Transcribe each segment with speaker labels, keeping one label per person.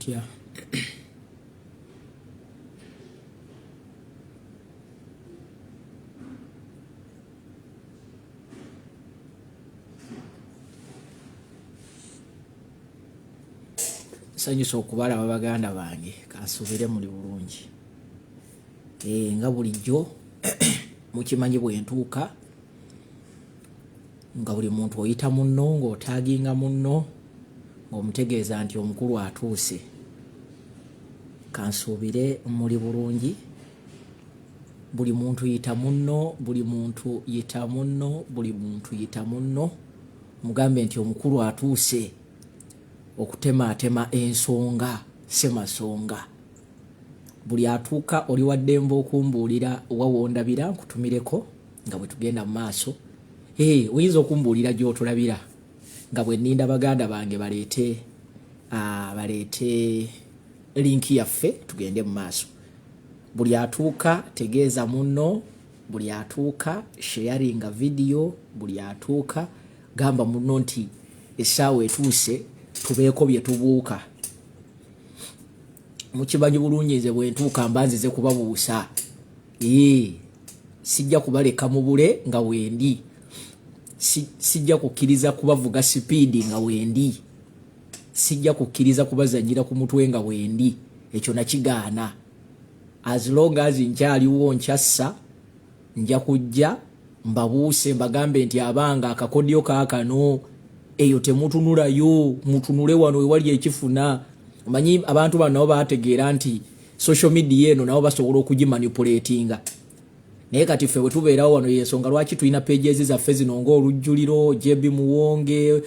Speaker 1: otya? Nsanyusa okubalaba baganda bange, kansubire muli bulungi. Nga bulijjo mukimanyi bwentuuka nga buli muntu oyita munno ng'otaaginga munno ng'omutegeeza nti omukulu atuuse. Kansubire muli bulungi. Buli muntu yita munno, buli muntu yita munno, buli muntu yita munno, mugambe nti omukulu atuuse okutemaatema ensonga semasonga. Buli atuuka oli waddemba okumbuulira wawondabira nkutumireko nga bwe tugenda mu maaso. Oyinza okumbuulira gy'otulabira nga bwe nninda baganda bange baleete linki yaffe tugende mu maaso. Buli atuuka tegeeza munno, buli atuuka sharinga video, buli atuuka gamba munno nti essaawa etuuse tubeeko bye tubuuka. Mukimanyi bulungi nze bwentuuka mbanzize kubabuusa. Sijja kubaleka mu bule nga wendi. Sijja kukkiriza kubavuga sipiidi nga wendi. Sijja kukkiriza kubazanyira ku mutwe nga wendi. Ekyo nakigaana. As long as nkyaliwo nkyassa, nja kujja mbabuuse mbagambe nti abanga akakodyo kaakano eyo temutunulayo, mutunule wano ewali ekifuna. Manyi abantu bano nabo bategeera nti social media eno nabo basobola okugimanipulatinga. Naye kati ffe bwe tubeerawo wano y'ensonga lwaki tulina pages zaffe zino ng'olujjuliro, JB Muwonge,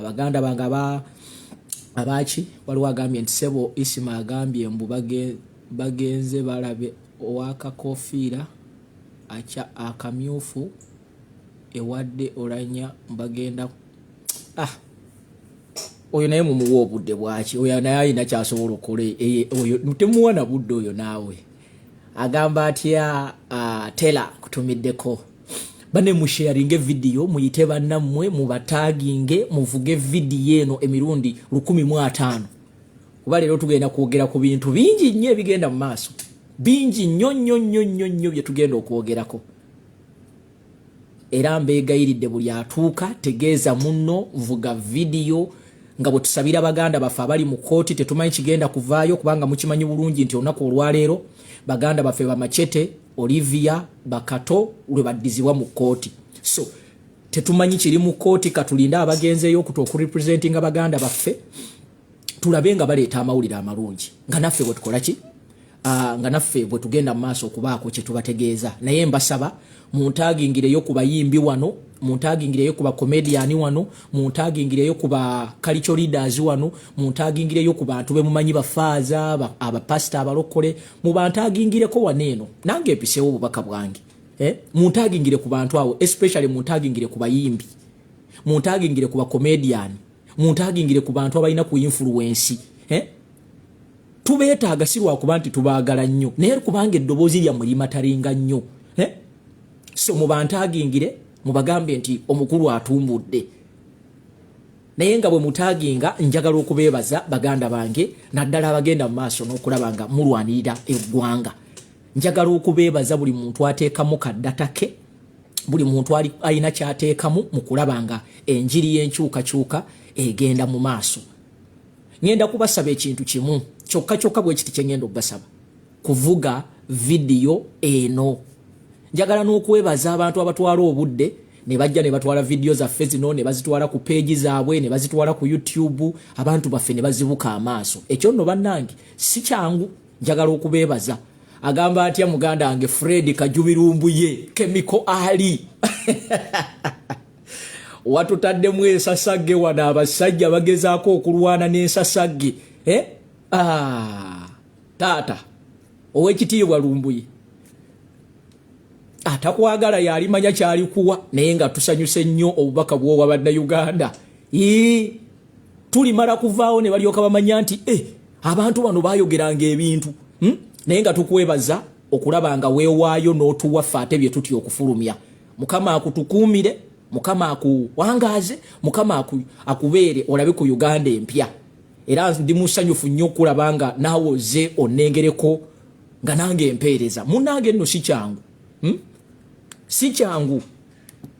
Speaker 1: baganda bange abaki waliwo agambye nti Sebo Isima agambye mbu bagenze balabe owakakofiira akamyufu ewadde olanya bagenda. Oyo naye mumuwa obudde bwaki, oyo naye alina kyasobola okukola. Oyo temuwa na budde oyo naawe. Agamba atya tela kutumiddeko. Bane musharinge video, muyite bannammwe, mubataginge, muvuge video eno emirundi 105. Kuba leero tugenda kwogera ku bintu bingi nnyo ebigenda mu maaso. Bingi nnyo bye tugenda okwogerako. Era mbeegayiridde buli atuuka tegeeza munno, vuga video nga bwe tusabira baganda baffe abali mu kooti tetumanyi kigenda kuvaayo kubanga mukimanyi bulungi nti olunaku olwaleero baganda baffe bamachete Olivia Bakato lwe baddizibwa mu kooti. So tetumanyi kiri mu kooti katulinda abagenzeeyo okurepresentinga baganda baffe tulabe nga baleeta amawulire amalungi nga naffe bwe tukola ki nga naffe bwe tugenda mu maaso okubaako kye tubategeeza. Naye mbasaba muntagingireyo ku bayimbi wano, muntagingireyo ku bakomediani wano, muntagingireyo ku ba cultural leaders wano, muntagingireyo ku bantu be mumanyi bafaaza abapasita abalokole, mubantagingireko waneeno nange episeewo obubaka bwange. Muntagingire ku bantu awo, especially muntagingire ku bayimbi, muntagingire ku bakomediani, muntagingire ku bantu abalina ku influence. Tubeetaaga si lwakuba nti tubaagala nnyo naye kubanga eddoboozi lyammwe limataringa nnyo. So mubantagingire mubagambe nti omukulu atumbudde. Naye nga bwe mutaginga njagala okubeebaza baganda bange naddala abagenda mu maaso n'okulaba nga mulwanirira eggwanga. Njagala okubeebaza buli muntu ateekamu kaddata ke, buli muntu alina kyateekamu mu kulaba nga enjiri y'enkyukakyuka egenda mu maaso. Ngenda kubasaba ekintu kimu kyokka bwe kiti kye ngenda okubasaba, kuvuga video eno. Njagala n'okwebaza abantu abatwala obudde ne bajja ne batwala video zaffe zino ne bazitwala ku page zaabwe ne bazitwala ku YouTube, abantu baffe ne bazibuka amaaso. Ekyo nno bannange si kyangu, njagala okubeebaza. Agamba atya muganda wange Fred Kajubirumbuye Chemical Ali watutaddemu ensasagge wano abasajja bagezaako okulwana n'ensasagge. Taata ow'ekitiibwa Lumbuye atakwagala yalimanya kyalikuwa naye nga tusanyuse nnyo obubaka bw'owa bannayuganda. Tulimala kuvaawo ne balyoka bamanya nti abantu bano bayogeranga ebintu naye nga tukwebaza okulaba nga weewaayo n'otuwa ffe ate bye tutya okufulumya. Mukama akutukuumire, Mukama akuwangaaze, Mukama akubeere olabe ku Uganda empya. era ndi musanyufu nnyo kulabanga naawe oze onengereko nga nange empeereza munnange nno si kyangu si kyangu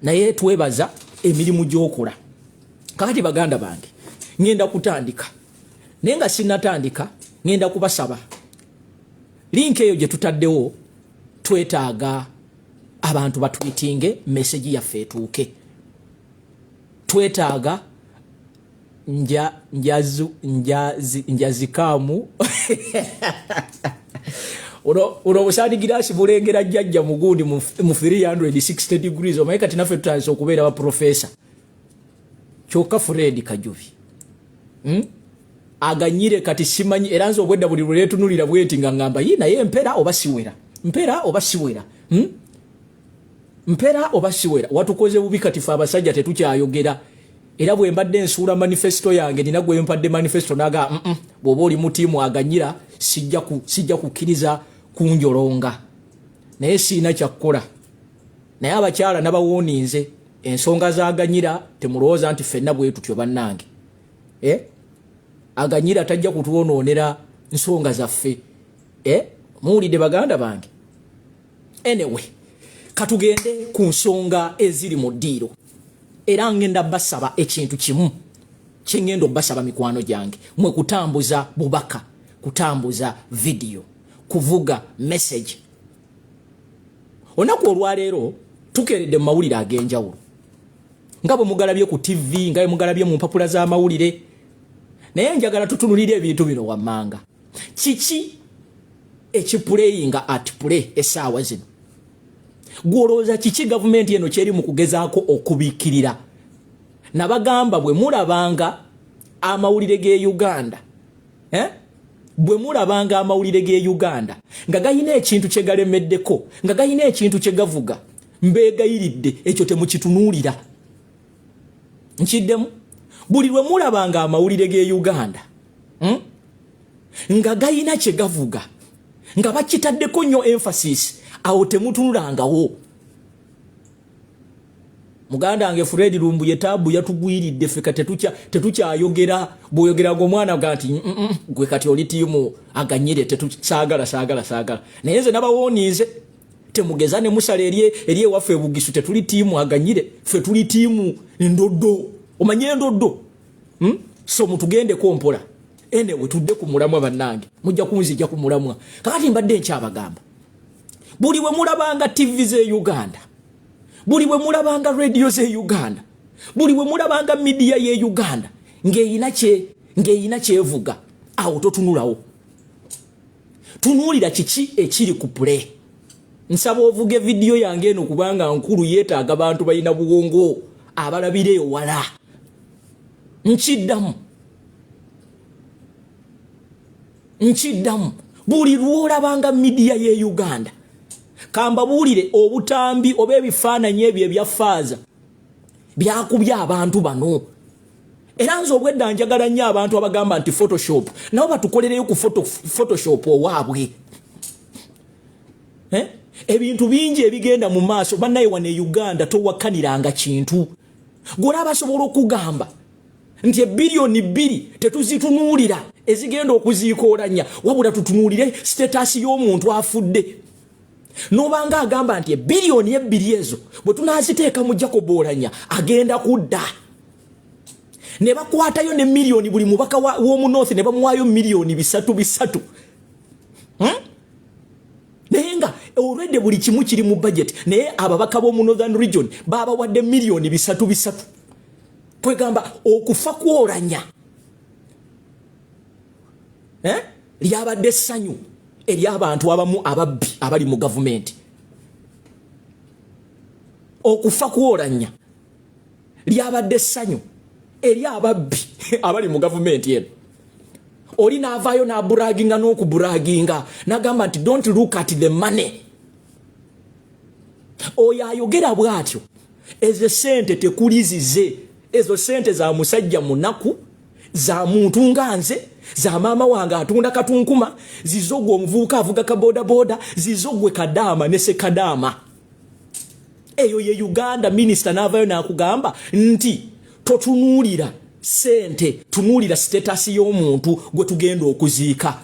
Speaker 1: naye twebaza emirimu gy'okola kakati baganda bange ngenda kutandika naye nga sinnatandika ngenda kubasaba link eyo gye tutaddewo twetaaga abantu batwitinge message yaffe etuuke twetaaga njazikamu uno busani girasi bulengera jjajja mugundi mu 360 degrees omaye kati naffe tutandise okubeera ba professor kyokka Fred Kajubi aganyire kati simanyi era nze obwedda buli lwetunulira bweti nga ngamba naye mpera oba siwera mpera oba siwera watukoze bubi kati fe abasajja tetukyayogera era bwe mbadde ensuula manifesto yange nina gwe mpadde manifesto naga bw'oba oli mu tiimu aganyira sijja kukkiriza kunjolonga naye siina kyakkola naye abakyala nabawoninze ensonga zaganyira temulowooza nti ffenna bwe tutyo bannange aganyira tajja kutwonoonera nsonga zaffe muwulidde baganda bange anyway katugende ku nsonga eziri mu ddiiro era ngenda basaba ekintu kimu kyengendo basaba mikwano gyange mwe kutambuza bubaka kutambuza video kuvuga message onaku olwaleero tukeredde mu mawulire ag'enjawulo nga bwe mugalabye ku TV nga bwe mugalabye mu mpapula z'amawulire naye njagala tutunulire ebintu bino wammanga kiki ekipuleyinga at play essaawa zino gwolooza kiki gavumenti eno kyeri mu kugezaako okubiikirira nabagamba bwe mulabanga amawulire g'e Uganda bwe mulabanga amawulire g'e Uganda nga gayina ekintu kye galemeddeko nga gayina ekintu kye gavuga mbeegayiridde ekyo temukitunuulira nkiddemu buli lwe mulabanga amawulire g'e Uganda nga gayina kye gavuga nga bakitaddeko nnyo emphasis awo temutunulangawo muganda wange Fred Lumbu yetaabu yatugwiridde feka tetukyayogera bw'oyogera ng'omwana ga nti gwe kati oli tiimu aganyire saagala naye nze nabawoonize temugeza ne musala eri ewaffe ebugisu tetuli tiimu aganyire ffe tuli tiimu ndoddo omanye endoddo so mutugendeko mpola anyway tudde ku mulamwa bannange mujja kunzijja ku mulamwa kakati mbadde nkyabagamba buli bwe mulabanga TV z'e Uganda buli bwe mulabanga radio z'e Uganda buli bwe mulabanga media y'e Uganda ng'eyina kyevuga awo totunulawo tunuulira kiki ekiri ku play nsaba ovuge video yange eno kubanga nkulu yeetaaga abantu balina buwongo abalabire ewala nkiddamu buli lwolabanga media y'e Uganda kamba buulire obutambi oba ebifaananyi ebyo ebyafaaza byakubya abantu bano era nze obwedda njagala nnyo abantu abagamba nti photoshop nabo batukolereyo ku photoshop owaabwe ebintu bingi ebigenda mu maaso bannaye wano e Uganda towakkaniranga kintu golaba asobola okugamba nti ebilioni 2 tetuzitunuulira ezigenda okuziikoolanya wabula tutunuulire status y'omuntu afudde nobanga agamba nti ebilioni 2 ezo bwe tunaaziteeka mu Jacob Oulanya agenda kudda ne bakwatayo ne milioni buli mubaka w'omu north ne bamuwaayo milioni 3 naye nga already buli kimu kiri mu budget naye ababaka b'omu northern region babawadde milioni 3 kwegamba okufa kw'Oulanya lyabadde essanyu eri abantu abamu ababbi abali mu gavumenti okufa kw'Oulanya lyabadde essanyu eri ababbi abali mu gavumenti eno oli naavaayo n'aburaginga n'okuburaginga n'agamba nti don't look at the money oyo ayogera bw'atyo ezo sente tekulizize ezo sente za musajja munaku za muntu nga nze za maama wange atunda katunkuma zizogwe omuvubuka avuga kabodaboda zizogwe Kadaama ne Sekadaama eyo ye Uganda minister n'avaayo n'akugamba nti totunuulira sente tunulira status y'omuntu gwe tugenda okuziika.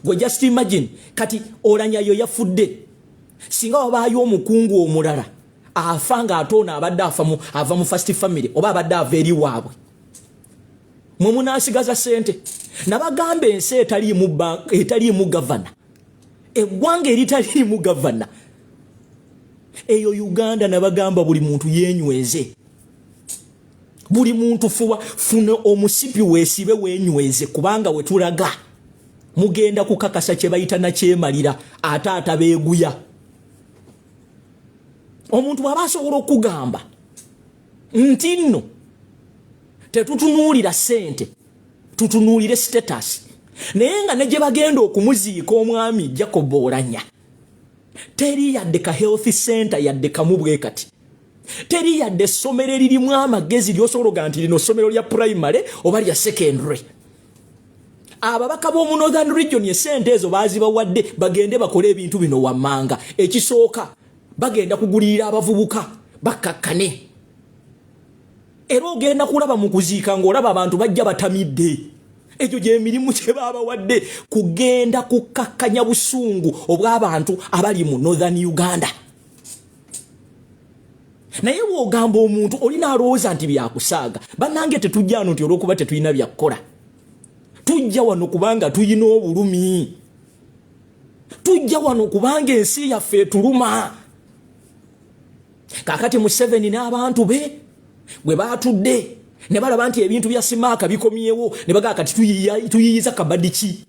Speaker 1: Gwe just imagine kati olanyayo yafudde singa wabaayo omukungu omulala afanga atona abadde ava mu first family oba abadde ava eri waabwe mwe munasigaza sente nabagamba ensi etaliimu gavana eggwanga eritaliimu gavana eyo Uganda nabagamba buli muntu yenyweze buli muntu funa omusipi weesibe wenyweze kubanga wetulaga mugenda kukakasa kye bayita na kyemalira ate beeguya omuntu bw'aba asobola okugamba nti nno tetutunuulira sente tutunuulire status naye nga ne gye bagenda okumuziika omwami Jacob Oulanya teri yadde ka health center yadde kamu bwe kati teri yadde essomero eririmu amagezi lyosobola nti lino ssomero lya primary oba lya secondary. Ababaka b'omu Northern Region esente ezo bazibawadde bagende bakole ebintu bino wammanga. Ekisooka bagenda kugulira abavubuka bakakkane. Era ogenda kulaba mu kuziika ng'olaba abantu bajja batamidde. Ekyo gy'emirimu kye babawadde kugenda kukakkanya busungu obw'abantu abali mu Northern Uganda. Naye bw'ogamba omuntu olina alowooza nti byakusaaga. Bannange tetujja wano nti olw'okuba tetulina byakukola. Tujja wano kubanga tuyina obulumi. Tujja wano kubanga ensi yaffe etuluma. Kakati Museveni n'abantu be bwe baatudde ne balaba nti ebintu bya Simaaka bikomyewo ne bagaa kati tuyiyiza kabadiki.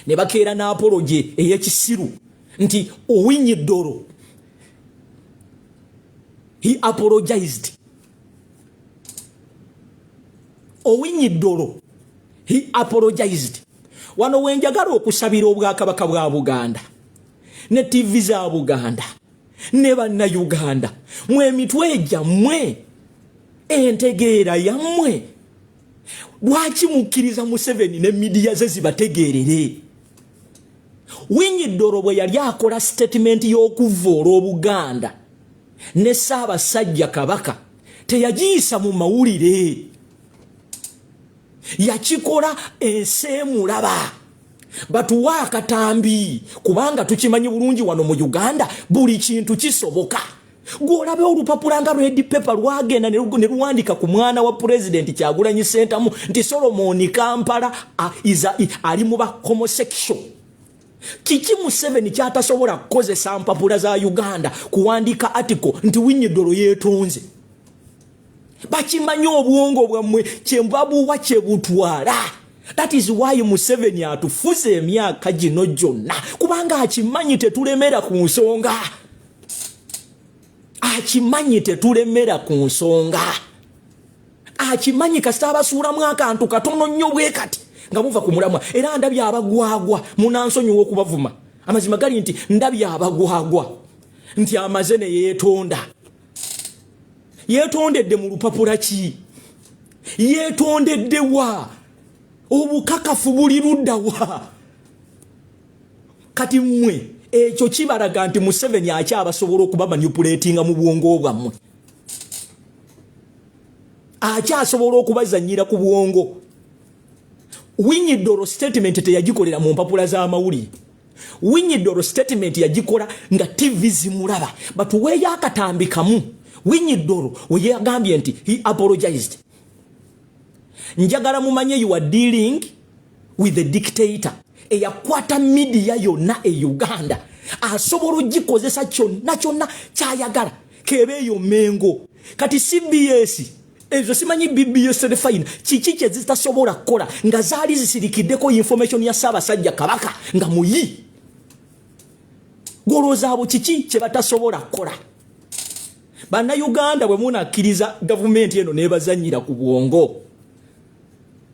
Speaker 1: Ne bakeera n'apoloje ey'ekisiru nti owinyi ddoro. He apologized. Owinyi ddoro. He apologized. Wano wenjagala okusabira obwakabaka bwa Buganda ne TV za Buganda ne banna Uganda mwe mitwe gyammwe entegeera yammwe lwaki mukkiriza Museveni ne media ze zibategeerere. Winyi ddoro bwe yali akola statement y'okuvoola Obuganda ne Ssaabasajja Kabaka teyagiyisa mu mawulire. Yakikola enseemulaba batuwa akatambi kubanga tukimanyi bulungi wano mu Uganda buli kintu kisoboka. Gw'olabe olupapula nga red paper lwagenda ne luwandika ku mwana wa president Kyagulanyi Ssentamu nti Solomon Kampala ali mu ba homosexual. Kiki Museveni kyatasobola kukozesa mpapula za Uganda kuwandika article nti Winyi ddoro yeetonze. Bakimanyi obwongo bwammwe kyembabuwa kyebutwala. That is why Museveni atufuze emyaka gino gyonna kubanga akimanyi tetulemera ku nsonga. Akimanyi tetulemera ku nsonga. Akimanyi kasita abasuulamu akantu katono nnyo bwe kati nga muva ku mulamwa era ndabya abagwagwa munansonyiwa okubavuma. Amazima gali nti ndabya abagwagwa nti amaze ne yeetonda. Yeetondedde mu lupapula ki? Yeetondedde wa? Obukakafu buli ludda wa? Kati mmwe ekyo kibalaga nti Museveni akyabasobola okuba manipulatinga mu bwongo bwammwe. Akyasobola okubazanyira ku bwongo. Winyi ddoro statement teyagikolera mu mpapula z'amawulire. Winyi ddoro statement yagikola nga TV zimulaba batuweeyo akatambi kamu. Winyi ddoro we yagambye nti he apologized. Njagala mumanye you are dealing with the dictator. Eyakwata media yonna e Uganda asobola ogikozesa kyonna kyayagala kebe eyo mengo. Kati CBS ezo simanyi BBS telefine kiki kye zitasobola kukola nga zaali zisirikiddeko information ya Ssaabasajja Kabaka nga muyi. Goloza abo kiki kye batasobola kukola. Banna Uganda bwe munakkiriza gavumenti eno nebazanyira ku bwongo.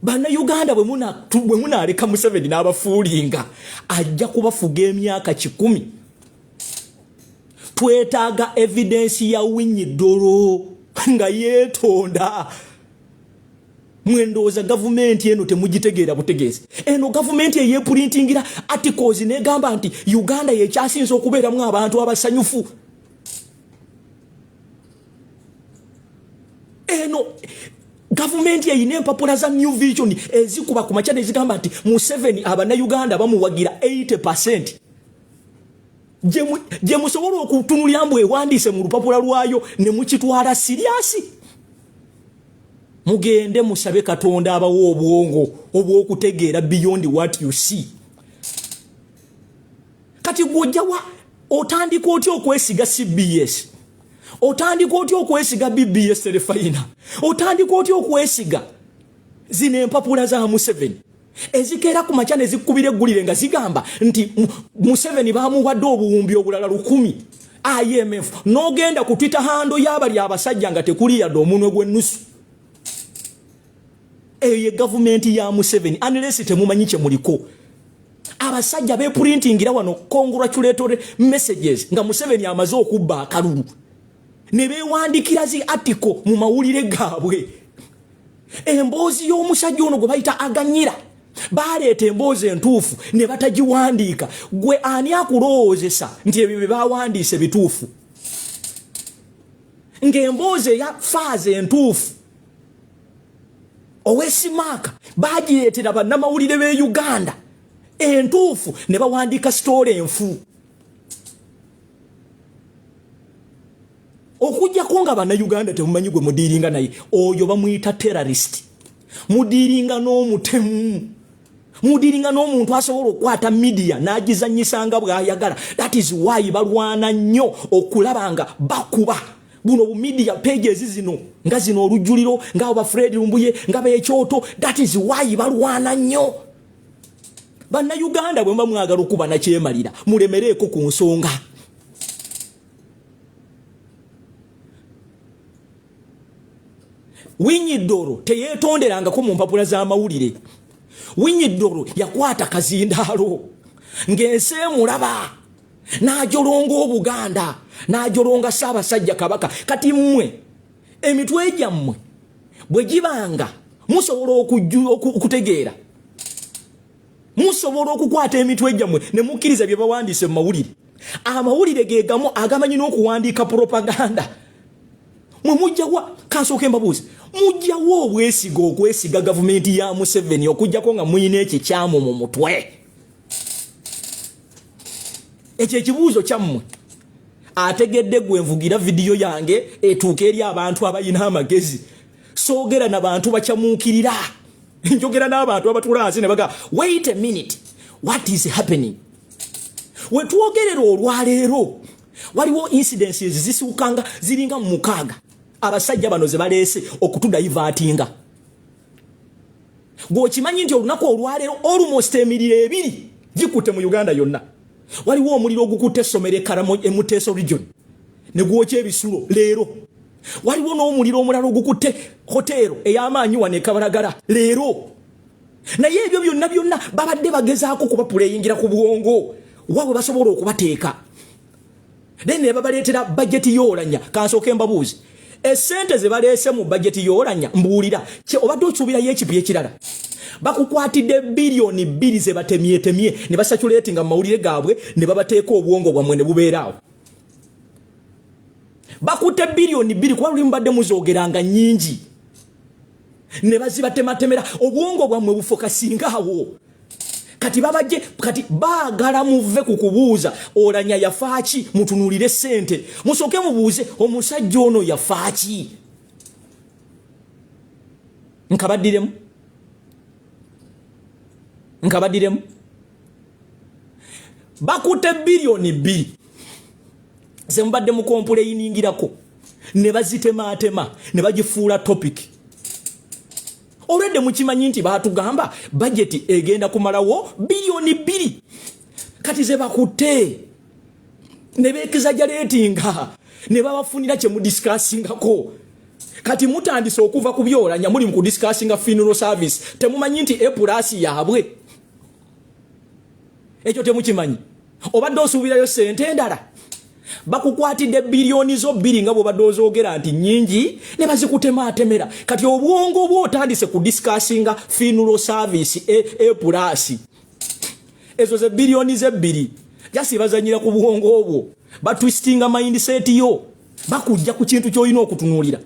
Speaker 1: Banna Uganda bwe munaleka Museveni n'abafuulinga ajja kubafuga emyaka 10. Twetaaga evidence ya Winyi ddoro nga yeetonda. Mwendooza gavumenti eno temugitegeera butegeezi. Eno gavumenti eyeeprintingira articles negamba nti Uganda yekyasinza okubeeramu abantu abasanyufu. Eno government ya ine mpapula za new vision ezikuba ku machane zigamba ati Museveni abana Uganda bamuwagira 80%. Je musobola okutunulira mbwe wandise mu lupapula lwayo ne mukitwala serious. Mugende musabe Katonda abawo obwongo obwokutegeera beyond what you see. Kati gwojawa otandika otyo okwesiga CBS. Otandika otyo okwesiga BBS Telefaina. Otandika otyo okwesiga zine empapula za Museveni. Ezikeera ku machane zikubire gulire nga zigamba nti Museveni bamuwadde obuwumbi obulala 100. IMF nogenda ku Twitter hando yabali abasajja nga tekuli yadde omunwe gw'ennusu. Eye government ya Museveni unless temumanyi kye muliko. Abasajja be printing ira wano congratulatory messages nga Museveni amaze okubba akalulu. Ne bewandikira zi article mu mawulire gaabwe. Emboozi y'omusajja ono gwe bayita aganyira. Baleeta emboozi entuufu ne batagiwandiika. Gwe ani akulowoozesa nti ebyo bye bawandiise bituufu? Ng'emboozi ya faazi entuufu owesimaka bagireetera bannamawulire b'e Uganda entuufu ne bawandiika story enfu. Okujjako nga bannayuganda temumanyi gwe mudiiringa naye oyo bamuyita terrorist. Mudiiringa n'omutemu. Mudiiringa n'omuntu asobola okukwata media n'agizannyisanga bw'ayagala. That is why balwana nnyo okulaba nga bakuba buno bu media pages zino nga zino olujuliro nga ba Fred Lumbuye nga b'ekyoto. That is why balwana nnyo. Bannayuganda bwe mwagala okuba na kyemalira mulemereeko ku nsonga. Winyidoro teyeetonderanga ko mu mpapula za mawulire. Winyidoro yakwata kazindaalo ng'ensi emulaba n'ajolonga Obuganda n'ajolonga Ssaabasajja Kabaka. Kati mmwe emitwe gyammwe bwe gibanga musobola okutegeera, musobola okukwata emitwe gyammwe ne mukkiriza bye bawandiise mu mawulire. Amawulire ge gamu agamanyi n'okuwandiika propaganda. Mwe mujjawa kansooke mbabuuze mujjawo obwesiga okwesiga gavumenti ya Museveni okujjako nga muyina ekikyamu mu mutwe. Ekyo ekibuuzo kyammwe ategedde gwe nvugira vidiyo yange etuuka eri abantu abayina amagezi. Soogera n'abantu bakyamuukirira. Njogera n'abantu abatuula hansi ne baga wait a minute, what is happening? We twogerera olwaleero waliwo incidences zisuukanga ziringa mu 6 abasajja bano ze baleese okutudayivatinga. Gwokimanyi nti olunaku olwaleero almost emiriro 2 gikutte mu Uganda yonna. Waliwo omuliro ogukutte essomero e Karamo e Muteso region ne gwokya ebisulo leero. Waliwo n'omuliro omulala ogukutte hotero ey'amaanyi wano e Kabalagala leero. Naye ebyo byonna babadde bagezaako kubapuleyingira ku bwongo wabwe basobola okubateeka. Then ne babaleetera budget y'olanya. Kansooke mbabuuze esente ze baleese mu budget y'olanya mbuulira obadde osuubirayo ekipi ekirala. Bakukwatidde billioni 2 ze batemye ne basatulatinga mu mawulire gaabwe ne babateeka obwongo bwamwe ne bubeeraawo. Bakutte billioni 2 kuba luli mbadde muzoogeranga nnyingi ne bazibatematemera obwongo bwamwe bufokasingaawo. Kati babajje kati baagala muve ku kubuuza olanya yafaaki mutunulire sente. Musooke mubuuze omusajja ono yafaaki. Nkabaddiremu bakutte billioni 2 ze mbadde mu complainingirako ne bazitematema ne bagifuula topic. Already mukimanyi nti baatugamba budget egenda kumalawo billioni 2. Kati ze bakutte ne beexaggeratinga ne babafunira kye mu discussingako. Kati mutandise okuva ku byolanya muli mu discussinga funeral service. Temumanyi nti A+ yaabwe. Ekyo temukimanyi. Obadde osuubirayo sente endala. Bakukwatidde billioni zo 2 nga bw'obadde ozoogera nti nnyingi ne bazikutematemera. Kati obwongo bwo otandise ku discussinga funeral service A+. Ezo ze billioni ze 2 jasi bazanyira ku bwongo obwo. Batwistinga mindset yo. Bakujja ku kintu ky'olina okutunuulira.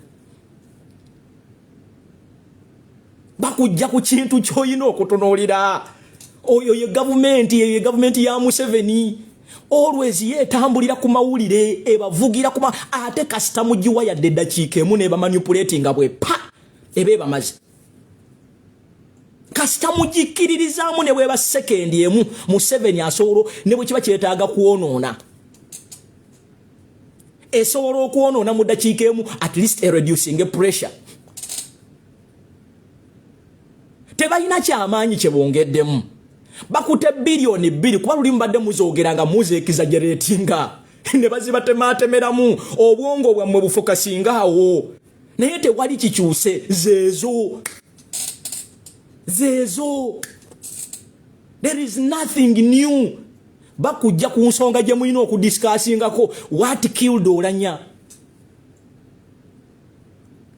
Speaker 1: bakujja ku kintu kyoyina okutunuulira. Oyo ye government ya Museveni. Always yetambulira ku mawulire ebavugira kuma ate kasita mugiwa yadde eddakiika emu ne bamanipulating bwe pa ebe bamaze. Kasita mugikiririzaamu ne bweba second emu Museveni asobola ne bwe kiba kyetaaga kuwonoona. Esobola okwonoona mu ddakiika emu at least reducing pressure. Tebalina kyamaanyi kye bongeddemu. Bakute bilioni 2 kuba luli mbadde muzogeranga muzeekiza generatinga ne bazibatemaatemeramu obwongo bwammwe bufokasinga awo naye tewali kikyuse zeezo. There is nothing new. Bakujja ku nsonga gye mulina okudiscussingako what killed Olanya.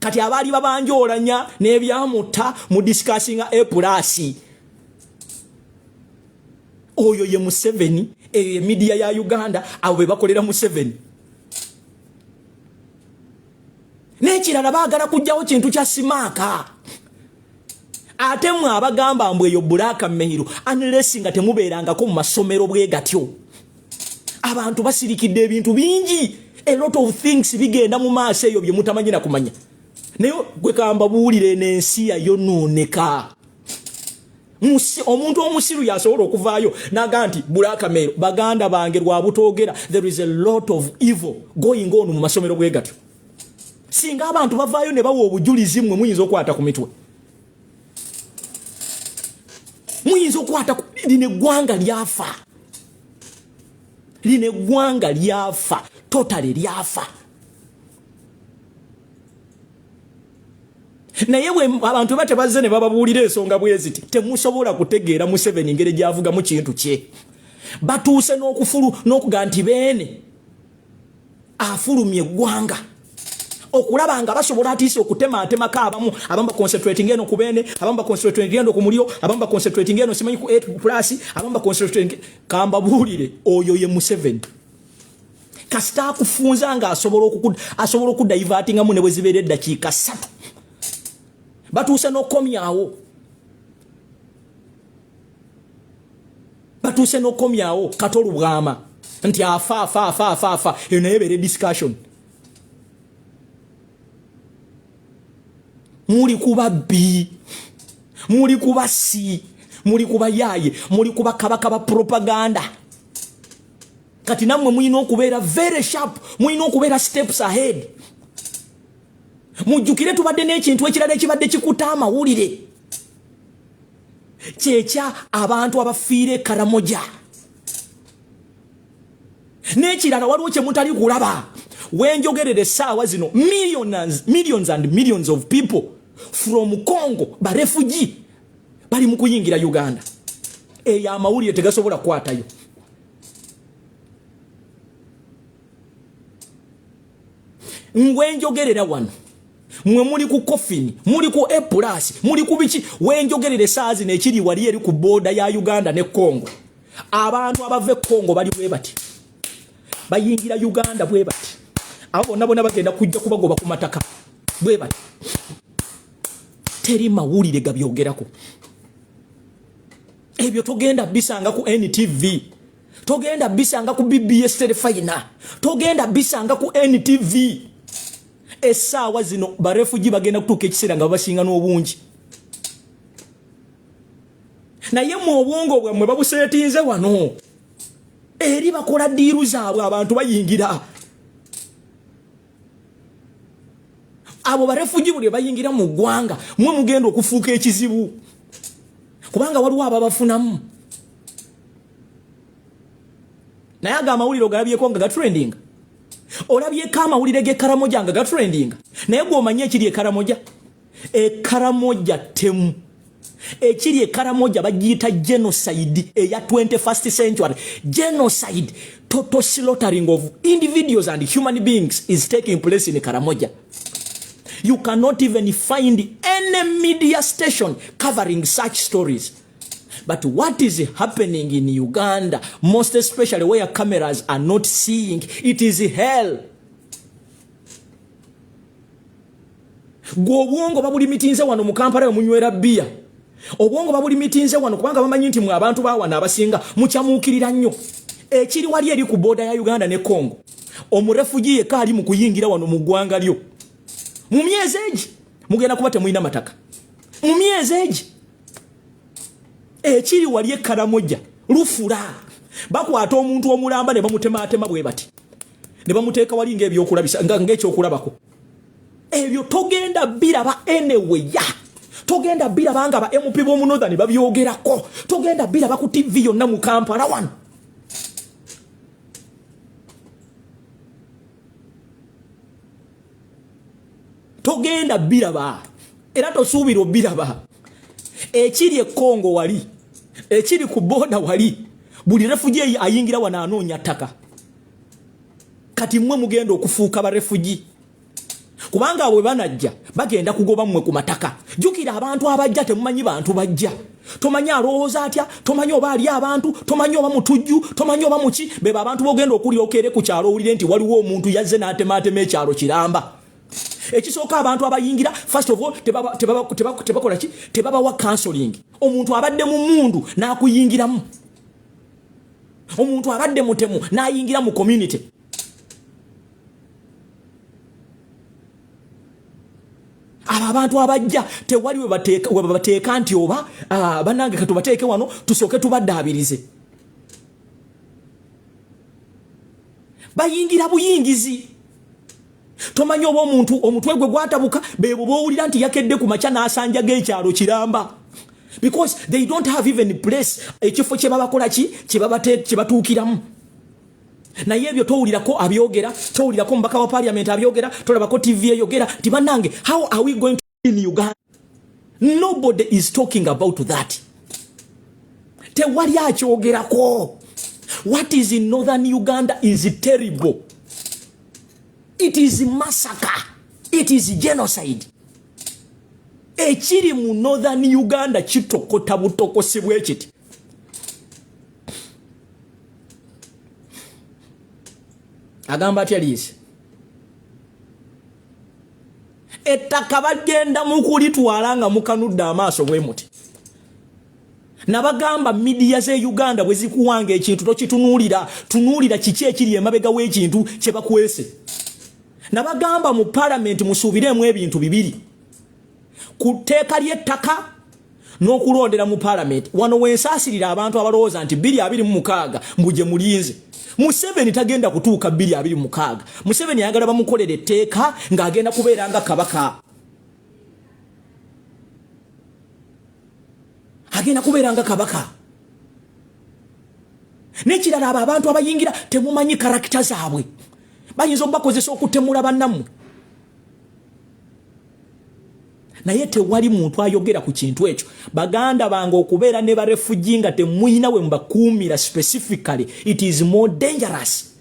Speaker 1: Kati abaali babanja Olanya n'ebyamutta mu discussinga A+. Oyo ye Museveni, media ya Uganda, abo be bakolera Museveni. N'ekirala baagala kujjawo kintu kya simaaka. Ate mwe abagamba mbwe eyo blackmail unless nga temubeerangako mu masomero bwe gatyo. Abantu basirikidde ebintu bingi. A lot of things bigenda mu maaso eyo bye mutamanyi na kumanya. Naye gwe kamba buwulire n'ensi yayonooneka. Omuntu omusiru yasobola okuvaayo naga nti blackmail baganda bange lwa butogera. There is a lot of evil going on mu masomero bwe gatyo. Singa abantu bavaayo ne bawa obujulizi mmwe muyinza okwata ku mitwe. Muyinza okwata line eggwanga lyafa. Line eggwanga lyafa. Totally lyafa. Naye bwe abantu bate bazze ne bababuulira ensonga bweziti temusobola kutegeera Museveni ngere gyavuga mu kintu kye. Batuuse n'okuga nti beene afulumye eggwanga. Okulaba nga basobola atiise okutematemako abamu concentrating eno ku beene, abamu concentrating eno ku muliro, abamu concentrating eno simanyi ku 8+, abamu concentrating. Kamba buulire oyo ye Museveni. Kasita akufunza nga asobola okudivertingamu ne bwe zibeera eddakiika 3. Batuuse n'okomyawo katolu bwama nti afa eyo naye ebeere discussion. Muli kuba B, muli kuba C, muli kuba yaye, muli kuba kabaka propaganda. Kati namwe muyina okubeera very sharp, muyina okubeera steps ahead. Mujjukire tubadde n'ekintu ekirala ekibadde kikuta amawulire. Kyekya abantu abafiire Karamoja. N'ekirala waliwo kye mutali kulaba. Wenjogerere essaawa zino millions and millions of people from Congo ba refugee bali mu kuyingira Uganda. Eyo amawulire tegasobola kwatayo. Wenjogerera wano. Mwe muli ku coffin, muli ku A+, muli ku biki, wenjogerere saazi n'ekiri wali eri ku border ya Uganda ne Congo. Abantu abave Congo bali bwe bati. Bayingira Uganda bwe bati. Abo bonna bagenda kujja kubagoba ku mataka bwe bati. Teri mawulire gabyogerako. Ebyo togenda bisanga ku NTV. Togenda bisanga ku BBS Telefina. Togenda bisanga ku NTV. Essaawa zino ba refugee bagenda kutuuka ekiseera nga basinga n'obungi. Naye mu obwongo bwammwe babuseetinze wano. Eri bakola diiru zaabwe abantu bayingira. Abo ba refugee buli bayingira mu ggwanga mwe mugenda okufuuka ekizibu. Kubanga waliwo ababafunamu. Naye amawulire ogalabyeko nga gatrending. Olabyeko amawulire g'Ekaramoja nga gatrending. Naye gw'omanye ekiri Ekaramoja. Ekaramoja temu. Ekiri Ekaramoja bagiyita genocide eya 21st century. Genocide, total slaughtering of individuals and human beings is taking place in Karamoja. You cannot even find any media station covering such stories. But what is happening in Uganda, most especially where cameras are not seeing, it is hell. gwe obwongo babulimitinze wano mu Kampala munywera bia obwongo babulimitinze wano kubanga bamanyi nti mwe abantu bawana abasinga muchamuukirira nnyo ekiri wali eri ku boda ya Uganda ne Congo omurefugi yekka ali mu kuyingira wano mu ggwanga lyo mu myezi egi mugenda kuba temulina mataka mu myezi egi ekiri wali ekkaramoja lufula bakwata omuntu omulamba ne bamutematema bwe bati ne bamuteeka wali ng'ebyokulabisa ng'ekyokulabako ebyo togenda biraba anyway togenda biraba nga ba MP b'omu Northern babyogerako togenda biraba ku TV yonna mu Kampala wano togenda biraba era tosuubira biraba ekiri e Congo wali ekiri ku boda wali buli refugee ayingira wana anoonya ttaka kati mmwe mugenda okufuuka ba refugee kubanga abo banajja bagenda kugoba mmwe ku mataka jukira abantu abajja temumanyi bantu bajja tomanyi alowooza atya tomanyi oba ali abantu tomanyi oba mutujju tomanyi oba muki beba abantu bogenda okulyokeere ku kyalo owulire nti waliwo omuntu yazze n'atematema ekyalo kiramba ekisooka abantu abayingira first of all tebakola ki tebabawa counseling omuntu abadde mu mundu n'akuyingiramu omuntu abadde mutemu n'ayingira mu community abantu abajja tewali we bateeka nti oba banange katubateeke wano tusooke tubaddaabirize bayingira buyingizi tomanyi oba omuntu omutwe gwe gwatabuka bebo bowulira nti yakedde ku maca n'asanja g'ekyalo kiramba because they don't have even place ekifo kye babakola ki kye batuukiramu naye ebyo towulirako abyogera towulirako mbaka wa parliament abyogera tolabako TV eyogera ti bannange how are we going to in Uganda nobody is talking about that tewali akyogerako what is in northern Uganda is terrible it is massacre it is genocide ekiri mu northern Uganda kitokota butokosebwe kiti agamba atya liisi ettaka bagenda mukulitwala nga mukanudde amaaso bwe muti nabagamba media ze Uganda bwe zikuwanga ekintu tokitunuulira tunuulira kiki ekiri emabega w'ekintu kye bakwese nabagamba mu parliament musuubiremu ebintu bibiri kuteeka ly'ettaka n'okulondera mu parliament wano wensaasirira abantu abalowooza nti 2026 mbuje mulinze Museveni tagenda kutuuka 2026 Museveni ayagala bamukolere etteeka ng'agenda kubeera nga kabaka agenda kubeera nga kabaka n'ekirala abo abantu abayingira temumanyi karakita zaabwe bayinza okubakozesa okutemula bannammwe naye tewali muntu ayogera ku kintu ekyo baganda bange okubeera ne ba refugee nga temuyina we mbakuumira specifically it is more dangerous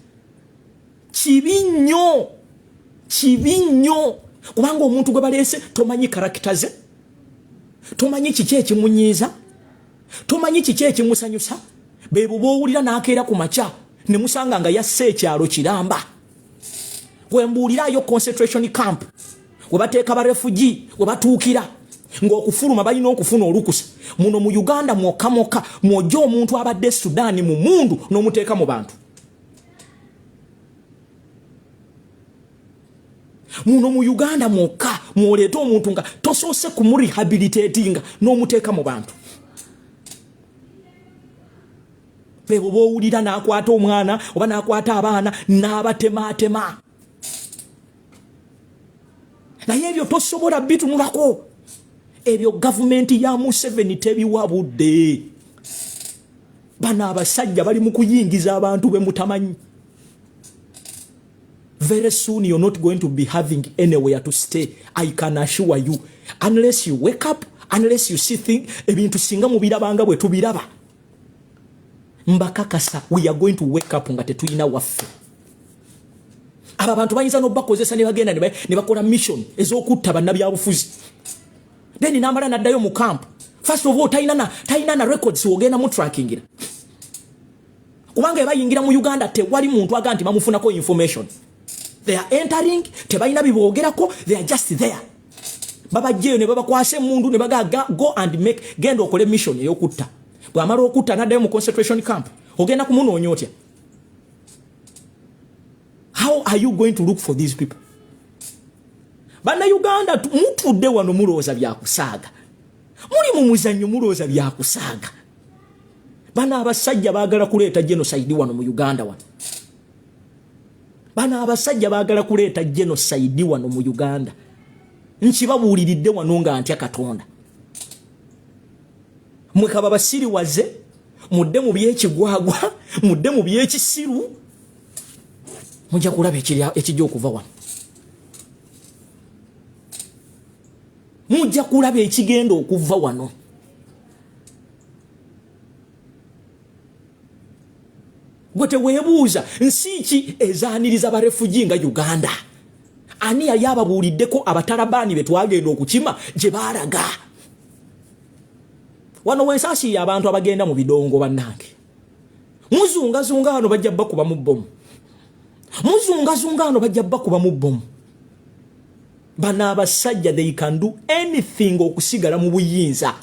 Speaker 1: kibi nnyo kubanga omuntu gwe baleese tomanyi karakita ze tomanyi kiki ekimunyiiza tomanyi kiki ekimusanyusa bebo bowulira n'akeera ku maca ne musanga nga yasse ekyalo kiramba wembuulirayo concentration camp webateeka ba refugee webatuukira ng'okufuluma balina okufuna olukusa muno mu Uganda mwokamoka mwojja omuntu abadde Sudan mu mundu n'omuteeka mu bantu muno mu Uganda mwokka mwoleeta omuntu nga tosoose kumurehabilitatinga n'omuteeka mu bantu bebo bowulira n'akwata omwana oba n'akwata abaana n'abatematema naye ebyo tosobola bitunulako ebyo gavumenti ya Museveni tebiwabudde bana abasajja bali mu kuyingiza abantu be mutamanyi very soon you're not going to be having anywhere to stay I can assure you unless you wake up unless you see things ebintu singa mubirabanga bwe tubiraba mbakakasa we are going to wake up nga tetulina waffe aba abantu bayinza n'obakozesa ne bagenda ne bakola mission ez'okutta bannabyabufuzi then namala naddayo mu camp first of all talina na records wogenda mu trackingira kubanga bayingira mu Uganda tewali muntu aga nti bamufunako information they are entering tebalina biboogerako they are just there baba jeyo ne baba kwase mundu ne baga go and make gendo okole mission eyokutta bwamala okutta naddayo mu concentration camp ogenda kumunoonya otya? How are you going to look for these people? Bana Uganda mutudde wano mulooza bya kusaaga. Muli mu muzannyo mulooza bya kusaaga. Bana abasajja baagala kuleeta genocide wano mu Uganda wano. Bana abasajja baagala kuleeta genocide wano mu Uganda. Nkibabuuliridde wano nga ntya Katonda. Mwekaba basiri waze, mudde mu byekigwagwa, mudde mu byekisiru. Mujja kulaba ekijja okuva wano. Mujja kulaba ekigenda okuva wano. Gwe teweebuuza nsi ki ezaaniriza abarefugi nga Uganda? Ani yali ababuuliddeko abatalabaani be twagenda okukima gye baalaga? Wano wensaasiye abantu abagenda mu bidongo bannange. Muzungazunga wano bajja bakuba mu bbomu. Muzungazunga wano bajja bakuba mu bbomu. Bana abasajja they can do anything okusigala mu buyinza.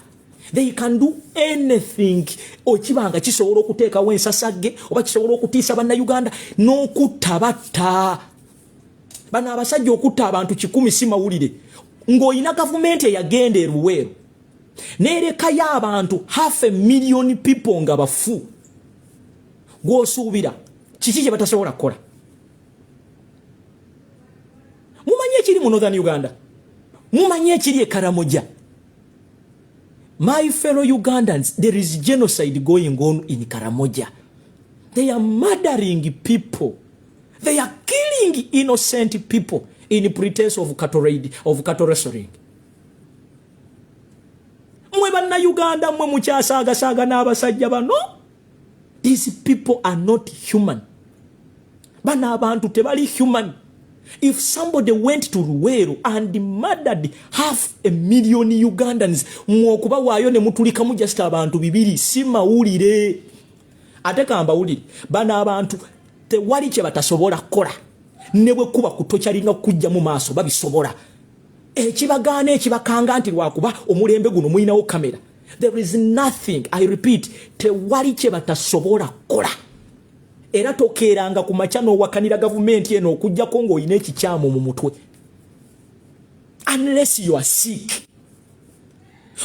Speaker 1: They can do anything. Okibanga kisobola okuteekawo ensasagge oba kisobola okutiisa banna Uganda n'okuttabata. Bana abasajja okutta abantu 100 si mawulire. Ng'olina gavumenti eyagenda eruweero n'erekayo abantu 500,000 people nga bafu. Gw'osuubira kiki kye batasobola kukola? Mumanyi ekiri mu Northern Uganda? Mumanyi ekiri e Karamoja? My fellow Ugandans, there is genocide going on in Karamoja. They are murdering people. They are killing innocent people in pretense of cattle wrestling. Mwe banna Uganda mwe mukyasaagasaaga n'abasajja bano. These people are not human. Bana abantu tebali human. If somebody went to Ruwero and murdered 500,000 Ugandans, mwokuba waayo ne mutulikamu just abantu 200 si mawulire. Ate kambawulire bana abantu tewali kye batasobola kukola. Ne bwe kuba kutokyalinga kujja mu maaso babisobola. Ekibagaana ekibakanga nti lwakuba omulembe guno muyinawo kamera. There is nothing, I repeat, tewali kye batasobola kukola. Era tokeeranga ku machano wakanira government eno okujja kongo ine ekikyamu mu mutwe. Unless you are sick.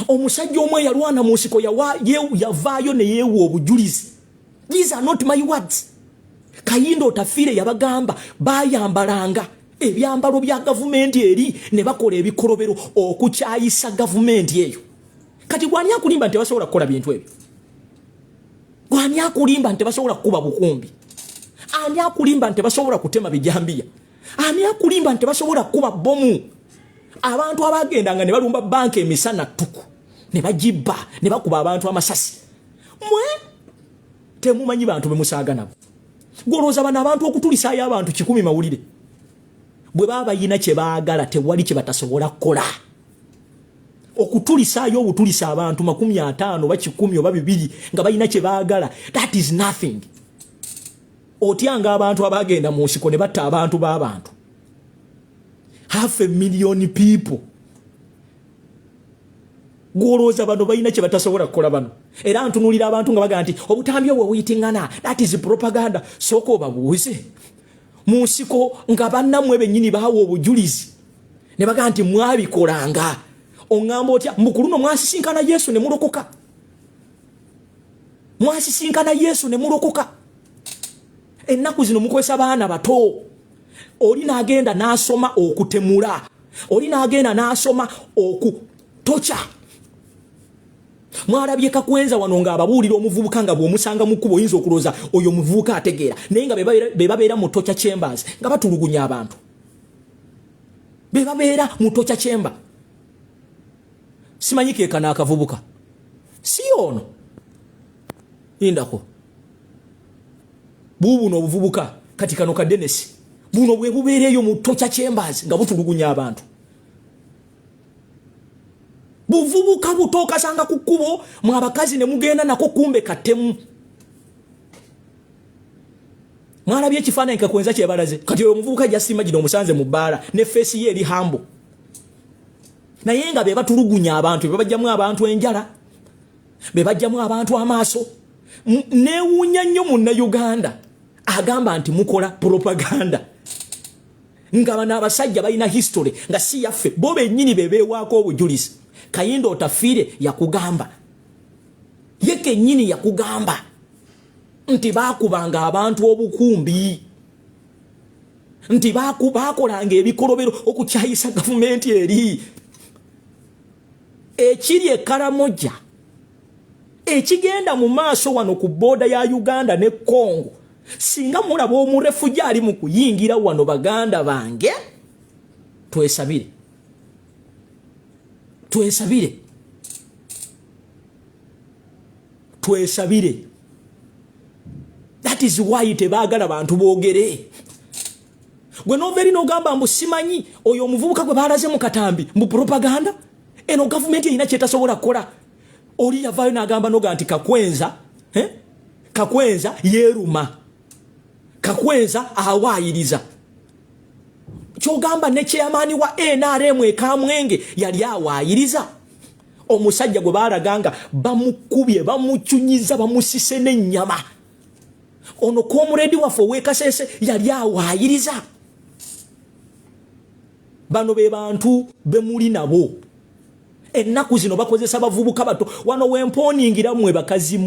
Speaker 1: Omusajja omwe yalwana mu nsiko yavaayo ne yeewa obujulizi. These are not my words. Kayindo Otafire yabagamba bayambalanga ebyambalo bya government eri ne bakola ebikolobero okukyayisa government eyo. Kati gwani akulimba nti basobola kukola bintu ebyo? Gwani akulimba nti basobola kukuba bukumbi? Ani akulimba nti basobola kutema bijambiya? Ani akulimba nti basobola kukuba bomu? Abantu abagendanga ne balumba banka emisana tuku ne bajiba ne bakuba abantu amasasi. Mwe temumanyi bantu bemusaaga nabo. Goloza bana abantu okutulisaayo abantu 100 mawulire. Bwe baba yina kye baagala tewali kye batasobola kukola. Okutulisaayo obutulisa abantu 50 oba 10 oba 200 nga bayina kye baagala, that is nothing. Otyanga abantu abagenda mu nsiko ne batta abantu b'abantu 500,000 people. Gwolooza bano bayina kye batasobola kukola bano. Era ntunulira abantu nga baga nti obutambi obwo buyitingana, that is propaganda. Soko obabuuze mu nsiko nga bannamwe bennyini baawo obujulizi ne baga nti mwabikolanga. Ongamba otya mukuluno mwasisinkana Yesu ne mulokoka? Mwasisinkana Yesu ne mulokoka? Ennaku zino mukwesa baana bato. Oli n'agenda n'asoma okutemula. Oli n'agenda n'asoma okutocha. Mwalabye Kakwenza wano nga ababuulira omuvubuka nga bw'omusanga mu kkubo oyinza okulooza oyo omuvubuka ategeera. Naye nga be babeera mu tocha chambers nga batulugunya abantu. Be babeera mu tocha chamber. Simanyike kana akavubuka. Si ono. Indako. Bubuno obuvubuka kati kano ka Dennis. Buno bwe bubeereyo mu tocha chambers nga butulugunya abantu. Buvubuka butoka sanga ku kkubo mwabakazi ne mugenda nako kumbe katemu. Mwalabye ekifaananyi Kakwenza kyebalaze. Kati oyo omuvubuka jasima gino omusanze mu bbaala ne face ye eri hambo. naye nga be batulugunya abantu babajjamu abantu enjala be bajjamu abantu amaaso neewuunya nnyo munna Uganda agamba nti mukola propaganda nga bana abasajja balina history nga si yaffe bo bennyini bebeewaako obujulizi Kayindo Otafiire yakugamba yeke nnyini yakugamba nti baakubanga abantu obukumbi nti baakolanga ebikolobero okukyayisa gavumenti eri ekiri ekaramoja ekigenda mu maaso wano ku booda ya Uganda ne Congo singa mulaba omurefugi ali mu kuyingira wano baganda bange twesabire that is why tebaagala bantu boogere gwe noveri nogamba mbu simanyi oyo omuvubuka gwe baalaze mu katambi mu propaganda eno gavumenti erina kyetasobola kukola oli yavaayo n'agamba noga nti kakwenza yeeruma kakwenza awaayiriza kyogamba ne chairman wa NRM ekamwenge yali awaayiriza omusajja gwe baaraganga bamukubye bamuchunyiza bamusise n'ennyama ono komuredi waffe ow'ekasese yali awaayiriza bano be bantu bemuli nabo ennaku zino bakozesa bavubuka bato wano wemponingira mwe bakazi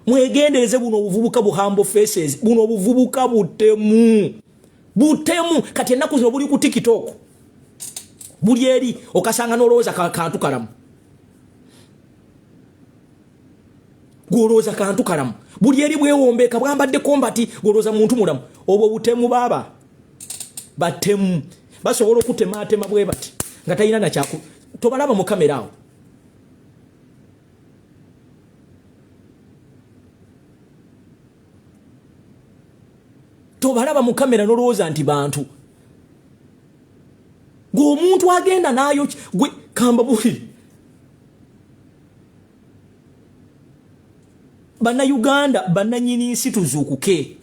Speaker 1: mwegendereze buno obuvubuka buhambo faces buno obuvubuka butemu kati ennaku zino buli ku TikTok buli eri okasanga n'olowooza kantu kalamu gwolowooza kantu kalamu buli eri bwewombeka bwambadde kombati gwolowooza muntu mulamu obwo butemu baba batemu basobola okutematema bwe bati nga talina nakyaku tobalaba mu kamera awo tobalaba mu kamera n'olowooza nti bantu ng'omuntu agenda nayo gwe kamba buli Bannayuganda bannanyini nsi tuzuukuke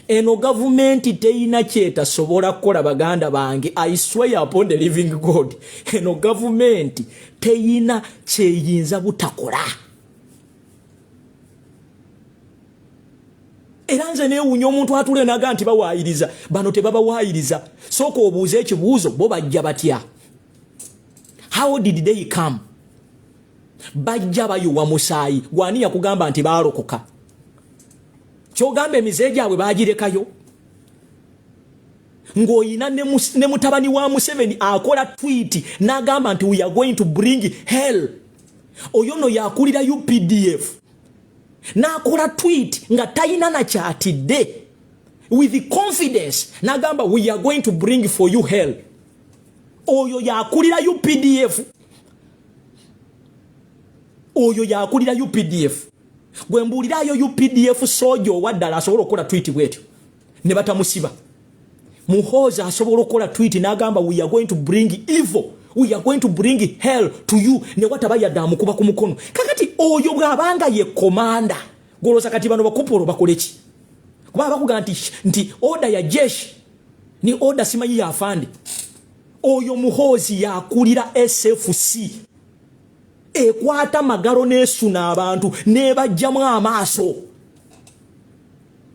Speaker 1: eno gavumenti teyina kyetasobola kukola baganda bange I swear upon the living God eno gavumenti teyina kyeyinza butakola era nze neewuunya omuntu atule naga nti bawaayiriza bano tebabawaayiriza sooka obuuze ekibuuzo bo bajja batya how did they come bajja bayuwa musaayi gwani yakugamba nti baalokoka kyogamba emize gyabwe baagirekayo ng'oyina ne mutabani wa Museveni akola tweet n'agamba nti we are going to bring hell oyo no yakulira UPDF n'akola tweet nga tayina na kyatidde with confidence n'agamba we are going to bring for you hell oyo yakulira UPDF gwe mbuulirayo UPDF sojo waddala asobola okukola tweet bwetyo ne batamusiba Muhooza asobola okukola tweet n'agamba we are going to bring evil we are going to bring hell to you ne watabayadde amukuba ku mukono kakati oyo bw'abanga ye komanda goloza kati bano bakupolo bakoleki kuba bakugamba nti order ya jeshi ni order simanyi ya afande oyo Muhoozi yakulira SFC ekwata magaro n'esuna abantu nebajjamu amaaso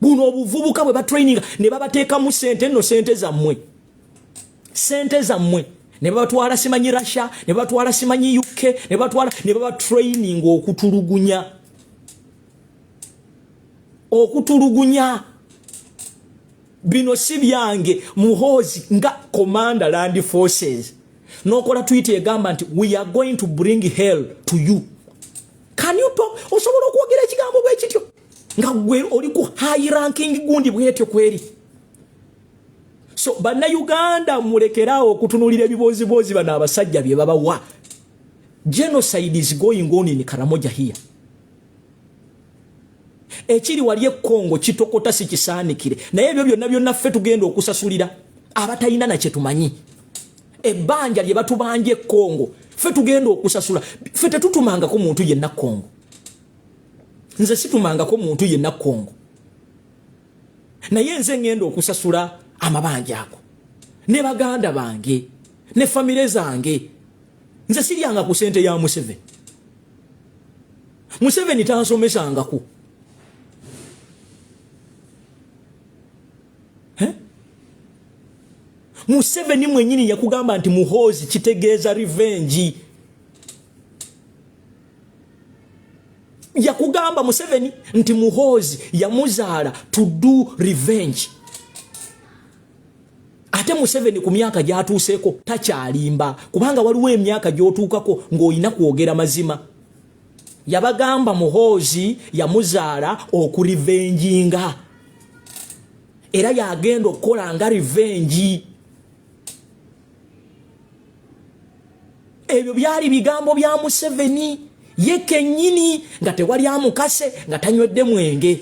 Speaker 1: buno obuvubuka bwe batraininga ne babateekamu sente nno sente zammwe ne babatwala simanyi Russia ne babatwala simanyi UK ne babatraining okutulugunya bino si byange Muhoozi nga commander land forces nokola tweet egamba nti we are going to bring hell to you. Can you talk? Osobola okwogera ekigambo bwe kityo nga gwe oli ku high ranking gundi bwetyo kweri. So bana Uganda mulekerao kutunulira ebibozibozi bana abasajja bye babawa. Genocide is going on in Karamoja here. Ekiri wali Kongo kitokota sikisaanikire naye ebyo byonna byonna ffe tugenda okusasulira abatayina na kye tumanyi. Ebanja lye batubanje Kongo ffe tugenda okusasula ffe tetutumanga ko muntu yenna Kongo. Nze situmanga ko muntu yenna Kongo. Naye nze ngenda okusasula amabanja ako ne baganda bange ne famile zange nze siryanga ku sente ya Museveni. Museveni tansomesangako. Museveni mwenyini yakugamba nti muhozi kitegeeza revenge. Yakugamba Museveni nti muhozi yamuzaala to do revenge. Ate Museveni ku myaka gyatuuseeko takyalimba kubanga waliwo emyaka gy'otuukako ng'olina kwogera mazima. Yabagamba muhozi yamuzaala okurivenjinga era yagenda okukola nga revenge. Ebyo byali bigambo bya Museveni ye kennyini nga tewali amukase nga tanywedde mwenge.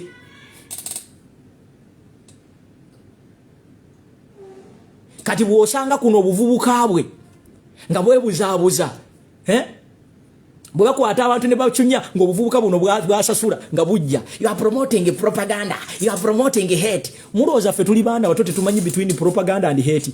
Speaker 1: Kati bw'osanga kuno obuvubuka bwe nga bwebuzaabuza bwe bakwata abantu ne bacunya ng'obuvubuka buno bwasasula nga bujja. You are promoting propaganda, you are promoting hate. Mulowooza ffe tuli baana bato tetumanyi between propaganda and hate?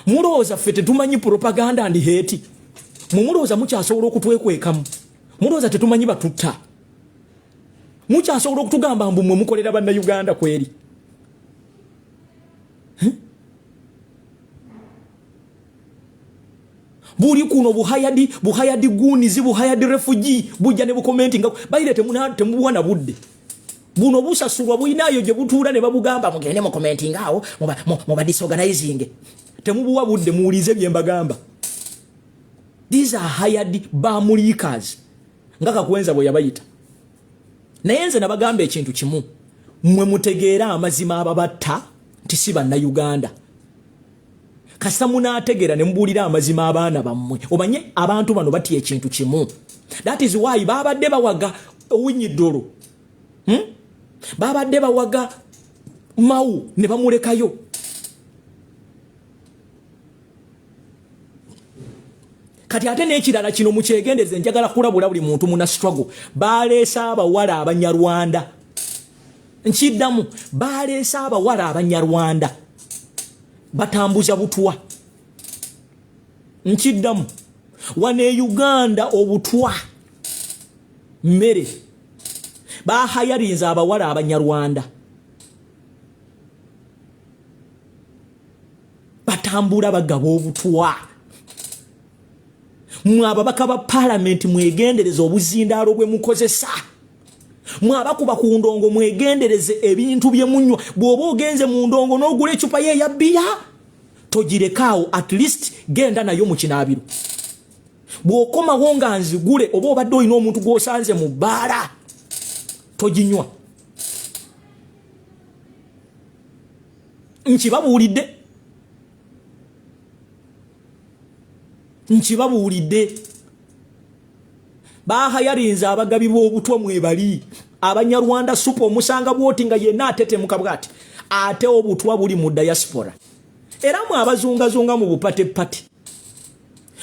Speaker 1: Mulowooza ffe tetumanyi propaganda and hate? Mulowooza mukyasobola okutwekwekamu? Mulowooza tetumanyi batutta? Mukyasobola okutugamba mbu mmwe mukolera bannayuganda kweri? Buli kuno buhayadi gunizi buhayadi refugee bujja ne bukomenti nga bayire temubuwana budde. Buno busasulwa bulinayo gye butuula ne babugamba mugende mu commenting awo muba disorganizing. Temubuwa budde muwulize bye mbagamba. These are hired bamulikas. Ngaka kwenza bwe yabayita. Naye nze nabagamba ekintu kimu. Mmwe mutegeera amazima ababatta nti si bannayuganda. Kasita munaategeera ne mubuulira amazima abaana bammwe. Omanye abantu bano batya ekintu kimu. That is why babadde bawaga owinyiddolo. Babadde bawaga Mau ne bamulekayo. Kati ate n'ekirala kino mukyegendeze njagala kulabula buli muntu muna struggle. Baleesa abawala Abanyarwanda. Nkiddamu baleesa abawala Abanyarwanda. Batambuza butwa. Nkiddamu wane Uganda obutwa mmere. Bahayarinza abawala Abanyarwanda. Batambula bagaba obutwa. Mwababaka ba parliament mwegendereza obuzindaalo bwe mukozesa. Mwabakuba ku ndongo mwegendereze ebintu bye munywa. Bw'oba ogenze mu ndongo n'ogula ecupa ye ya bbiya togirekaawo, at least genda nayo mu kinaabiro. Bw'okomawo nga nzigule oba obadde olina omuntu gw'osanze mu bbaala toginywa. Nkibabuulidde. Bahayarinza abagabi b'obutwa mwebali. Abanyarwanda supu omusanga bwoti nga yenna atetemuka bwati. Ate obutwa buli mu diaspora. Era mwabazungazunga mu bupatepate.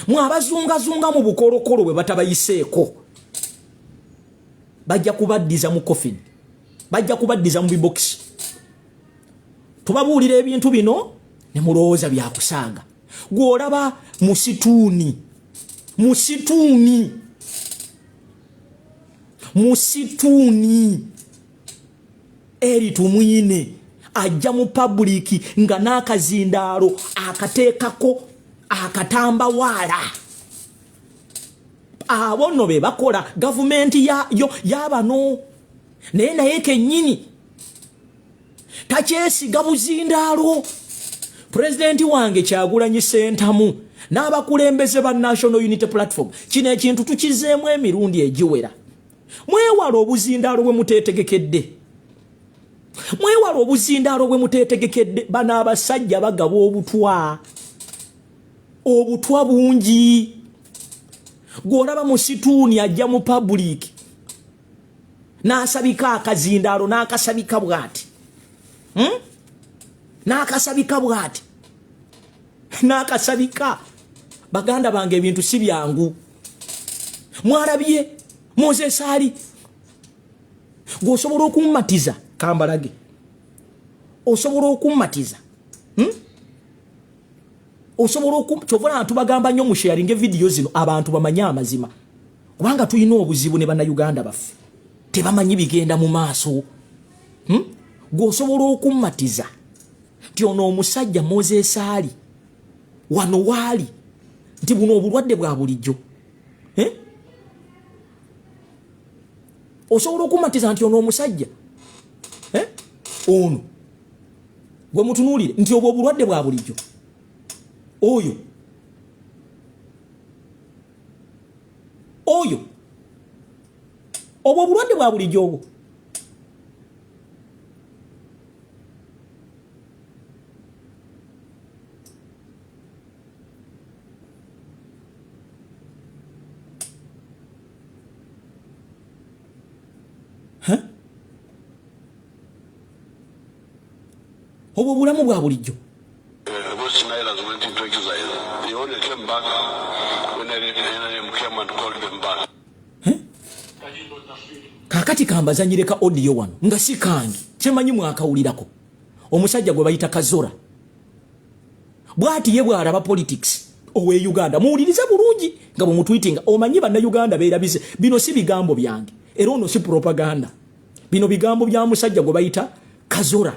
Speaker 1: Mwabazungazunga mu bukolokolo bwe batabayiseeko. Bajja kubaddiza mu coffin. Bajja kubaddiza mu bibokisi. Tubabuulira ebintu bino ne mulowooza byakusanga. Gw'olaba musituuni eri tumwine ajja mu public nga n'akazindaalo akateekako akatambawaala. Abo nno be bakola gavumenti y'abano. Naye kennyini takyesiga buzindaalo. Presidenti wange Kyagulanyi Ssentamu n'abakulembeze ba National Unity Platform kino ekintu tukizeemu emirundi egiwera. Mwewala obuzindaalo bwe muteetegekedde. Mwewala obuzindaalo bwe muteetegekedde. Bano abasajja bagaba obutwa. Obutwa bungi. Gw'olaba musituuni ajja mu public n'asabika akazindaalo n'akasabika bw'ati. N'akasabika bw'ati. N'akasabika. Baganda bange ebintu si byangu. Moses ali gosobola okummatiza kambalage osobola okummatiza osobola kyovula abantu bagamba nnyo mu sharing video zino abantu bamanya amazima kubanga tuyina obuzibu ne bannayuganda baffe tebamanyi bigenda mu maaso gosobola okummatiza nti ono omusajja Moses ali wano waali nti buno obulwadde bwa bulijjo osobola okummatiza nti ono omusajja ono gwe mutunuulire nti obwo obulwadde bwa bulijjo oyo obwo obulwadde bwa bulijjo obwo obwo bulamu bwa bulijjo
Speaker 2: went into exile. They only came back when NRM came and called them back.
Speaker 1: Kakati kambazanyireka audio wano nga si kangi kyemanyi mwakawulirako omusajja gwe bayita Kazora bwati ye bwalaba politics owe Uganda muwulirize bulungi nga bwe mutweetinga omanyi banna Uganda beerabize bino si bigambo byange era ono si propaganda bino bigambo bya musajja gwe bayita Kazora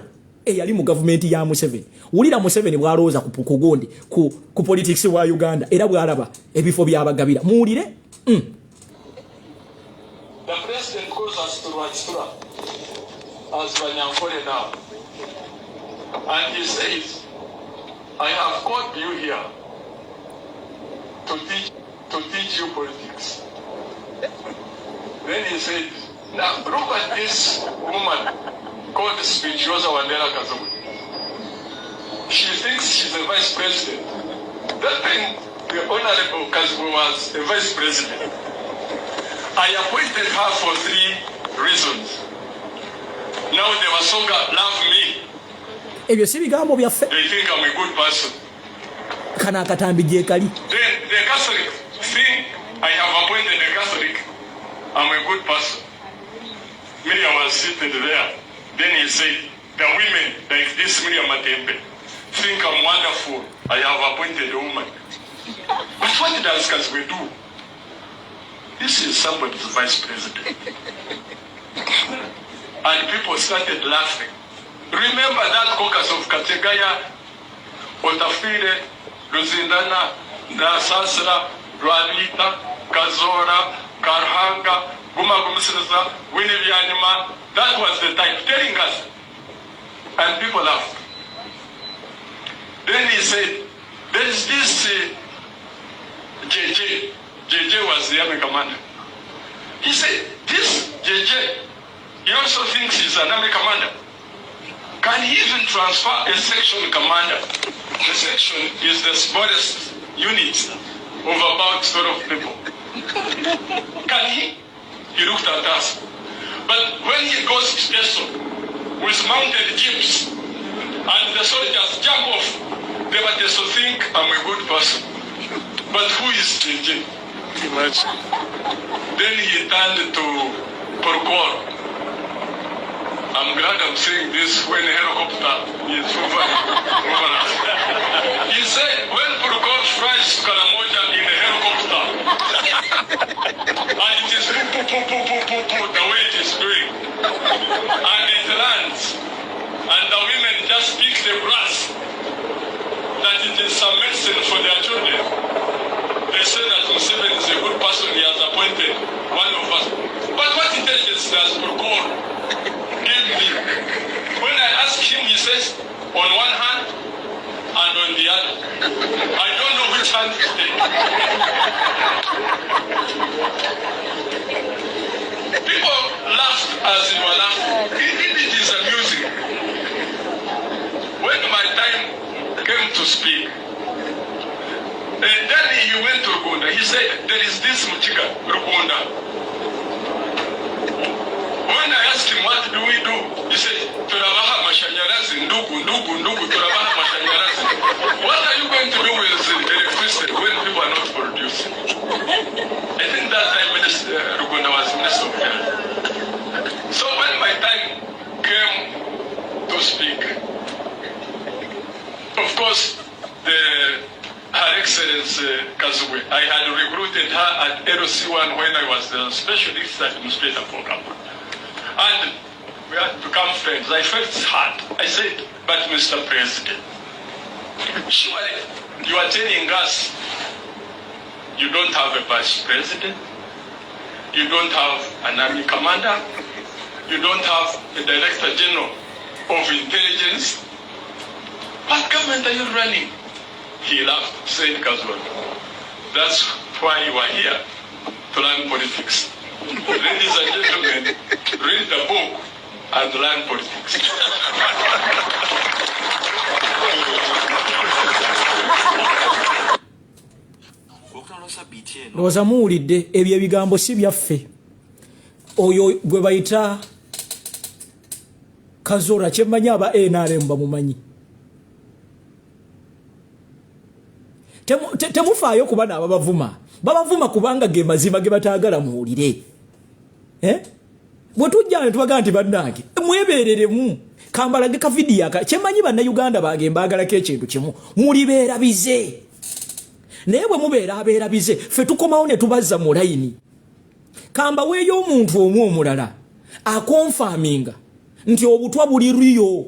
Speaker 1: yali mu government ya Museveni wulira Museveni bwalooza kugundi ku politics wa Uganda era bwalaba ebifo byabagabira muwulire
Speaker 3: The president calls us to Rwachura as Banyankole now. And he says, I have called you here to teach you politics. Then he said, now look at this woman called Spirituosa Wandera Kazumu. She thinks she's a vice president. That thing, the Honorable Kazumu was a vice president. I appointed her for 3 reasons. Now the Wasonga love me.
Speaker 1: Ebyo si bigambo byaffe.
Speaker 3: They think I'm a good person.
Speaker 1: Kana akatambi je kali.
Speaker 3: The Catholic think I have appointed a Catholic. I'm a good person. Miriam was sitting there. Then he said, the women like this Miriam Matembe think I'm wonderful. I have appointed a woman. But what does Kazwe do? This is somebody's vice president. And people started laughing. Remember that caucus of Kategaya, Otafire, Luzindana, Nasasra, Rwanita, Kazora, Karhanga, Gumagumsisa, Winnivianima. That was the type telling us. And people laughed. Then he said, there is this JJ. JJ was the army commander. He said, this JJ, he also thinks he's an army commander. Can he even transfer a section commander? The section is the smallest unit of about 12 people. Can he? He looked at us. But when he goes to station with mounted jeeps and the soldiers jump off, they will just think I'm a good person. But who is JJ? Imagine. Then he turned to Porcor. I'm glad I'm saying this when a helicopter is moving. He said, when Porcor flies to Karamoja in a helicopter, and it is the way it is doing, and it lands, and the women just pick the brass, that it is some medicine for their children. They say that Museveni is a good person, he has appointed one of us. But what intelligence does Procor give me? When I ask him, he says, on one hand and on the other. I don't know which hand to take. People laughed as you were laughing. It is amusing. When my time came to speak, and then he went to Rugunda. He said, there is this Muchika, Rugunda. When I asked him, what do we do? He said, Turabaha Mashanyarazi, Ndugu, Turabaha Mashanyarazi. What are you going to do with electricity when people are not producing? I think that time Rugunda was speak. Of course, Her Excellency Kazwe, I had recruited her at LC1 when I was the specialist administrator program. And we had become friends. I felt hard. I said, but Mr. President, surely you are telling us you don't have a vice president, you don't have an army commander, you don't have a director general of intelligence. What government are you running? He laughed, said Kazwa. That's why you are here, to learn politics. Ladies and gentlemen, read the book and learn politics.
Speaker 1: Roza muwulidde ebyo ebigambo si byaffe. Oyo gwe bayita Kazora kyemmanyi aba NRM bamumanyi. Temufaayo kuba n'ababavuma. Babavuma kubanga ge mazima ge bataagala muwulire. Bwe tujja ne tubaga nti bannange mwebeereremu kambalage ka vidiyo aka kyemmanyi bannayuganda baage mbaagalako ekintu kimu mulibeera bize. Naye bwe mubeera abeera bize ffe tukomawo ne tubazza mu layini. Kamba weeyo omuntu omu omulala akonfaminga nti obutwa buli riyo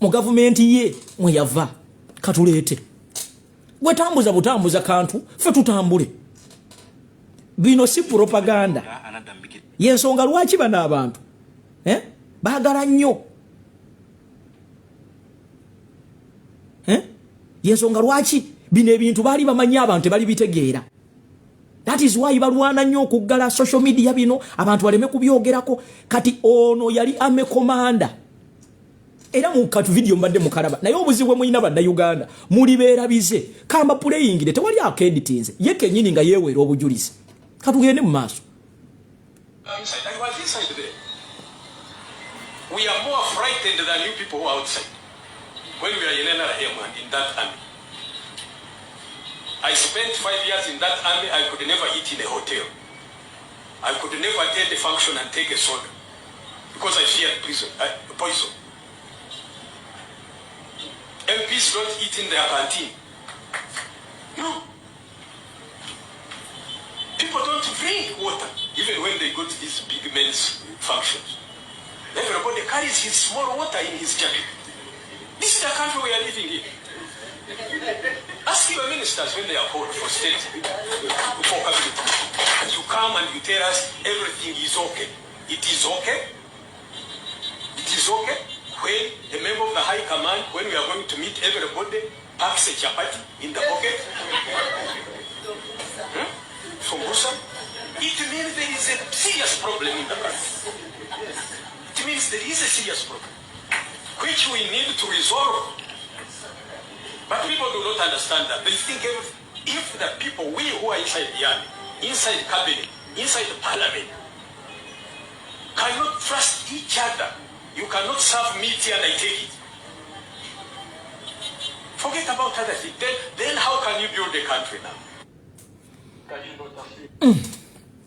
Speaker 1: mu gavumenti ye mwe yava katuleete. Gwe tambuza butambuza kantu ffe tutambule. Bino si propaganda. Yensonga lwaki bano abantu baagala nnyo. Yensonga lwaki bino ebintu baali bamanyi abantu tebali bitegeera. That is why balwana nnyo okuggala social media bino abantu baleme kubyogerako. Kati ono yali ame commander. Era mu katu video mbadde mukalaba. Naye obuzibu mwina bannayuganda mulibeera bize. Kamba playing tewali akeditins. Ye kennyini nga yeewera obujulizi. Katugende mu maaso.
Speaker 3: I was inside there. We are more frightened than you people who are outside. When we are in that army. I spent 5 years in that army. I could never eat in a hotel. I could never attend a function and take a soda because I feared poison. MPs don't eat in their canteen. No. People don't drink water even when they go to these big men's functions. Everybody carries his small water in his jacket. This is the country we are living in. Ask your ministers when they are called for state, for cabinet. And you come and you tell us everything is okay. It is okay. It is okay when a member of the high command, when we are going to meet everybody, packs a chapati in the pocket. From Busa. It means there is a serious problem in the country. It means there is a serious problem, which we need to resolve. But people do not understand that. They think if the people, we who are inside the army, inside the cabinet, inside the parliament, cannot trust each other, you cannot serve meat and I take it. Forget about other things. Then how can you build a country now?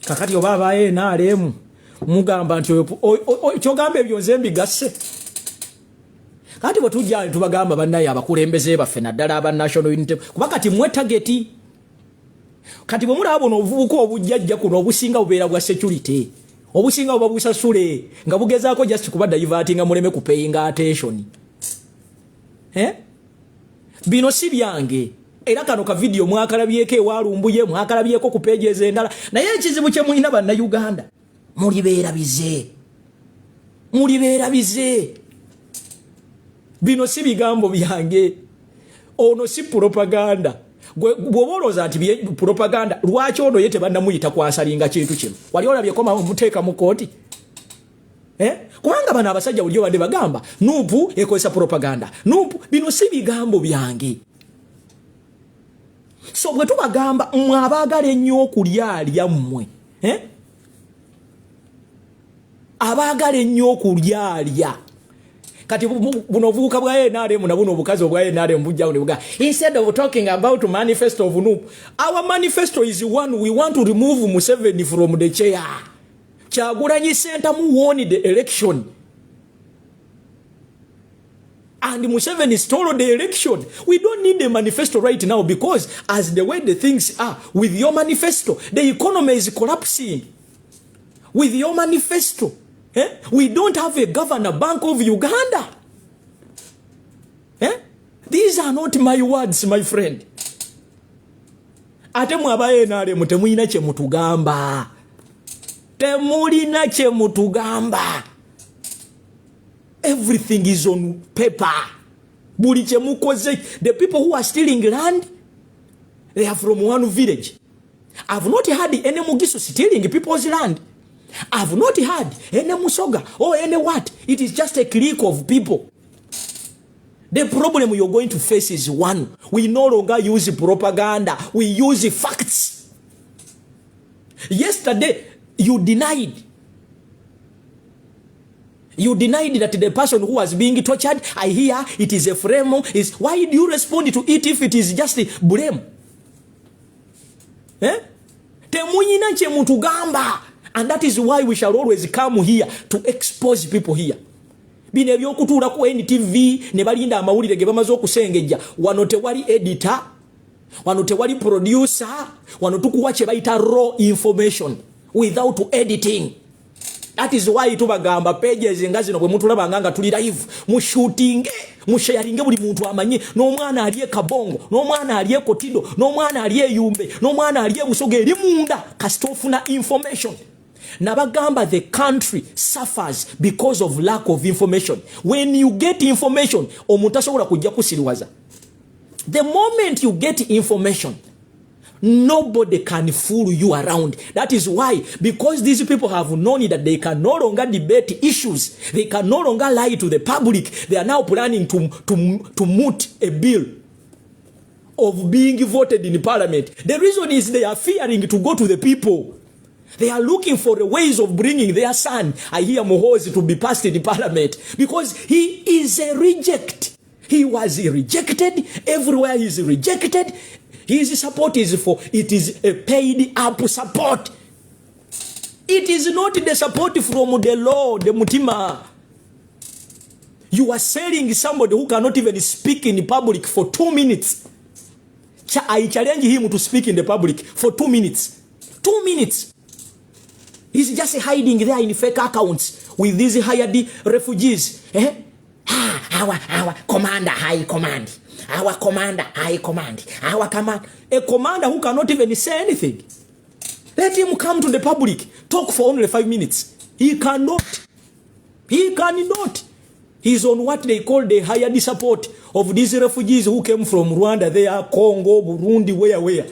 Speaker 1: Kakati oba abaye NRM mugamba nti kyogamba ebyo nze mbigasse. Kati bwe tujja tubagamba bannaye abakulembeze baffe naddala aba National Unity kuba kati mwe target. Kati bwe mulaba bono obuvubuka obujjajja kuno obusinga bubeera bwa security. Obusinga buba busasule nga bugezaako just kuba diverting muleme kupayinga attention. Bino si byange. Era kano ka video mwakalabyeko ewalumbuye mwakalabyeko ku pages endala. Naye ekizibu kye mulina bannayuganda mulibeera bize. Mulibeera bize. Bino si bigambo byange. Ono si propaganda. Bw'obolooza nti propaganda lwaki ono ye tebannamuyita kwasalinga kintu kino. Wali olabye koma muteeka mu kooti. Kubanga bano abasajja bulijjo badde bagamba nuupu ekozesa propaganda. Nuupu bino si bigambo byange. So bwe tubagamba mmwe abaagala ennyo okulyalya mmwe. Abaagala ennyo okulyalya. Kati buno buka bwa NRM na buno obukazi obwa NRM bujja ne buga. Instead of talking about manifesto of NUP, our manifesto is one. We want to remove Museveni from the chair. Kyagulanyi Center mu won the election. And Museveni stole the election. We don't need a manifesto right now because as the way the things are, with your manifesto, the economy is collapsing. With your manifesto, we don't have a governor bank of Uganda. These are not my words, my friend. Ate mwabaye nale mutemulina kye mutugamba. Temulina kye mutugamba. Everything is on paper. Buli kye mukoze. The people who are stealing land, they are from one village. I've not heard any Mugisu stealing people's land. I've not heard any Musoga or any what. It is just a clique of people. The problem you're going to face is one. We no longer use propaganda. We use facts. Yesterday, you denied that the person who was being tortured, I hear it is a frame. Why do you respond to it if it is just a blame? Temuyina che mutugamba. And that is why we shall always come here to expose people here. Bine ebyokutuula ku NTV ne balinda amawulire ge bamaze okusengejja wano tewali editor, wano tewali producer, wano tukuwa kye bayita raw information without editing. That is why tubagamba pages nga zino bwe mutulaba nga tuli live mushutinge musharinge buli muntu amanye n'omwana aliye kabongo n'omwana aliye kotido n'omwana aliye yumbe n'omwana aliye busoge eri munda kastofuna information. Nabagamba the country suffers because of lack of information. When you get information, omuntu asobola kujja kusiriwaza. The moment you get information, nobody can fool you around. That is why, because these people have known that they can no longer debate issues, they can no longer lie to the public, they are now planning to moot a bill of being voted in parliament. The reason is they are fearing to go to the people. They are looking for the ways of bringing their son, I hear Muhoozi, to be passed in the parliament because he is a reject. He was rejected. Everywhere he is rejected. His support is it is a paid up support. It is not the support from the Lord, the Mutima. You are selling somebody who cannot even speak in public for 2 minutes. I challenge him to speak in the public for 2 minutes. 2 minutes. He's just hiding there in fake accounts with these hired refugees. Our commander, high command. Our commander, high command. Our command. A commander who cannot even say anything. Let him come to the public. Talk for only 5 minutes. He cannot. He cannot. He's on what they call the hired support of these refugees who came from Rwanda. They are Congo, Burundi, where.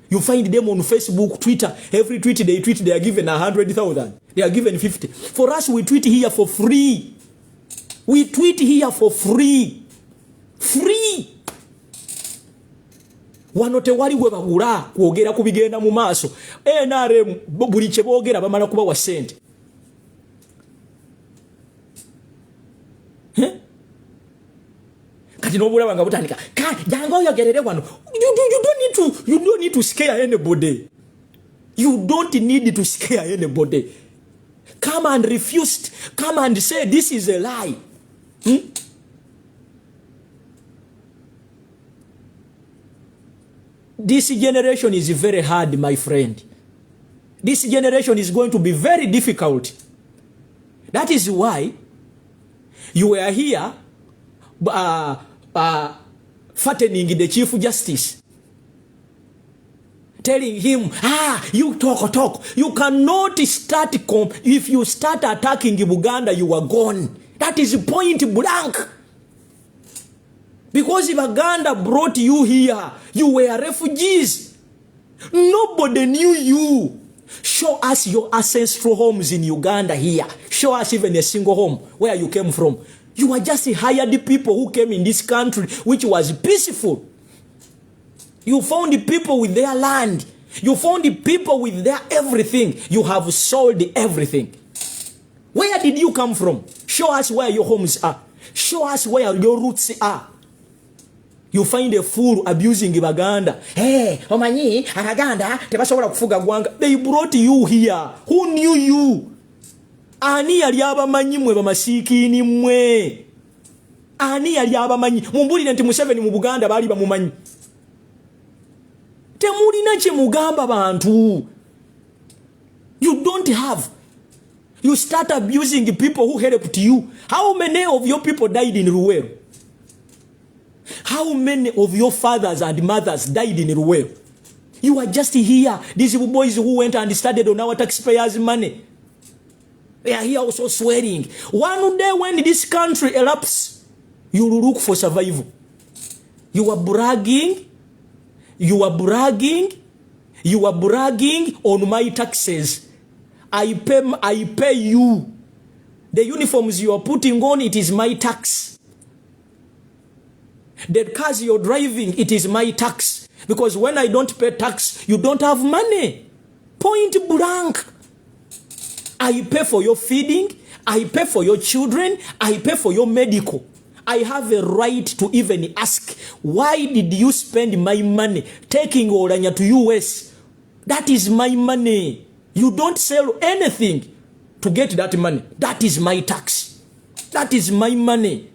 Speaker 1: You find them on Facebook, Twitter. Every tweet they tweet, they are given 100,000. They are given 50. For us, we tweet here for free. We tweet here for free. Free. Wanote wali webabula kwogera kubigenda mu maaso. NRM buli kye boogera bamala kuba wa sente. Kati nobula banga butandika. Jango yogerere wano. You don't need to scare anybody. You don't need to scare anybody. Come and refuse. Come and say this is a lie. This generation is very hard, my friend. This generation is going to be very difficult. That is why you were here fattening the Chief Justice, telling him, you talk. You cannot start, if you start attacking Uganda, you are gone. That is point blank. Because if Uganda brought you here, you were refugees. Nobody knew you. Show us your ancestral homes in Uganda here. Show us even a single home where you came from. You are just hired people who came in this country, which was peaceful. You found the people with their land. You found the people with their everything. You have sold everything. Where did you come from? Show us where your homes are. Show us where your roots are. You find a fool abusing Baganda. Hey, omanyi, Abaganda, tebasobola kufuga gwanga. They brought you here. Who knew you? Ani yali abamanyi mwe bamasikini mwe. Ani yali abamanyi? Mumbulire nti Museveni mu Buganda bali bamumanyi. Temulina kye mugamba bantu. You don't have. You start abusing the people who helped you. How many of your people died in Ruwero? How many of your fathers and mothers died in Ruwero? You are just here. These boys who went and studied on our taxpayers' money. They are here also swearing. One day when this country elapses, you will look for survival. You are bragging. You are bragging. You are bragging on my taxes. I pay you. The uniforms you are putting on, it is my tax. The cars you're driving, it is my tax. Because when I don't pay tax, you don't have money. Point blank. I pay for your feeding. I pay for your children. I pay for your medical. I have a right to even ask, why did you spend my money taking Oranya to US? That is my money. You don't sell anything to get that money. That is my tax. That is my money.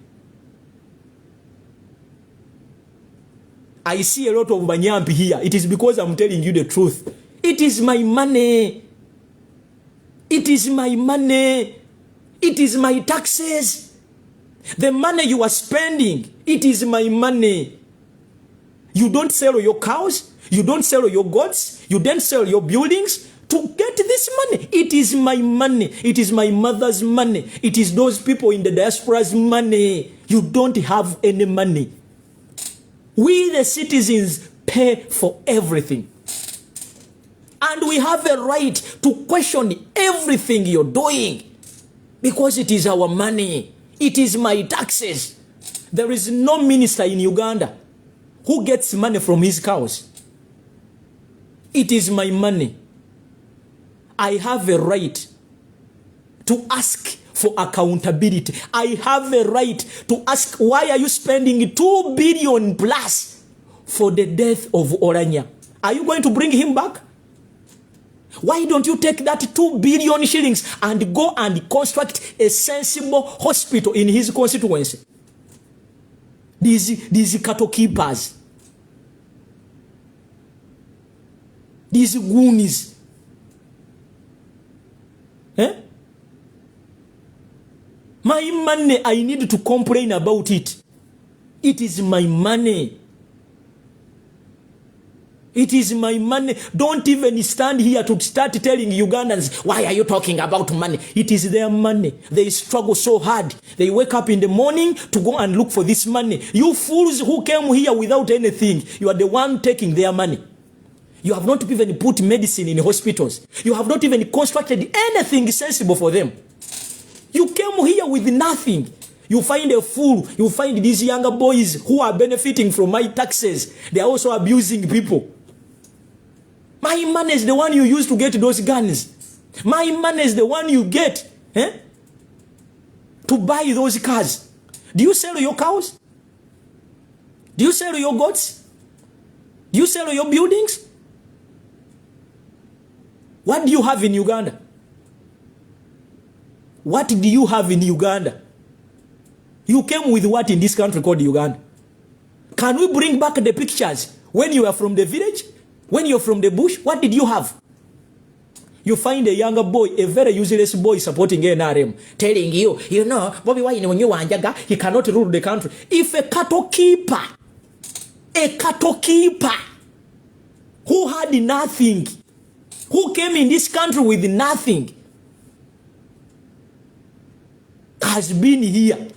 Speaker 1: I see a lot of Banyampi here. It is because I'm telling you the truth. It is my money. It is my money. It is my taxes. The money you are spending, it is my money. You don't sell your cows. You don't sell your goats. You don't sell your buildings to get this money. It is my money. It is my mother's money. It is those people in the diaspora's money. You don't have any money. We the citizens pay for everything. And we have a right to question everything you're doing. Because it is our money. It is my taxes. There is no minister in Uganda who gets money from his cows. It is my money. I have a right to ask for accountability. I have a right to ask, why are you spending 2 billion plus for the death of Oranya? Are you going to bring him back? Why don't you take that 2 billion shillings and go and construct a sensible hospital in his constituency? These cattle keepers, these goonies, my money, I need to complain about it. It is my money. It is my money. Don't even stand here to start telling Ugandans, why are you talking about money? It is their money. They struggle so hard. They wake up in the morning to go and look for this money. You fools who came here without anything, you are the one taking their money. You have not even put medicine in hospitals. You have not even constructed anything sensible for them. You came here with nothing. You find a fool. You find these younger boys who are benefiting from my taxes. They are also abusing people. My money is the one you use to get those guns. My money is the one you get to buy those cars. Do you sell your cows? Do you sell your goats? Do you sell your buildings? What do you have in Uganda? What do you have in Uganda? You came with what in this country called Uganda? Can we bring back the pictures when you are from the village? When you're from the bush, what did you have? You find a younger boy, a very useless boy supporting NRM, telling you, you know, Bobi Wine when you wanjaga, he cannot rule the country. If a cattle keeper who had nothing, who came in this country with nothing, has been here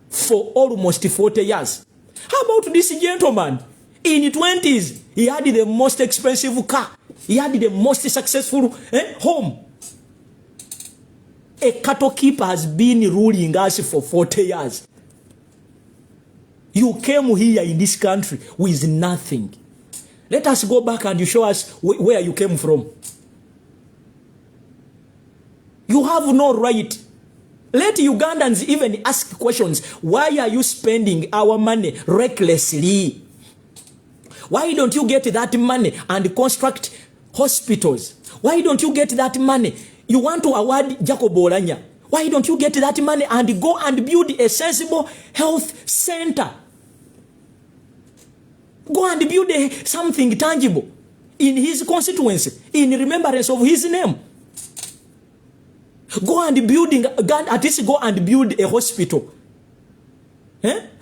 Speaker 1: for almost 40 years. How about this gentleman? In his 20s, he had the most expensive car. He had the most successful home. A cattle keeper has been ruling us for 40 years. You came here in this country with nothing. Let us go back and you show us where you came from. You have no right. Let Ugandans even ask questions. Why are you spending our money recklessly? Why don't you get that money and construct hospitals? Why don't you get that money? You want to award Jacob Oranya. Why don't you get that money and go and build a sensible health center? Go and build something tangible in his constituency, in remembrance of his name. Go and at least go and build a hospital.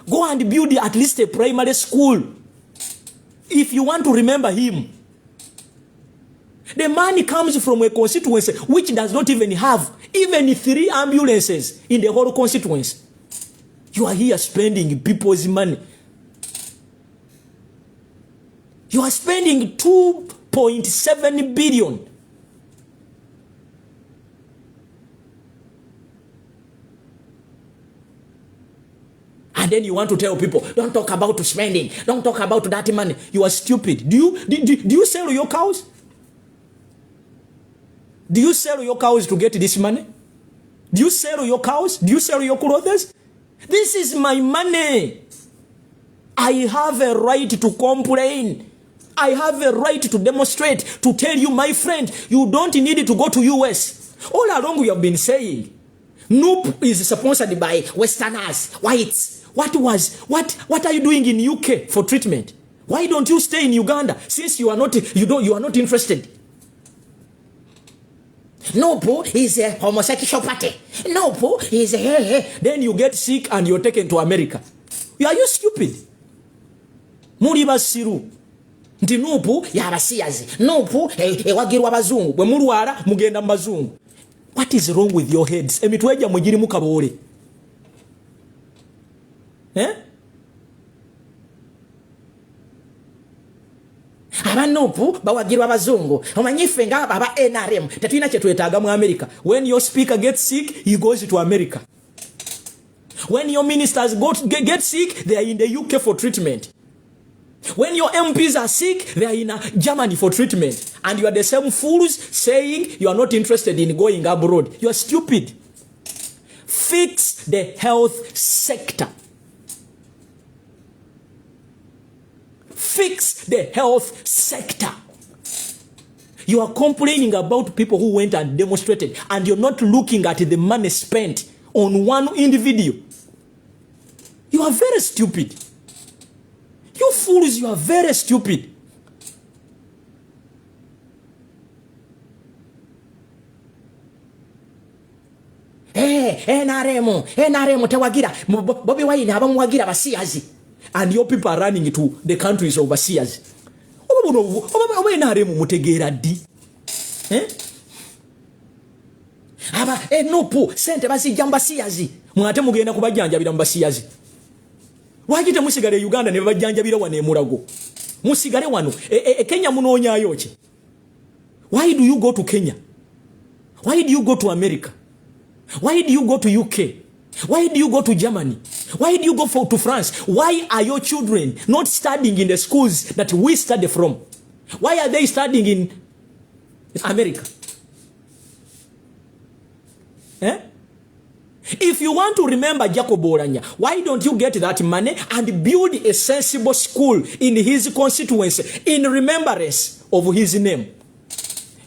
Speaker 1: Go and build at least a primary school. If you want to remember him. The money comes from a constituency which does not even have even 3 ambulances in the whole constituency. You are here spending people's money. You are spending 2.7 billion. And then you want to tell people, don't talk about spending, don't talk about that money. You are stupid. Do you sell your cows? Do you sell your cows to get this money? Do you sell your cows? Do you sell your clothes? This is my money. I have a right to complain. I have a right to demonstrate, to tell you, my friend, you don't need to go to US. All along we have been saying, NUP is sponsored by Westerners, whites. What are you doing in UK for treatment? Why don't you stay in Uganda since you are not interested? NUP is a homosexual party. NUP is a Then you get sick and you're taken to America. Are you stupid? Muri basiru. Nti NUP ya abasiyazi. NUP ewagirwa abazungu. Bwe mulwala mugenda mu bazungu. What is wrong with your heads? Emitweja mugiri mukabole. Aba NUP bawagirwa abazungu. Omanyife nga aba NRM tetulina kye twetaaga mu America. When your speaker gets sick, he goes to America. When your ministers get sick, they are in the UK for treatment. When your MPs are sick, they are in Germany for treatment. And you are the same fools saying you are not interested in going abroad. You are stupid. Fix the health sector. Fix the health sector. You are complaining about people who went and demonstrated, and you're not looking at the money spent on one individual. You are very stupid. You fools, you are very stupid. NRM tewagira Bobi Wine abamuwagira basiyazi, and your people are running to the countries overseas. Oba NRM mutegeera ddi? Aba NUP sente bazijja mu basiyazi, mwate mugenda kubajjanjabira mu basiyazi. Lwaki temusigale Uganda ne bajjanjabira wano e Mulago? Musigale wano Kenya munoonyaayo ki? Why do you go to Kenya? Why do you go to America? Why do you go to UK? Why do you go to Germany? Why do you go to France? Why are your children not studying in the schools that we study from? Why are they studying in America? If you want to remember Jacob Oranya, why don't you get that money and build a sensible school in his constituency in remembrance of his name?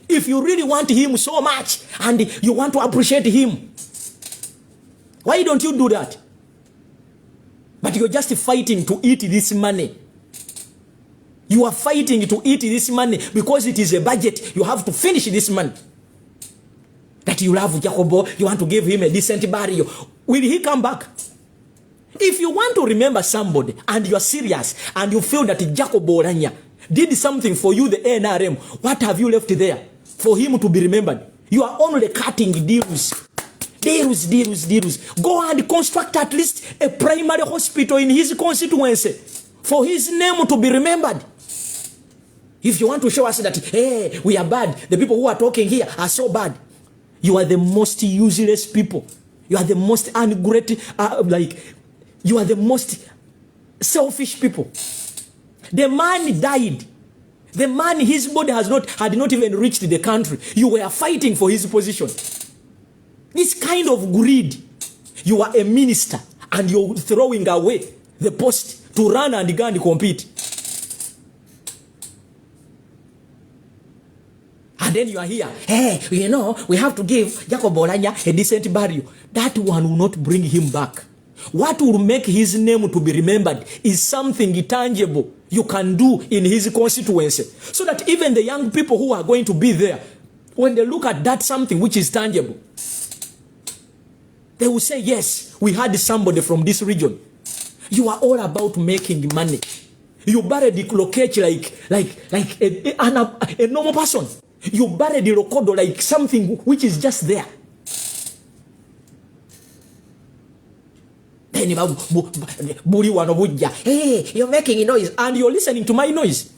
Speaker 1: If you really want him so much and you want to appreciate him, why don't you do that? But you're just fighting to eat this money. You are fighting to eat this money because it is a budget. You have to finish this money. That you love Jacobo, you want to give him a decent burial. Will he come back? If you want to remember somebody and you are serious and you feel that Jacobo Oranya did something for you, the NRM, what have you left there for him to be remembered? You are only cutting deals. Go and construct at least a primary hospital in his constituency for his name to be remembered. If you want to show us that, hey, we are bad, the people who are talking here are so bad, you are the most useless people. You are the most ungrateful, you are the most selfish people. The man died. The man, his body had not even reached the country. You were fighting for his position. This kind of greed. You are a minister and you're throwing away the post to run and compete. And And then you are here, hey, you know, we have to give Jacob Olanya a decent burial. That one will not bring him back. What will make his name to be remembered is something tangible you can do in his constituency. So that even the young people who are going to be there, when they look at that something which is tangible, they will say, yes, we had somebody from this region. You are all about making money. You bury the Lokech like a normal person. You bury the Lokodo like something which is just there. Hey, you're making a noise and you're listening to my noise.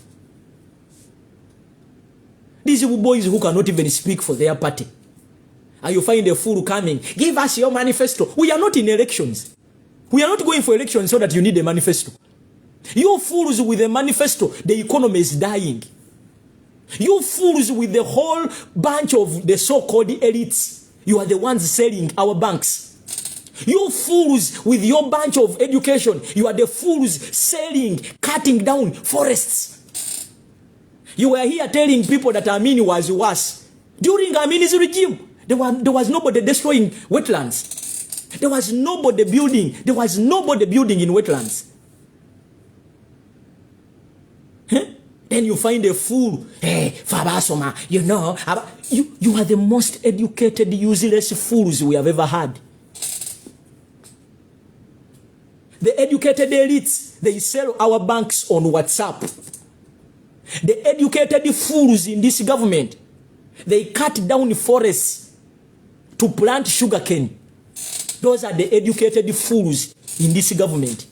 Speaker 1: These boys who cannot even speak for their party. And you find a fool coming, give us your manifesto. We are not in elections. We are not going for elections so that you need a manifesto. You fools with a manifesto, the economy is dying. You fools with the whole bunch of the so-called elites, you are the ones selling our banks. You fools with your bunch of education, you are the fools selling, cutting down forests. You were here telling people that Amini was worse. During Amini's regime, there was nobody destroying wetlands. There was nobody building. There was nobody building in wetlands. Huh? Then you find a fool. Hey, Fabasoma, you know, you are the most educated, useless fools we have ever had. The educated elites, they sell our banks on WhatsApp. The educated fools in this government, they cut down forests to plant sugarcane. Those are the educated fools in this government.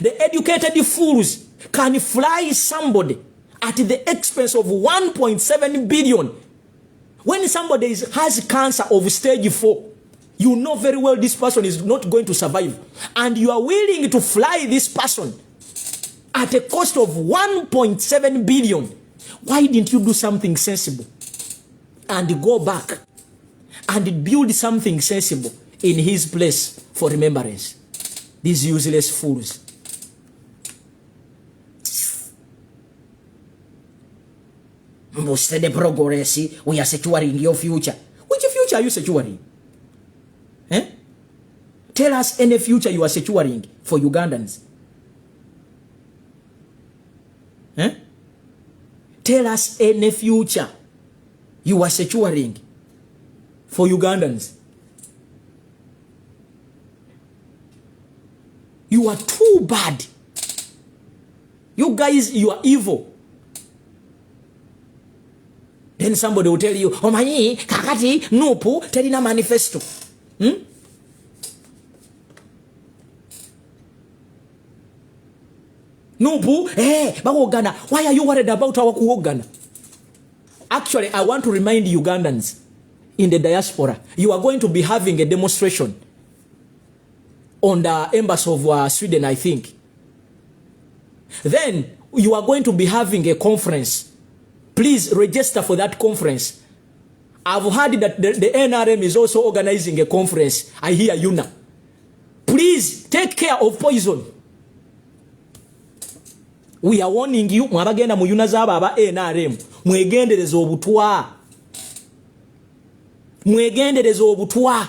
Speaker 1: The educated fools can fly somebody at the expense of 1.7 billion. When somebody has cancer of stage 4, you know very well this person is not going to survive. And you are willing to fly this person at a cost of 1.7 billion. Why didn't you do something sensible and go back and build something sensible in his place for remembrance? These useless fools. The progress, we are securing your future. Which future are you securing? Eh? Tell us any future you are securing for Ugandans. Eh? Tell us any future you are securing for Ugandans. You are too bad. You guys, you are evil. Then somebody will tell you, Omanyi, kakati, nupu, telina manifesto. Nupu, Bagogana, why are you worried about our Kuogana? Actually, I want to remind Ugandans in the diaspora, you are going to be having a demonstration on the embassy of Sweden, I think. Then, you are going to be having a conference. Please register for that conference. I've heard that the NRM is also organizing a conference. I hear you now. Please take care of poison. We are warning you. Mwabagenda muyuna zaba aba NRM. Mwegendereza obutwa. Mwegendereza obutwa.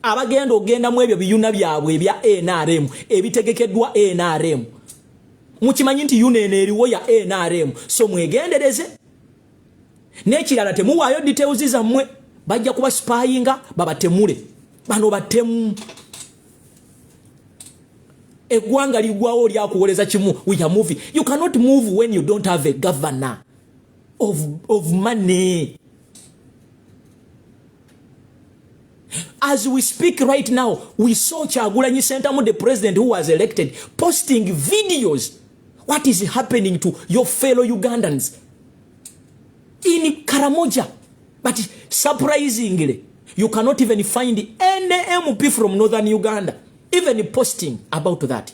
Speaker 1: Abagenda ogenda mwebyo biyuna byabwe ebya NRM. Ebitegekeddwa NRM. Mukimanyi nti yunene eriwo ya NRM. So mwegendereze. Nekirala temuwaayo details zammwe. Bajja kuba spyinga babatemule. Bano batemu. Egwanga ligwawo lyakuwoleza kimu. We are moving. You cannot move when you don't have a governor of money. As we speak right now, we saw Kyagulanyi Ssentamu, the president who was elected, posting videos. What is happening to your fellow Ugandans in Karamoja? But surprisingly, you cannot even find any MP from northern Uganda even posting about that.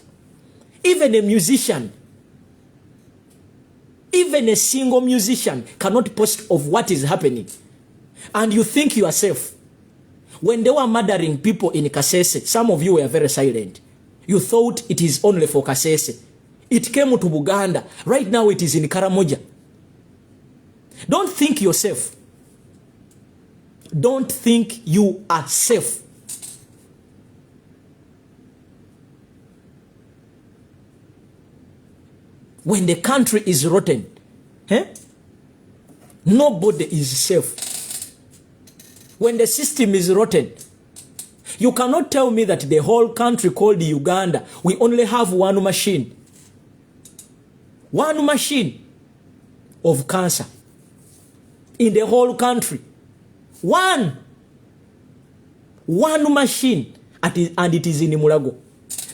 Speaker 1: Even a musician, even a single musician cannot post of what is happening. And you think yourself, when they were murdering people in Kasese, some of you were very silent. You thought it is only for Kasese. It came to Buganda. Right now it is in Karamoja. Don't think you're safe. Don't think you are safe. When the country is rotten, nobody is safe. When the system is rotten, you cannot tell me that the whole country called Uganda, we only have one machine. One machine of cancer in the whole country. One machine, and it is in Mulago.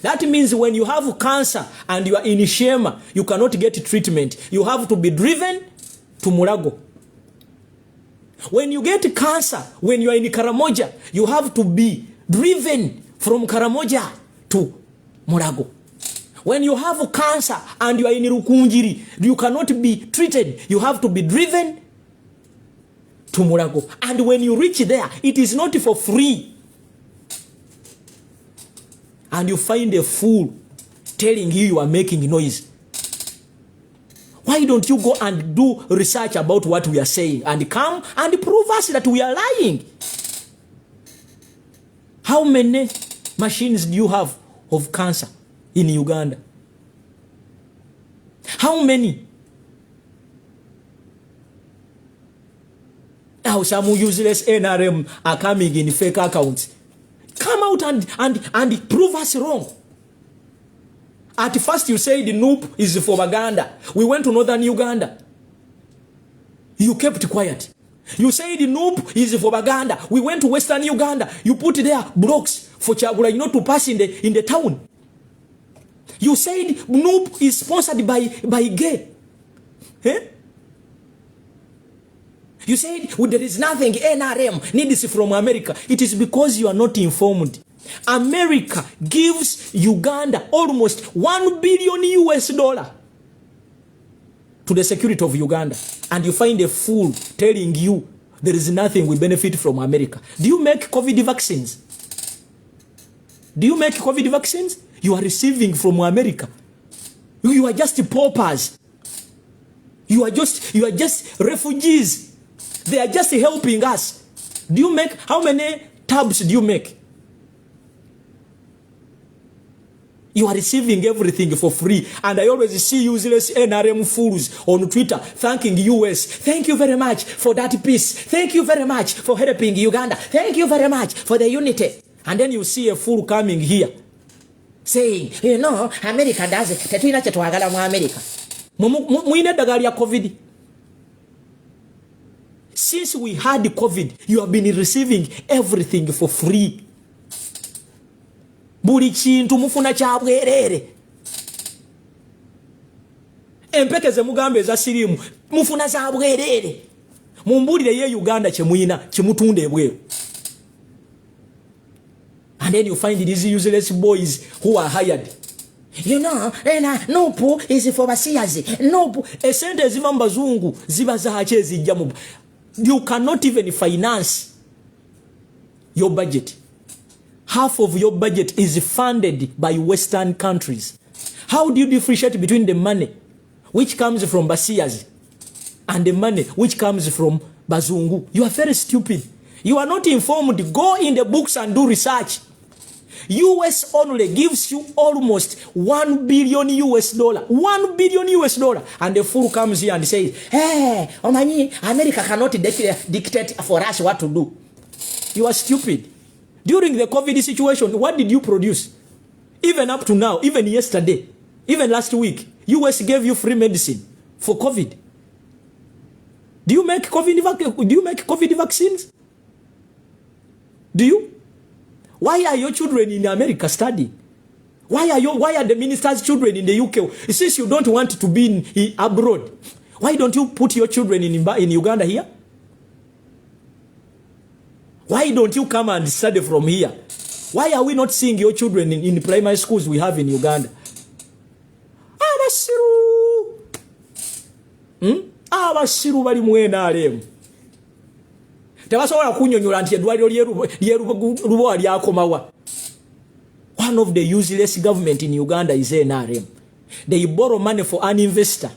Speaker 1: That means when you have cancer and you are in Shema, you cannot get treatment. You have to be driven to Mulago. When you get cancer, when you are in Karamoja, you have to be driven from Karamoja to Mulago. When you have cancer and you are in Rukunjiri, you cannot be treated. You have to be driven to Mulago. And when you reach there, it is not for free. And you find a fool telling you are making noise. Why don't you go and do research about what we are saying and come and prove us that we are lying? How many machines do you have of cancer in Uganda? How many? Now some useless NRM are coming in fake accounts. Come out and prove us wrong. At first you said the NUP is for Uganda. We went to northern Uganda. You kept quiet. You said the NUP is for Uganda. We went to western Uganda. You put there blocks for Chagula, to pass in the town. You said NUP is sponsored by gay. You said there is nothing NRM needs from America. It is because you are not informed. America gives Uganda almost $1 billion to the security of Uganda. And you find a fool telling you there is nothing we benefit from America. Do you make COVID vaccines? Do you make COVID vaccines? You are receiving from America. You are just paupers. You are just refugees. They are just helping us. Do you make, how many tabs do you make? You are receiving everything for free. And I always see useless NRM fools on Twitter thanking US. Thank you very much for that peace. Thank you very much for helping Uganda. Thank you very much for the unity. And then you see a fool coming here saying, America does it. Tetuina chetuagala mu America. Muine dagali ya COVID. Since we had COVID, you have been receiving everything for free. Buli kintu mufuna kya bwerere. Empekeze mugambe za sirimu mufuna za bwerere. Mumbulire ye Uganda kyemuyina kimutunde ebweru. And then you find these useless boys who are hired. Nopu is for basiyazi. Nopu esente ziva mbazungu ziba zahache zijja mu. You cannot even finance your budget. Half of your budget is funded by Western countries. How do you differentiate between the money which comes from Basias and the money which comes from Bazungu? You are very stupid. You are not informed. Go in the books and do research. US only gives you almost $1 billion. $1 billion. And the fool comes here and says, hey, America cannot dictate for us what to do. You are stupid. During the COVID situation, what did you produce? Even up to now, even yesterday, even last week, US gave you free medicine for COVID. Do you make COVID vaccines? Do you? Why are your children in America studying? Why are the minister's children in the UK? Since you don't want to be abroad, why don't you put your children in Uganda here? Why don't you come and study from here? Why are we not seeing your children in the primary schools we have in Uganda? Abasiru bali mwena alemu. Tebasobola kunyonyola nti edwaliro lyerubo lyakomawa. One of the useless government in Uganda is NRM. They borrow money for an investor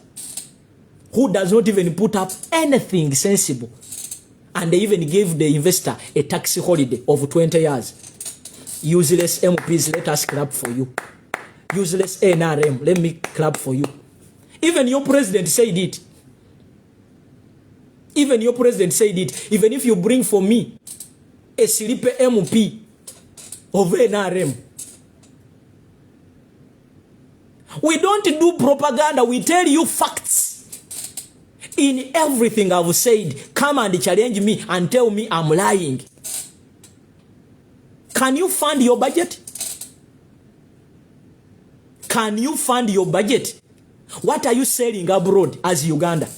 Speaker 1: who does not even put up anything sensible. And they even gave the investor a tax holiday of 20 years. Useless MPs, let us clap for you. Useless NRM, let me clap for you. Even your president said it. Even your president said it. Even if you bring for me a sleepy MP of NRM. We don't do propaganda. We tell you facts. In everything I've said, come and challenge me and tell me I'm lying. Can you fund your budget? Can you fund your budget? What are you selling abroad as Uganda?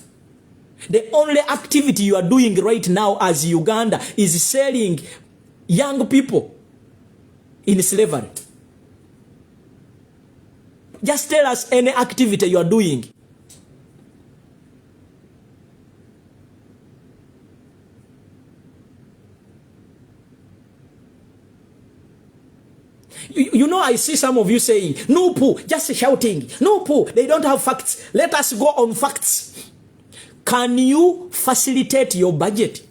Speaker 1: The only activity you are doing right now as Uganda is selling young people in slavery. Just tell us any activity you are doing. You know, I see some of you saying, no poo, just shouting. No poo, they don't have facts. Let us go on facts. Can you facilitate your budget?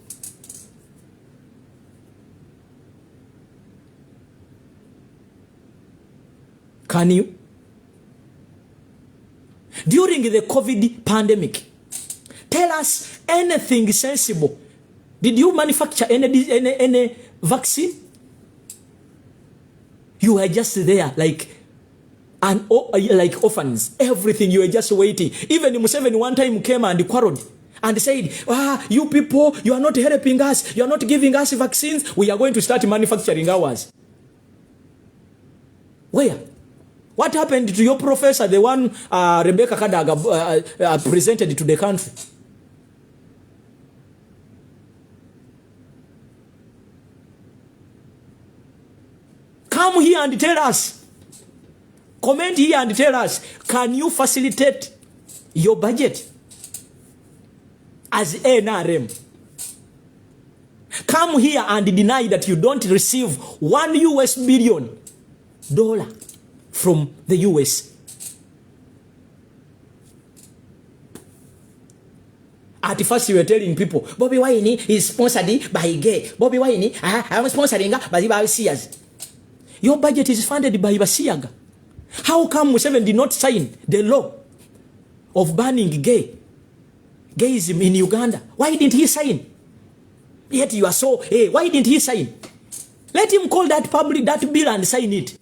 Speaker 1: Can you? During the COVID pandemic, tell us anything sensible. Did you manufacture any vaccine? You were just there like orphans. Everything, you were just waiting. Even Museveni one time came and quarreled and said, you people, you are not helping us. You are not giving us vaccines. We are going to start manufacturing ours. Where? What happened to your professor, the one Rebecca Kadaga presented to the country? Come here and tell us. Comment here and tell us. Can you facilitate your budget as NRM? Come here and deny that you don't receive $1 billion from the US. At first you were telling people, Bobi Wine is sponsored by gay. Bobi Wine, I'm sponsoring by the Basias. Your budget is funded by Basiaga. How come Museveni did not sign the law of banning gayism in Uganda? Why didn't he sign? Yet you are so, why didn't he sign? Let him call that bill and sign it.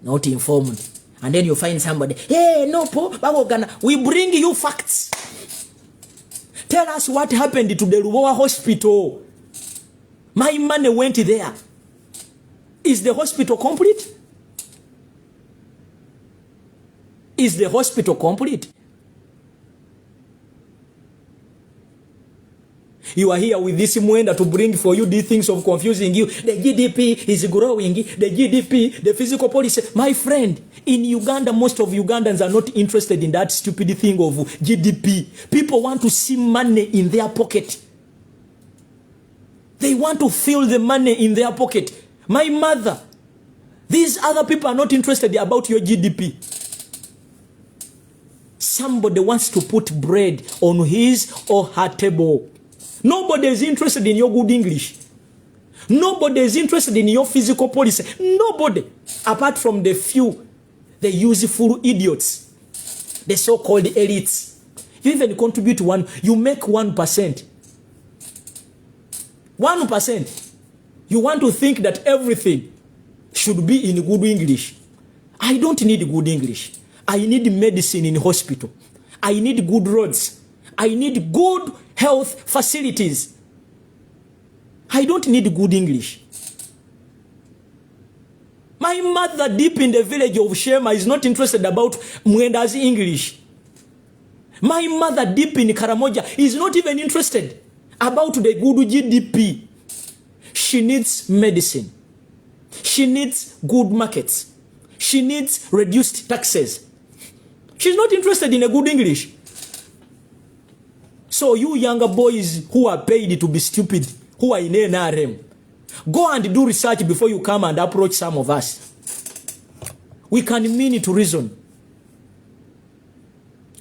Speaker 1: Not informed. And then you find somebody, we bring you facts. Tell us what happened to the Ruwa hospital. My money went there. Is the hospital complete? Is the hospital complete? You are here with this Mwenda to bring for you these things of confusing you. The GDP is growing. The GDP, the physical policy. My friend, in Uganda, most of Ugandans are not interested in that stupid thing of GDP. People want to see money in their pocket. They want to feel the money in their pocket. My mother, these other people are not interested about your GDP. Somebody wants to put bread on his or her table. Nobody is interested in your good English. Nobody is interested in your physical policy. Nobody, apart from the few, the useful idiots, the so-called elites. You even contribute one, you make 1%. 1%. You want to think that everything should be in good English. I don't need good English. I need medicine in hospital. I need good roads. I need good health facilities. I don't need good English. My mother deep in the village of Shema is not interested about Mwenda's English. My mother deep in Karamoja is not even interested about the good GDP. She needs medicine. She needs good markets. She needs reduced taxes. She's not interested in a good English. So you younger boys who are paid to be stupid, who are in NRM, go and do research before you come and approach some of us. We can mean to reason.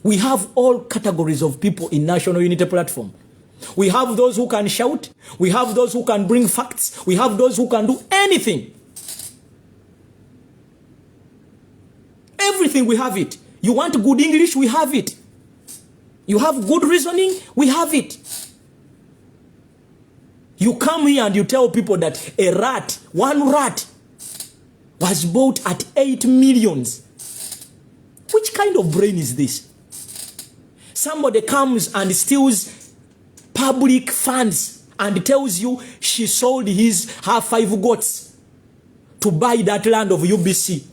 Speaker 1: We have all categories of people in National Unity Platform. We have those who can shout. We have those who can bring facts. We have those who can do anything. Everything, we have it. You want good English, we have it. You have good reasoning, we have it. You come here and you tell people that a rat, one rat, was bought at 8 million. Which kind of brain is this? Somebody comes and steals public funds and tells you she sold her 5 goats to buy that land of UBC.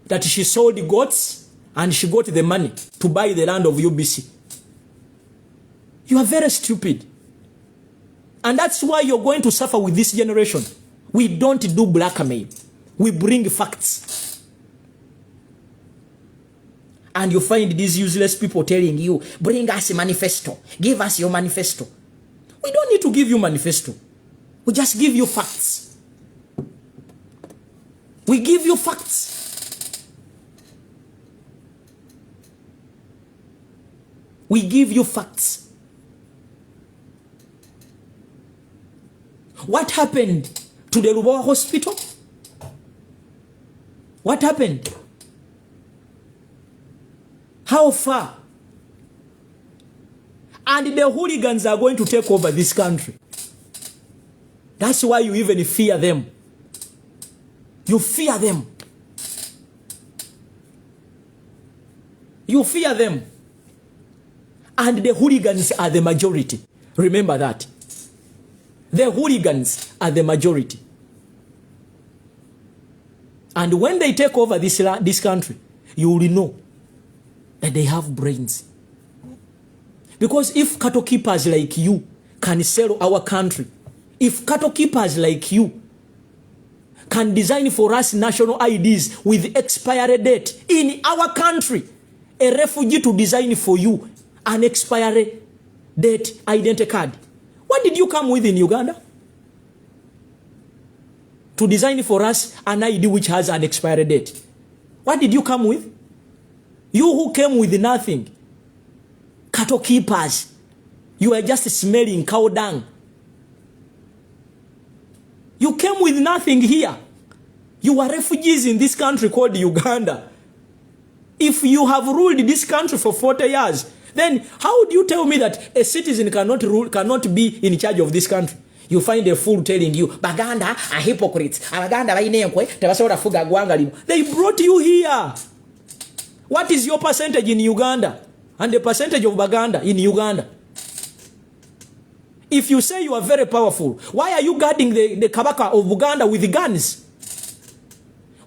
Speaker 1: That she sold the goats and she got the money to buy the land of UBC. You are very stupid. And that's why you're going to suffer with this generation. We don't do blackmail. We bring facts. And you find these useless people telling you, bring us a manifesto. Give us your manifesto. We don't need to give you manifesto. We just give you facts. We give you facts. We give you facts. What happened to the Lubowa hospital? What happened? How far? And the hooligans are going to take over this country. That's why you even fear them. You fear them. You fear them. And the hooligans are the majority. Remember that. The hooligans are the majority. And when they take over this country, you will know that they have brains. Because if cattle keepers like you can sell our country, if cattle keepers like you can design for us national IDs with expiry date in our country, a refugee to design for you an expiry date identity card. What did you come with in Uganda? To design for us an ID which has an expiry date. What did you come with? You who came with nothing. Cattle keepers. You are just smelling cow dung. You came with nothing here. You are refugees in this country called Uganda. If you have ruled this country for 40 years, then how do you tell me that a citizen cannot be in charge of this country? You find a fool telling you, Baganda are hypocrites. They brought you here. What is your percentage in Uganda? And the percentage of Baganda in Uganda? If you say you are very powerful, why are you guarding the Kabaka of Uganda with guns?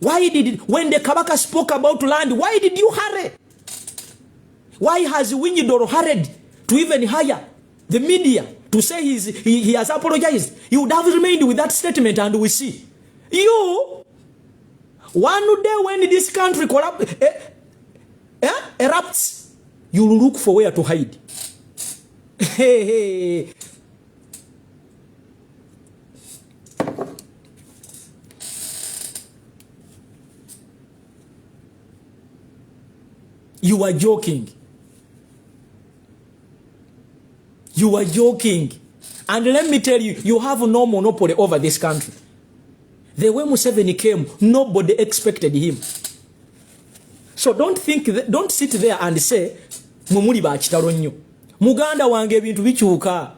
Speaker 1: Why when the Kabaka spoke about land, why did you hurry? Why has Winyidoro hurried to even hire the media to say he has apologized? He would have remained with that statement and we see. You, one day when this country erupts, you will look for where to hide. Hey. You are joking. You are joking. And let me tell you, you have no monopoly over this country. The way Museveni came, nobody expected him. So don't sit there and say, Mumuli bachitalo nnyo. Muganda wange ebintu bikyuka.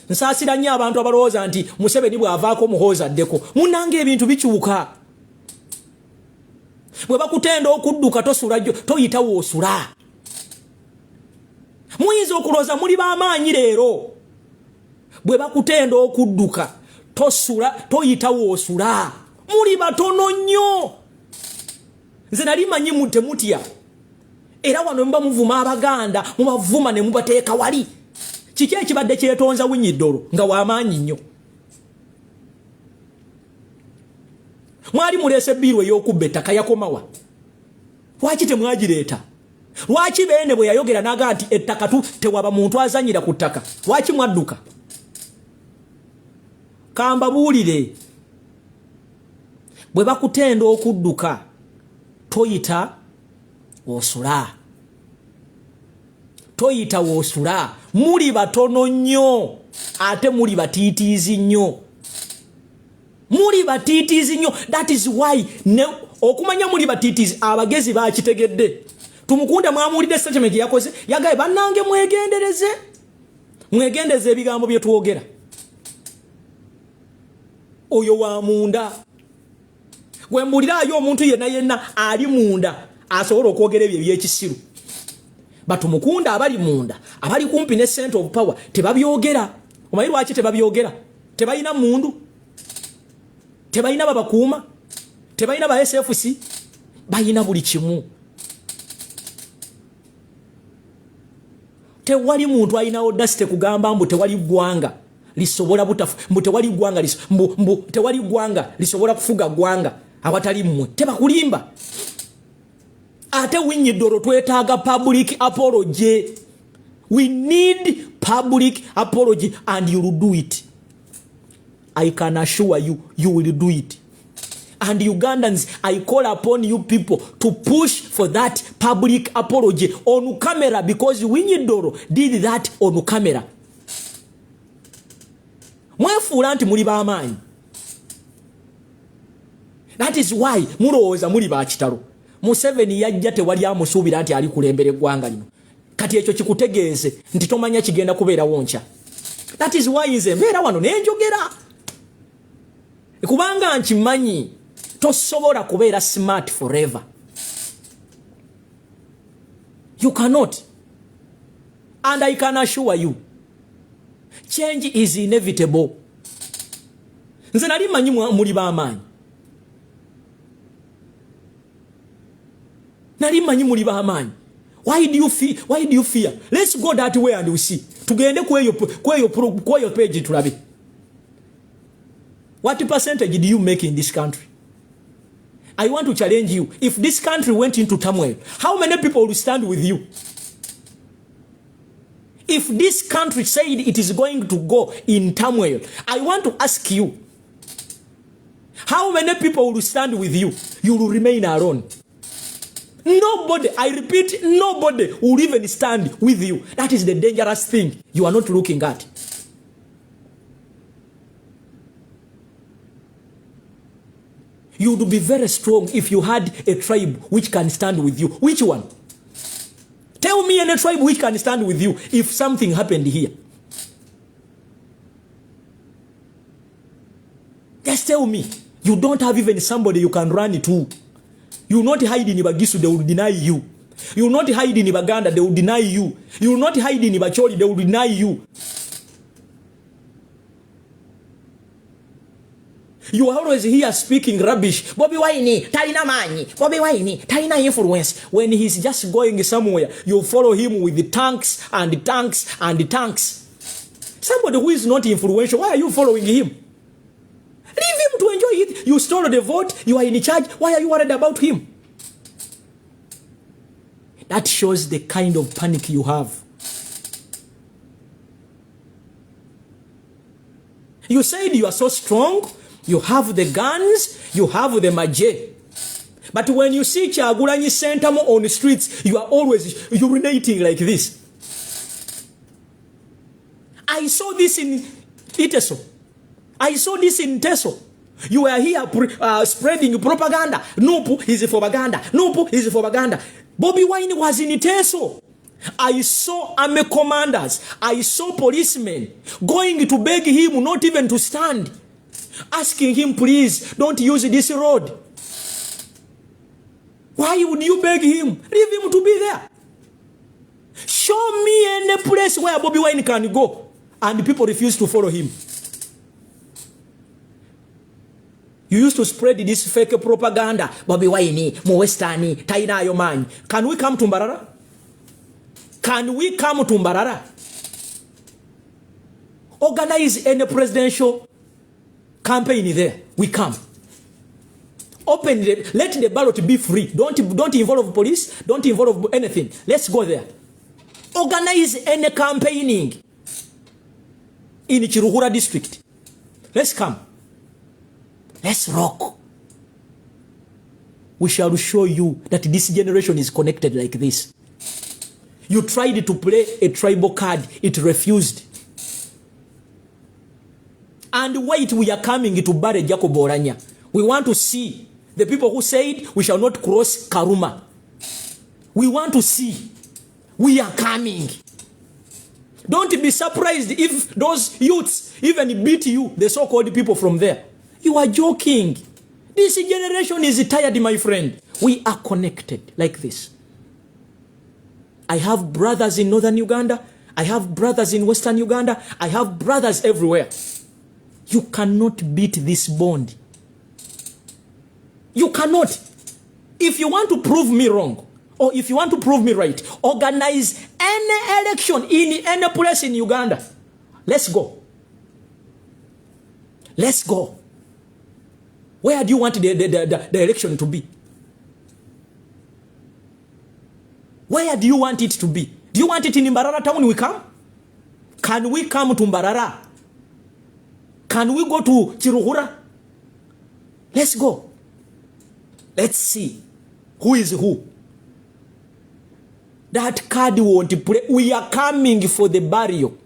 Speaker 1: Nsaasira nnyo abantu abalowooza nti Museveni bw'avaako muhooza addeko. Munnange ebintu bikyuka. Bwe bakutenda okudduka tosula toyita woosula. Muyinza okulooza muli b'amaanyi leero. Bwe bakutenda okudduka tosula toyita woosula. Muli batono nnyo. Nze nali manyi temutya. Era wano mba muvuma Abaganda, mubavuma ne mubateeka wali. Kiki ekibadde kyetonza Winyiddolo nga w'amaanyi nnyo. Mwali mulese biirwe y'okubba ettaka yakomawa. Lwaki temwagireeta? Lwaki beene bwe yayogera naga nti ettaka tewaba muntu azanyira ku ttaka? Lwaki mwadduka? Kamba buulire. Bwe bakutenda okudduka toyita osula. Toyita osula. Muri batono nnyo ate muri batitiizi nnyo. Muri batitiizi nnyo. That is why okumanya muri batitiizi abagezi bakitegedde. Tumukunde mwamulide statement yakoze yagaye bannange mwegendeze ebigambo bye tuogera. Oyo wa munda. Gwe mbulirayo omuntu yenna ali munda asobola okwogera ebyo ebyekisiru. Batumukunda abali munda, abali kumpi ne center of power tebabyogera. Omanyi lwaki tebabyogera? Tebalina mundu. Tebalina babakuuma. Tebalina ba SFC. Bayina buli kimu. Tewali muntu alina audacity kugamba mbu tewali gwanga lisobola tewali gwanga lisobola kufuga gwanga awatali mmwe. Tebakulimba. Ate winyidoro twetaaga public apology. We need public apology and you will do it. I can assure you, you will do it. And Ugandans, I call upon you people to push for that public apology on camera because Winyidoro did that on camera. Mwefuula nti muli b'amaanyi. That is why mulowooza muli ba kitalo. Museveni yajja tewali amusuubira nti ali kulembera eggwanga lino. Kati ekyo kikutegeeze nti tomanya kigenda kubeera woncha. That is why nze mbeera wano nenjogera. Kubanga nkimanyi tosobola kubeera smart forever. You cannot. And I can assure you, change is inevitable. Nze nali manyi muli b'amaanyi. Nali manyi muli b'amaanyi. Why do you fear? Let's go that way and we see. Tugende kweyo page tulabe. What percentage do you make in this country? I want to challenge you. If this country went into turmoil, how many people will stand with you? If this country said it is going to go in turmoil, I want to ask you, how many people will stand with you? You will remain alone. Nobody, I repeat, nobody will even stand with you. That is the dangerous thing you are not looking at. You would be very strong if you had a tribe which can stand with you. Which one? Tell me any tribe which can stand with you if something happened here. Just tell me. You don't have even somebody you can run to. You will not hide in Ibagisu, they will deny you. You will not hide in Ibaganda, they will deny you. You will not hide in Ibacholi, they will deny you. You are always here speaking rubbish. Bobi Wine, talina manyi. Bobi Wine, talina influence. When he's just going somewhere, you follow him with the tanks and the tanks and the tanks. Somebody who is not influential, why are you following him? Leave him to enjoy it. You stole the vote, you are in charge. Why are you worried about him? That shows the kind of panic you have. You said you are so strong. You have the guns, you have the maje. But when you see Kyagulanyi Sentamu on the streets, you are always urinating like this. I saw this in Iteso. I saw this in Teso. You were here spreading propaganda. Nupu is for propaganda. Nupu is for propaganda. Bobi Wine was in Teso. I saw army commanders. I saw policemen going to beg him not even to stand. Asking him, please, don't use this road. Why would you beg him? Leave him to be there. Show me any place where Bobi Wine can go. And people refuse to follow him. You used to spread this fake propaganda. Bobi Wine, Mwestani, Taina Yoman. Can we come to Mbarara? Can we come to Mbarara? Organize any presidential campaign there. We come. Open it. Let the ballot be free. Don't involve police. Don't involve anything. Let's go there. Organize any campaigning in Chiruhura district. Let's come. Let's rock. we shall show you that this generation is connected like this. You tried to play a tribal card, it refused. And wait, we are coming to Bare Jacob Oranya. We want to see the people who said we shall not cross Karuma. We want to see. We are coming. Don't be surprised if those youths even beat you, the so-called people from there. You are joking. This generation is tired, my friend. We are connected like this. I have brothers in northern Uganda. I have brothers in western Uganda. I have brothers everywhere. You cannot beat this bond. You cannot. If you want to prove me wrong, or if you want to prove me right, organize any election in any place in Uganda. Let's go. Let's go. Where do you want the election to be? Where do you want it to be? Do you want it in Mbarara town we come? Can we come to Mbarara? Can we go to Chiruhura? Let's go. Let's see who is who. That card won't play. We are coming for the burial.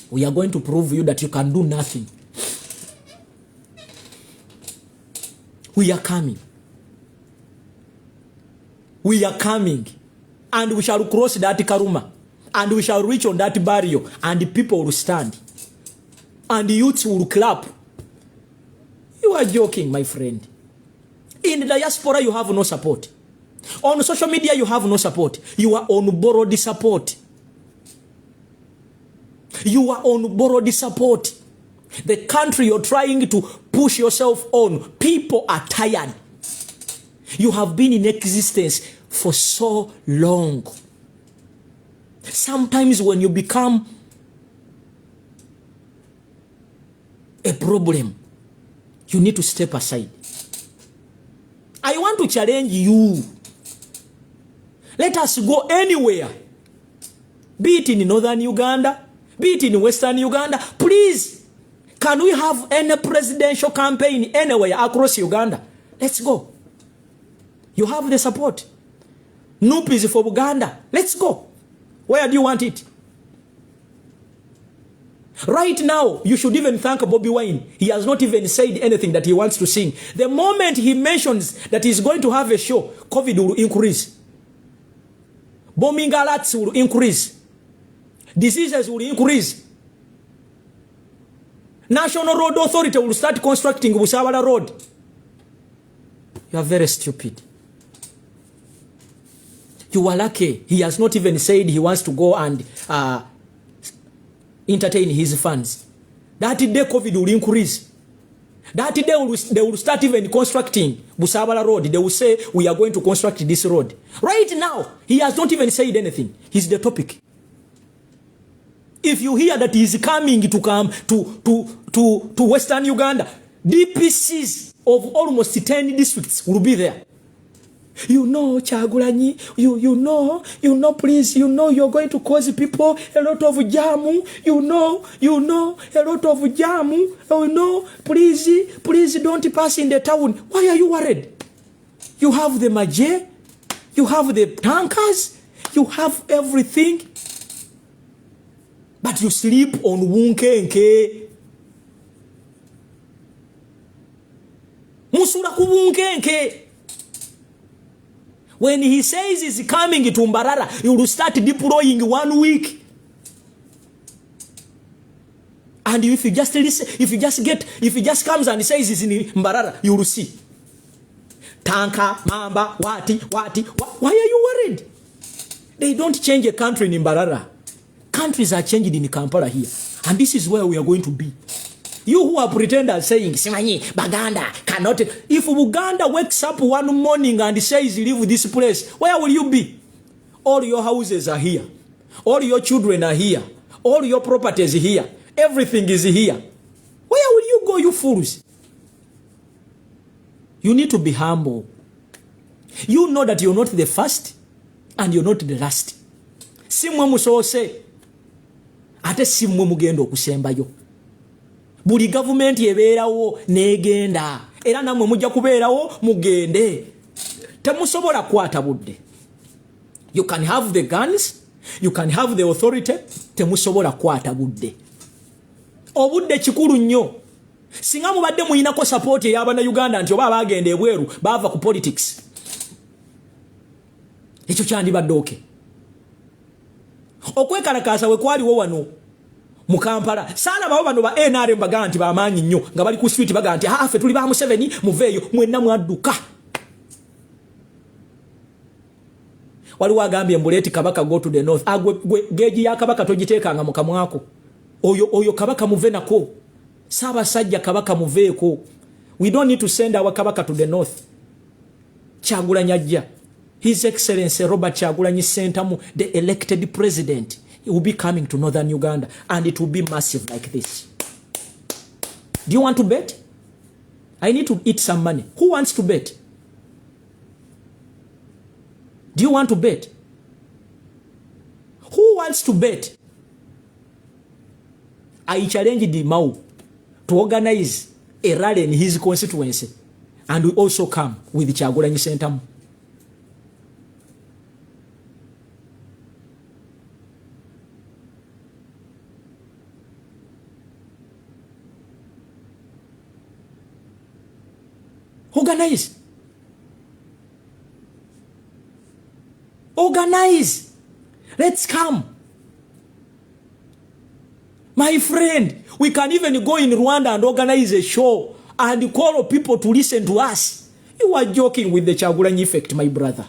Speaker 1: We are going to prove you that you can do nothing. We are coming. We are coming. And we shall cross that Karuma. And we shall reach on that barrier. And the people will stand. And the youths will clap. You are joking, my friend. In the diaspora, you have no support. On social media, you have no support. You are on borrowed support. You are on borrowed support. The country you're trying to push yourself on, people are tired. You have been in existence for so long. Sometimes when you become a problem, you need to step aside. I want to challenge you. Let us go anywhere. Be it in northern Uganda, be it in western Uganda. Please, can we have any presidential campaign anywhere across Uganda? Let's go. You have the support. Noop is for Uganda. Let's go. Where do you want it? Right now, you should even thank Bobi Wine. He has not even said anything that he wants to sing. The moment he mentions that he's going to have a show, COVID will increase. Bombing alerts will increase. Diseases will increase. National Road Authority will start constructing Busabala Road. You are very stupid. You are lucky. He has not even said he wants to go and entertain his fans. That day COVID will increase. That day they will start even constructing Busabala Road. They will say, we are going to construct this road. Right now, he has not even said anything. He's the topic. If you hear that he is coming to come to Western Uganda, DPCs of almost 10 districts will be there. You know, Chagulanyi, you know, please, you know, you're going to cause people a lot of jamu. You know, a lot of jamu. Oh no, please don't pass in the town. Why are you worried? You have the maje, you have the tankers, you have everything. But you sleep on wunkenke. Musura kubunkenke. When he says he's coming to Mbarara, you will start deploying 1 week. And if you just listen, if he just comes and says he's in Mbarara, you will see. Tanka, Mamba, Wati. Why are you worried? They don't change a country in Mbarara. Countries are changing in Kampala here. And this is where we are going to be. You who are pretenders saying, Simanyi, Baganda cannot. If Uganda wakes up one morning and says, leave this place, where will you be? All your houses are here. All your children are here. All your properties are here. Everything is here. Where will you go, you fools? You need to be humble. You know that you're not the first and you're not the last. Simwe musose. Ate simwe mugendo kusembayo. Buli government ebeerawo negenda. Era namwe mujja kubeerawo mugende. Temusobola kwata budde. You can have the guns, you can have the authority, temusobola kwata budde. Obudde kikulu nnyo. Singa mubadde muyinako support ey'abana Uganda nti oba abagenda ebweru bava ku politics. Ekyo kyandibadde oke. Okwekalakaasa we kwaliwo wano mu Kampala. Saalaba bano ba NRM bagaa nti bamaanyi nnyo nga bali ku street bagaa nti ffe tuli ba Museveni muveeyo mwenna mwadduka. Waliwo agambye mbuleti kabaka go to the north. Geji ya kabaka togiteekanga mu kamwako. Oyo kabaka muve nako. Ssaabasajja kabaka muveeko. We don't need to send our kabaka to the north. Kyagulanyi ajja. His Excellency Robert Kyagulanyi Ssentamu, the elected president, he will be coming to northern Uganda and it will be massive like this. Do you want to bet? I need to eat some money. Who wants to bet? Do you want to bet? Who wants to bet? I challenge the Mau to organize a rally in his constituency and we also come with Kyagulanyi Ssentamu. Organize. Organize. Let's come. My friend, we can even go in Rwanda and organize a show and call people to listen to us. You are joking with the Kyagulanyi effect, my brother.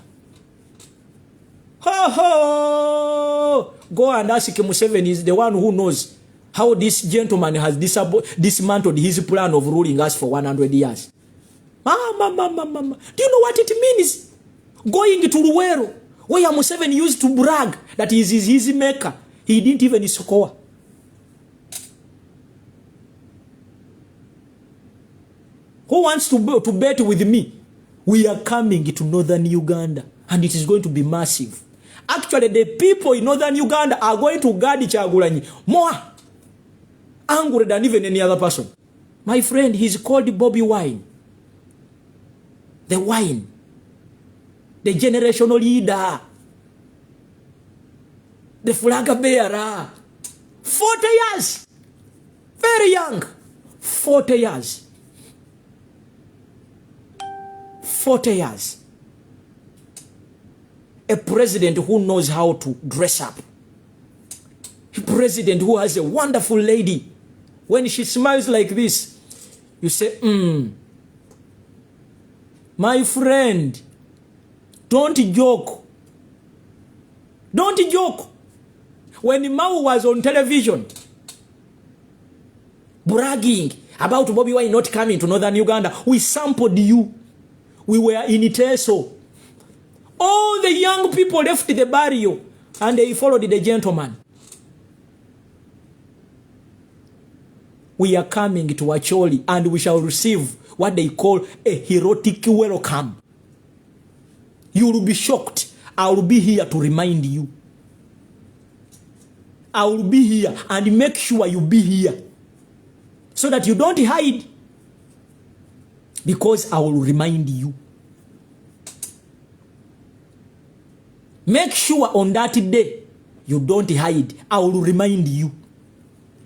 Speaker 1: Ho ho! Go and ask Museveni, is the one who knows how this gentleman has dismantled his plan of ruling us for 100 years. Mama. Do you know what it means? Going to Luwero, where Museveni used to brag that he is his maker. He didn't even score. Who wants to bet with me? We are coming to northern Uganda and it is going to be massive. Actually, the people in northern Uganda are going to guard Kyagulanyi more angry than even any other person. My friend, he's called Bobi wine. The wine. The generational leader. The flag bearer. 40 years. Very young. 40 years. 40 years. A president who knows how to dress up. A president who has a wonderful lady. When she smiles like this, you say, my friend, don't joke. Don't joke. When Mao was on television, bragging about Bobi Wine not coming to northern Uganda, we sampled you. We were in Iteso. All the young people left the barrio and they followed the gentleman. We are coming to Acholi and we shall receive what they call a heroic welcome. You will be shocked. I will be here to remind you. I will be here and make sure you be here so that you don't hide, because I will remind you. Make sure on that day you don't hide. I will remind you.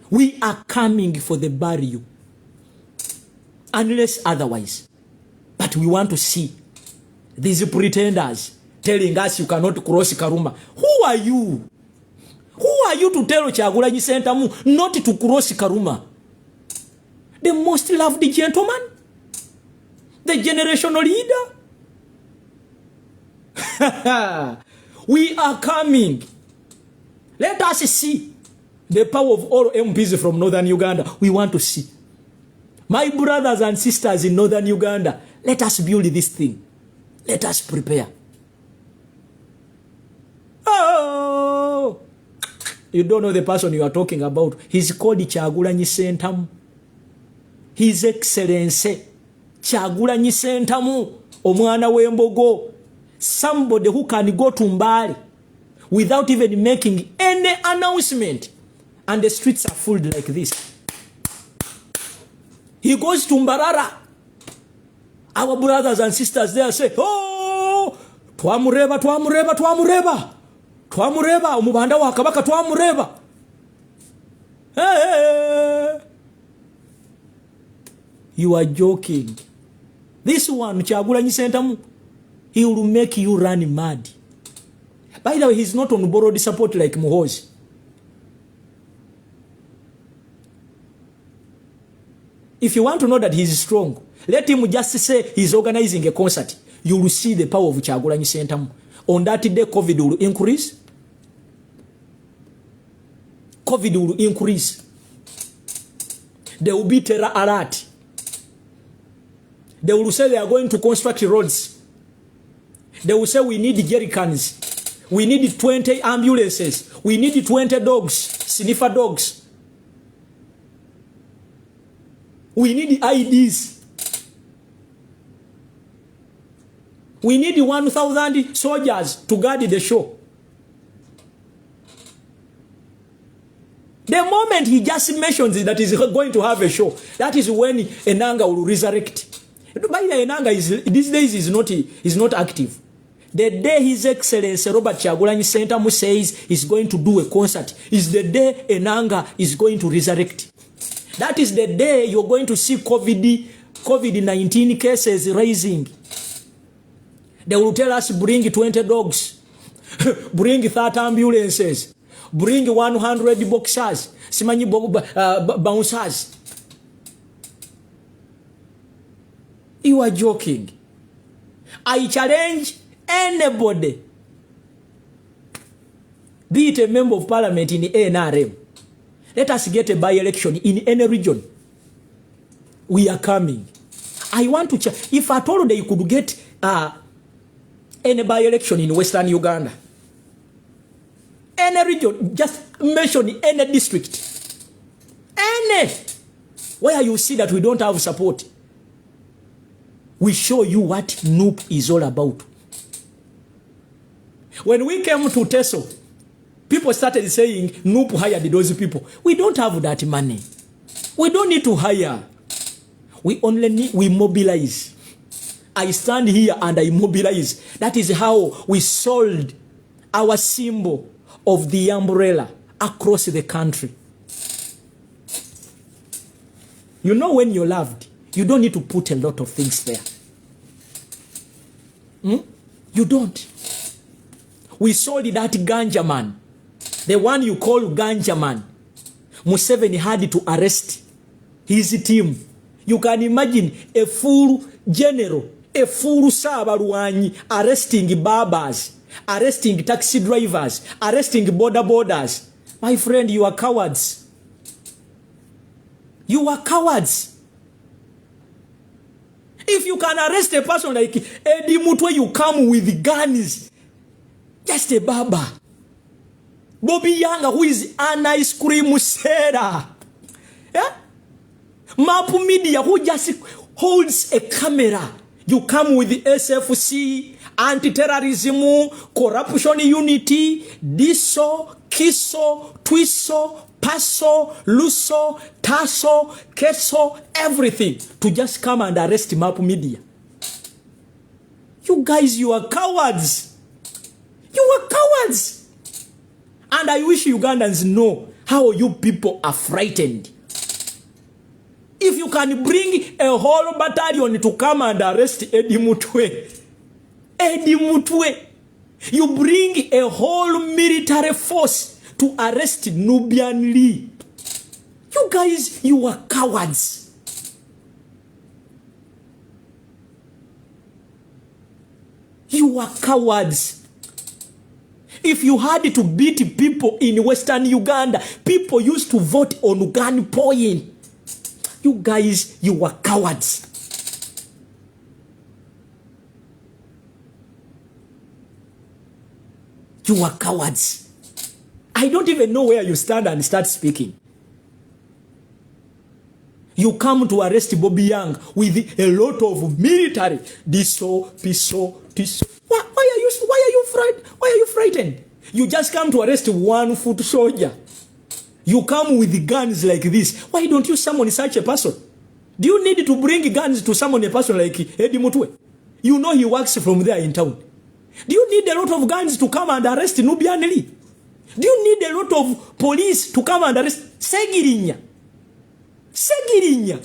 Speaker 1: We are coming for the burial. Unless otherwise. But we want to see these pretenders telling us you cannot cross Karuma. Who are you? Who are you to tell Kyagulanyi Ssentamu not to cross Karuma? The most loved gentleman? The generational leader? We are coming. Let us see the power of all MPs from northern Uganda. We want to see. My brothers and sisters in northern Uganda, let us build this thing. Let us prepare. Oh! You don't know the person you are talking about. He's called Kyagulanyi Ssentamu. His Excellency Kyagulanyi Ssentamu, omwana w'embogo. Somebody who can go to Mbale without even making any announcement. And the streets are full like this. He goes to Mbarara. Our brothers and sisters there say, oh, twamureba, twamureba, twamureba. Twamureba, omubanda wa kabaka twamureba. Hey. You are joking. This one, Kyagulanyi Ssentamu, he will make you run mad. By the way, he's not on borrowed support like Muhoozi. If you want to know that he's strong, let him just say he's organizing a concert. You will see the power of Kyagulanyi Ssentamu. On that day, COVID will increase. COVID will increase. There will be terror alert. They will say they are going to construct roads. They will say we need jerry cans. We need 20 ambulances. We need 20 dogs, sniffer dogs. We need IDs. We need 1,000 soldiers to guard the show. The moment he just mentions that he's going to have a show, that is when Enanga will resurrect. By the Enanga these days is not active. The day His Excellency Robert Kyagulanyi Ssentamu says he's going to do a concert is the day Enanga is going to resurrect. That is the day you're going to see COVID-19 cases rising. They will tell us bring 20 dogs, bring 30 ambulances, bring 100 boxers, simanyi bouncers. You are joking. I challenge anybody, be it a member of parliament in the NRM. Let us get a by-election in any region. We are coming. I want to check. If I told you could get any by-election in Western Uganda, any region, just mention any district, any, where you see that we don't have support, we show you what NUP is all about. When we came to Teso, people started saying NUP hired those people. We don't have that money. We don't need to hire. We only need, we mobilize. I stand here and I mobilize. That is how we sold our symbol of the umbrella across the country. You know, when you're loved, you don't need to put a lot of things there. You don't. We sold that ganja man. The one you call ganja man. Museveni had to arrest his team. You can imagine a full general, a full Sabaruani arresting barbers, arresting taxi drivers, arresting borders. My friend, you are cowards. You are cowards. If you can arrest a person like Eddie Mutwe, you come with guns. Just a barber. Bobi Yanga, who is an ice cream seller. Yeah? Mapu Media, who just holds a camera. You come with the SFC, anti-terrorism, corruption unity, diso, kiso, twiso, paso, luso, taso, keso, everything to just come and arrest Mapu Media. You guys, you are cowards. You are cowards. And I wish Ugandans know how you people are frightened. If you can bring a whole battalion to come and arrest Eddie Mutwe, you bring a whole military force to arrest Nubian Lee. You guys, you are cowards. You are cowards. If you had to beat people in Western Uganda, people used to vote on gun point. You guys, you are cowards. You are cowards. I don't even know where you stand and start speaking. You come to arrest Bobi Young with a lot of military. Why are you frightened? You just come to arrest 1 foot soldier. You come with guns like this. Why don't you summon such a person? Do you need to bring guns to someone, a person like Eddie Mutwe? You know he works from there in town. Do you need a lot of guns to come and arrest Nubian Lee? Do you need a lot of police to come and arrest Segirinya? Segirinya.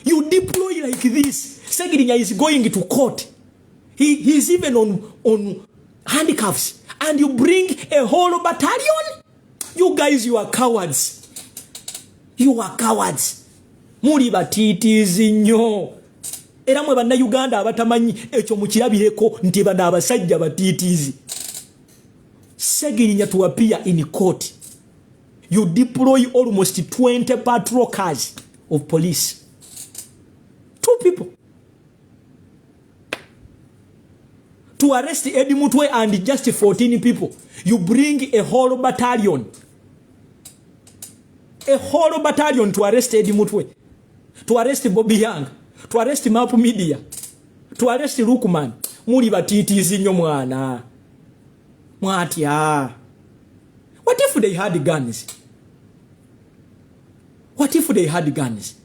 Speaker 1: You deploy like this. Segirinya is going to court. He's even on handcuffs. And you bring a whole battalion? You guys, you are cowards. You are cowards. Muri batitizi nnyo. Era mwe banna Uganda abatamanyi ekyo mukirabireko nti bana abasajja batitizi. Segirinya to appear in court. You deploy almost 20 patrol cars of police. 2 people. To arrest Eddie Mutwe and just 14 people. You bring a whole battalion. A whole battalion to arrest Eddie Mutwe. To arrest Bobi Young. To arrest Mapu Media. To arrest Lukman. Muri batitizi nnyo mwana. Mwatya. What if they had guns? What if they had guns?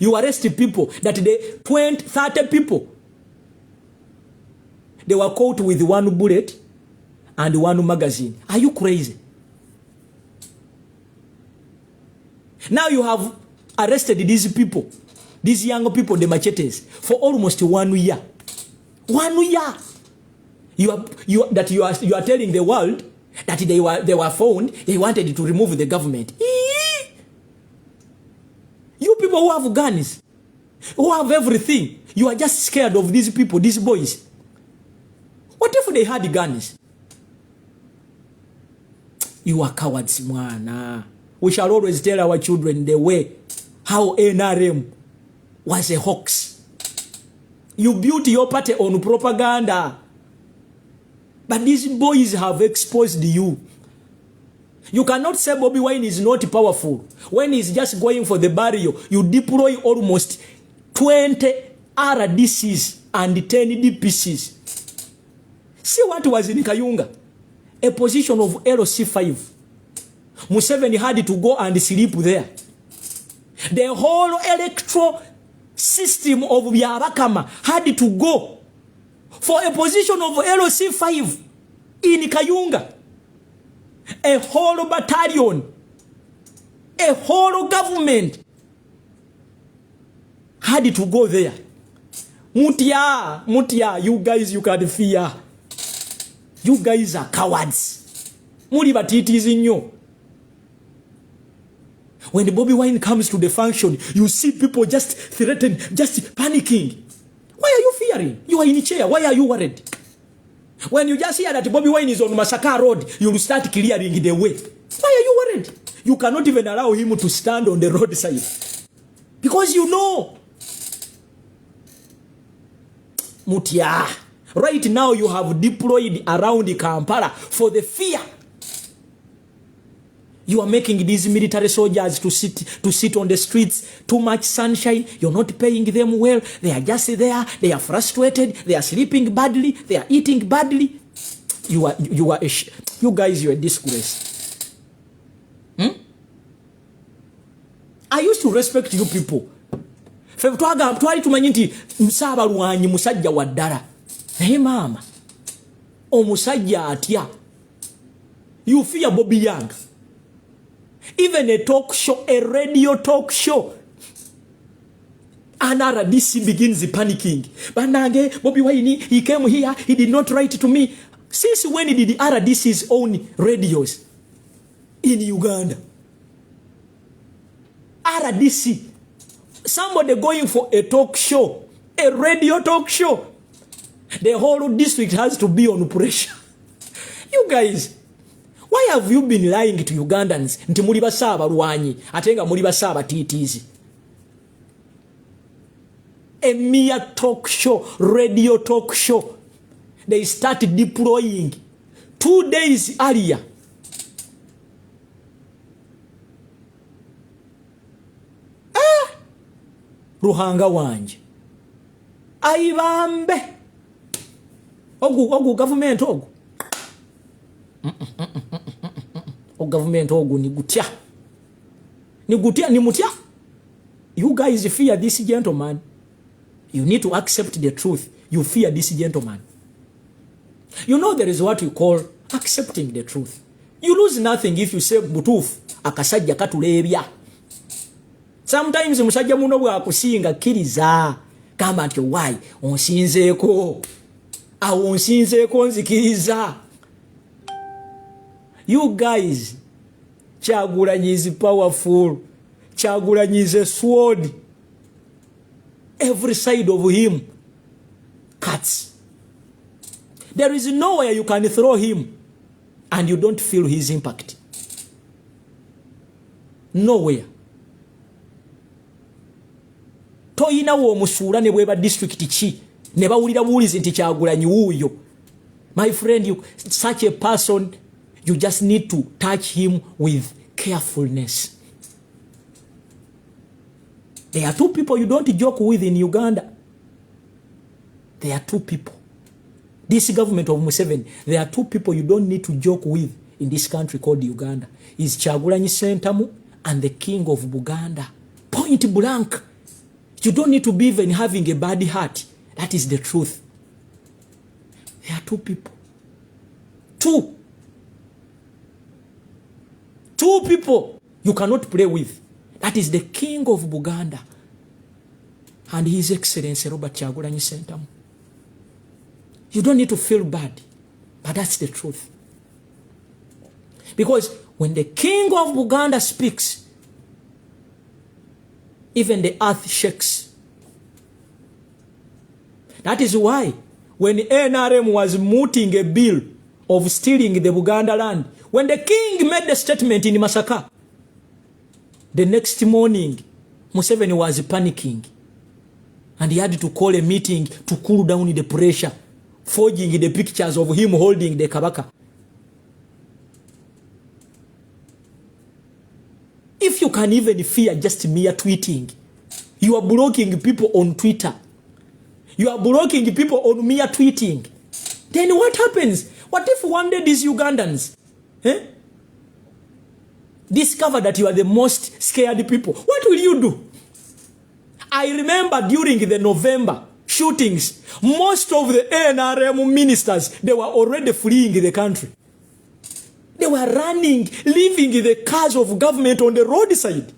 Speaker 1: You arrest people that they 20, 30 people. They were caught with 1 bullet and 1 magazine. Are you crazy? Now you have arrested these people, these young people, the machetes, for almost 1 year. 1 year. You are telling the world that they were found, they wanted to remove the government. You people who have guns, who have everything, you are just scared of these people, these boys. What if they had guns? You are cowards, mwana. We shall always tell our children the way how NRM was a hoax. You built your party on propaganda. But these boys have exposed you. You cannot say Bobi Wine is not powerful. When he's just going for the burial, you deploy almost 20 RDCs and 10 DPCs. See what was in Kayunga? A position of LC5. Museveni had to go and sleep there. The whole electoral system of Byabakama had to go for a position of LC5 in Kayunga. A whole battalion, a whole government had to go there. Mutia, you guys, you can fear. You guys are cowards. Muri batitizi nnyo. When the Bobi Wine comes to the function, you see people just threatened, just panicking. Why are you fearing? You are in a chair. Why are you worried? When you just hear that Bobi Wine is on Masaka Road, you will start clearing the way. Why are you worried? You cannot even allow him to stand on the roadside. Because you know. Mutia. Right now you have deployed around Kampala for the fear. You are making these military soldiers to sit on the streets. Too much sunshine. You're not paying them well. They are just there. They are frustrated. They are sleeping badly. They are eating badly. You guys, you are a disgrace. I used to respect you people. Twali tumanyi nti msaba lwanyi musajja waddala. Hey mama. Omusajja atya. You fear Bobi Young. Even a talk show, a radio talk show. An RDC begins panicking. Banage, Bobi Wine, he came here, he did not write to me. Since when did the RDC's own radios in Uganda? RDC. Somebody going for a talk show, a radio talk show. The whole district has to be on pressure. You guys, why have you been lying to Ugandans? Nti muri basaba lwanyi, atenga muri basaba titizi. A mere talk show, radio talk show. They started deploying 2 days earlier. Ruhanga wanje. Aibambe. Ogu government ogu. O government ogu ni gutia. Ni gutia ni mutia. You guys fear this gentleman. You need to accept the truth. You fear this gentleman. You know there is what you call accepting the truth. You lose nothing if you say butufu akasajja katulebya. Sometimes musajja muno bwa kusinga kiriza kamba nti why onsinzeeko awonsinzeeko nzikiriza. You guys, Kyagulanyi is powerful. Kyagulanyi is a sword. Every side of him cuts. There is nowhere you can throw him and you don't feel his impact. Nowhere. Toyina wo musura ne bweba district chi ne bawulira bulizi nti Kyagulanyi wuyo. My friend, you such a person, you just need to touch him with carefulness. There are two people you don't joke with in Uganda. There are two people. This government of Museveni, there are two people you don't need to joke with in this country called Uganda. Is Kyagulanyi Ssentamu and the king of Buganda. Point blank. You don't need to be even having a bad heart. That is the truth. There are two people. Two people you cannot play with. That is the king of Buganda and His Excellency Robert Kyagulanyi Ssentamu. You don't need to feel bad, but that's the truth. Because when the king of Buganda speaks, even the earth shakes. That is why when NRM was mooting a bill of stealing the Buganda land, when the king made the statement in Masaka, the next morning, Museveni was panicking. And he had to call a meeting to cool down the pressure, forging the pictures of him holding the Kabaka. If you can even fear just mere tweeting, you are blocking people on Twitter. You are blocking people on mere tweeting. Then what happens? What if one day these Ugandans discover that you are the most scared people? What will you do? I remember during the November shootings, most of the NRM ministers, they were already fleeing the country. They were running, leaving the cars of government on the roadside.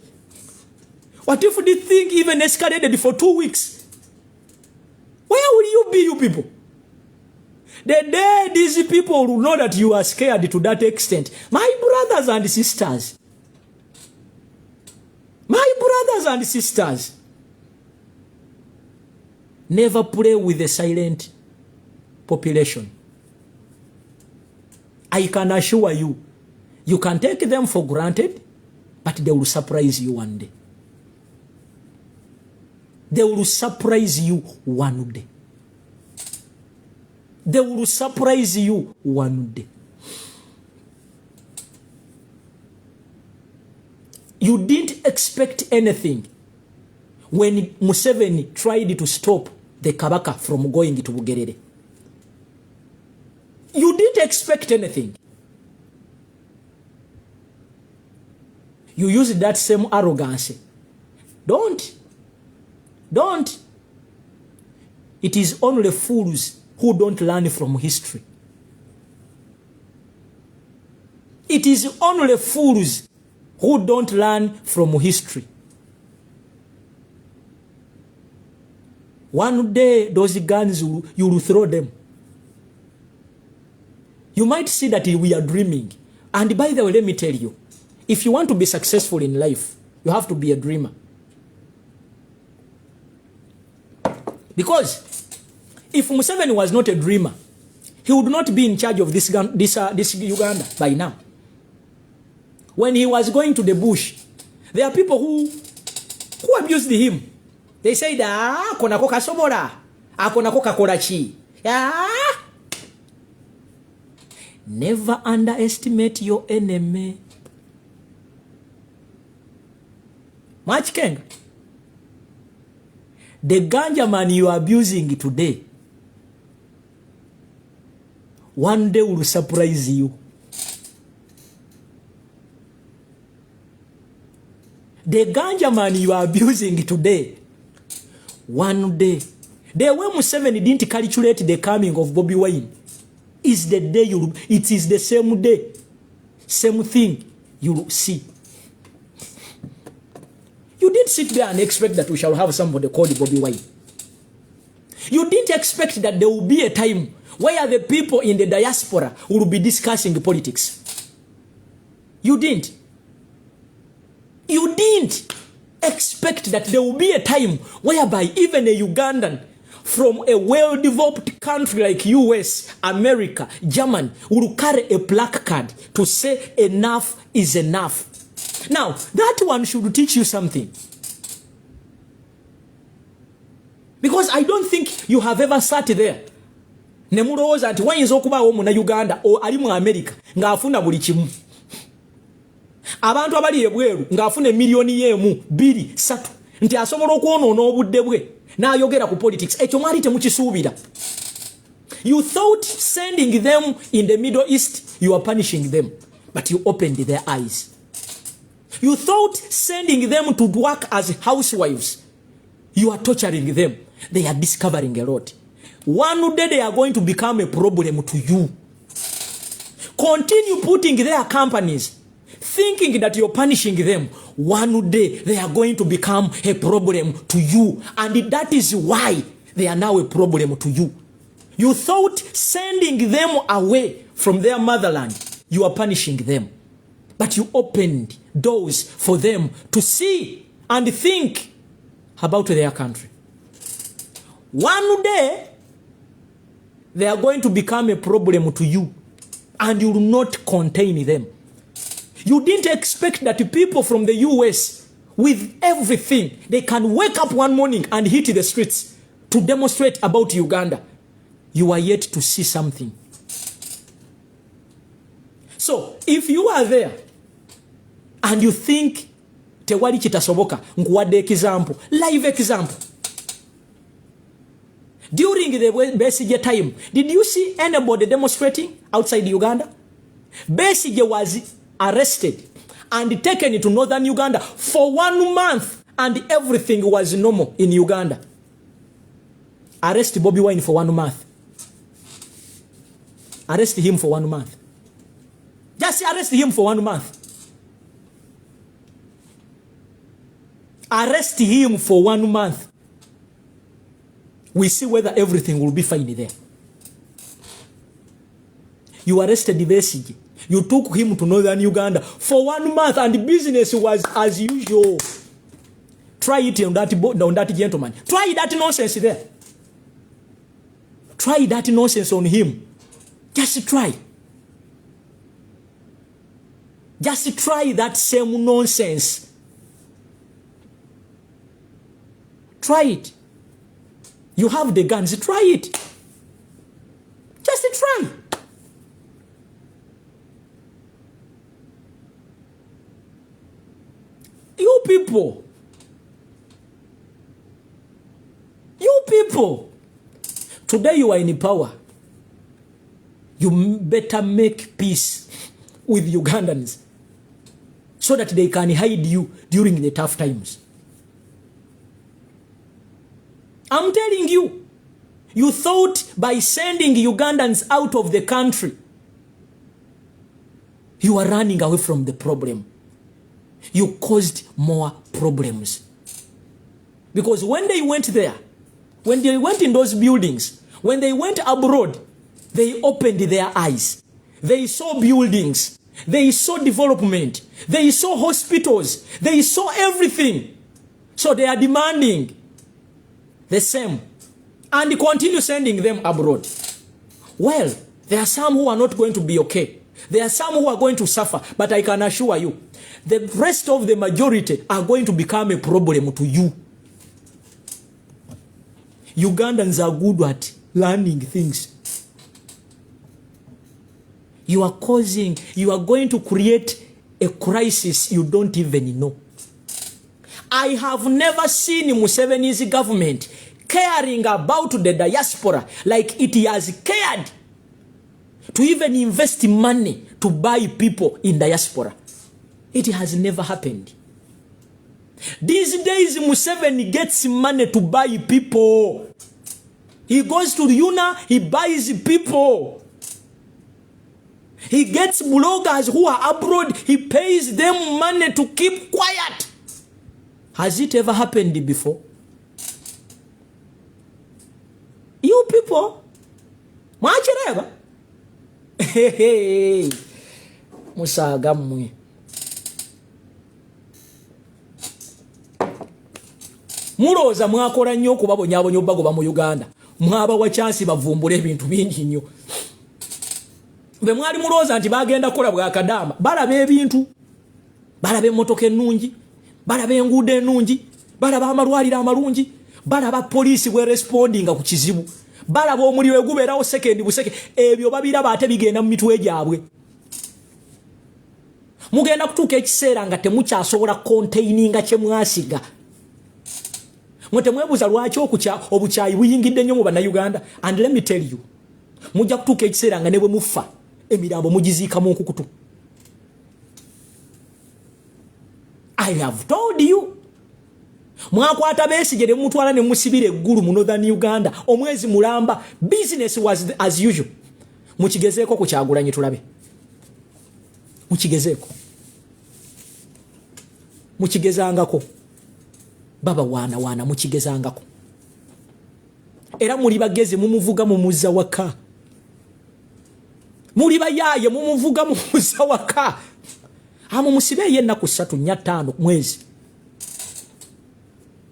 Speaker 1: What if the thing even escalated for 2 weeks? Where will you be, you people? The day these people will know that you are scared to that extent. My brothers and sisters. My brothers and sisters. Never play with the silent population. I can assure you, you can take them for granted, but they will surprise you one day. They will surprise you one day. They will surprise you one day. You didn't expect anything when Museveni tried to stop the Kabaka from going to Bugerere. You didn't expect anything. You used that same arrogance. Don't. It is only fools who don't learn from history. It is only fools who don't learn from history. One day, those guns, you will throw them. You might see that we are dreaming. And by the way, let me tell you, if you want to be successful in life, you have to be a dreamer. Because if Museveni was not a dreamer, he would not be in charge of this Uganda by now. When he was going to the bush, there are people who abused him. They said, konako kasobora, konako kakorachi. Never underestimate your enemy. Much King. The ganja man you are abusing today, one day will surprise you. The ganja man you are abusing today, one day, the way Museveni didn't calculate the coming of Bobi Wine is the day it is the same day, same thing you will see. You didn't sit there and expect that we shall have somebody called Bobi Wine. You didn't expect that there will be a time where the people in the diaspora will be discussing politics. You didn't. You didn't expect that there will be a time whereby even a Ugandan from a well-developed country like US, America, Germany will carry a placard to say enough is enough. Now, that one should teach you something. Because I don't think you have ever sat there. Nemuroza ati wayinza okubawo mu na Uganda o ali mu America ngafuna buli kimu. Abantu abali ebweru ngafuna milioni yemu 2 3 nti asobola okuonoona obudde bwe n'ayogera ku politics. Ekyo mwali temukisuubira. You thought sending them in the Middle East, you are punishing them, but you opened their eyes. You thought sending them to work as housewives, you are torturing them. They are discovering a lot. One day they are going to become a problem to you. Continue putting their companies, thinking that you're punishing them. One day they are going to become a problem to you. And that is why they are now a problem to you. You thought sending them away from their motherland, you are punishing them. But you opened doors for them to see and think about their country. One day, they are going to become a problem to you, and you will not contain them. You didn't expect that people from the US, with everything, they can wake up one morning and hit the streets to demonstrate about Uganda. You are yet to see something. So, if you are there, and you think, tewali kitasoboka, nkuwadde example, live example. During the Besigye time, did you see anybody demonstrating outside Uganda? Besigye was arrested and taken to northern Uganda for 1 month, and everything was normal in Uganda. Arrest Bobi Wine for 1 month. Arrest him for 1 month. Just arrest him for 1 month. Arrest him for 1 month. We see whether everything will be fine there. You arrested Besigye. You took him to northern Uganda for 1 month, and business was as usual. Try it on that gentleman. Try that nonsense there. Try that nonsense on him. Just try. Just try that same nonsense. Try it. You have the guns. Try it. Just try. You people, today you are in power. You better make peace with Ugandans so that they can hide you during the tough times. I'm telling you, you thought by sending Ugandans out of the country, you are running away from the problem. You caused more problems. Because when they went there, when they went in those buildings, when they went abroad, they opened their eyes. They saw buildings. They saw development. They saw hospitals. They saw everything. So they are demanding the same, and continue sending them abroad. Well, there are some who are not going to be okay. There are some who are going to suffer, but I can assure you, the rest of the majority are going to become a problem to you. Ugandans are good at learning things. You are going to create a crisis you don't even know. I have never seen Museveni's government caring about the diaspora like it has cared to even invest money to buy people in diaspora. It has never happened. These days Museveni gets money to buy people. He goes to Yuna, he buys people. He gets bloggers who are abroad, he pays them money to keep quiet. Has it ever happened before? You people, mwachireba? Hey, musaga mwe. Muloza mwakola nnyo kubabonyabonya bagoba mu Uganda. Mwaba wa chance bavumbule ebintu bingi nnyo. Be mwali muloza nti bagenda kola bwa kadama. Balabe ebintu. Balabe motoke ennungi. Balabe enguudo ennungi. Balaba amalwaliro amalungi. Balaba police we responding ku kizibu. Balaba omuliro gubeerawo second buseke. Ebyo babiraba ate bigenda mu mitwe gyabwe. Mugenda kutuuka ekiseera nga temukyasobola containinga kye mwasiga. Mwete mwebuza lwaki obukyayi buyingidde nnyo mu bannayuganda. And let me tell you, mujja kutuuka ekiseera nga ne bwe mufa emirambo mugiziika mu nkukutu. I have told you. Mwakwata Besigye ne mutwala ne musibira eggulu mu Northern Uganda omwezi mulamba. Business was as usual. Mukigezeeko ku Kyagulanyi tulabe. Mukigezeeko. Mukigezangako. Baba wana mukigezangako. Era muri bageze mumuvuga mumuza waka. Muri bayaye mumuvuga mumuza waka. Amu musibe yennaku 3 nya 5 mwezi.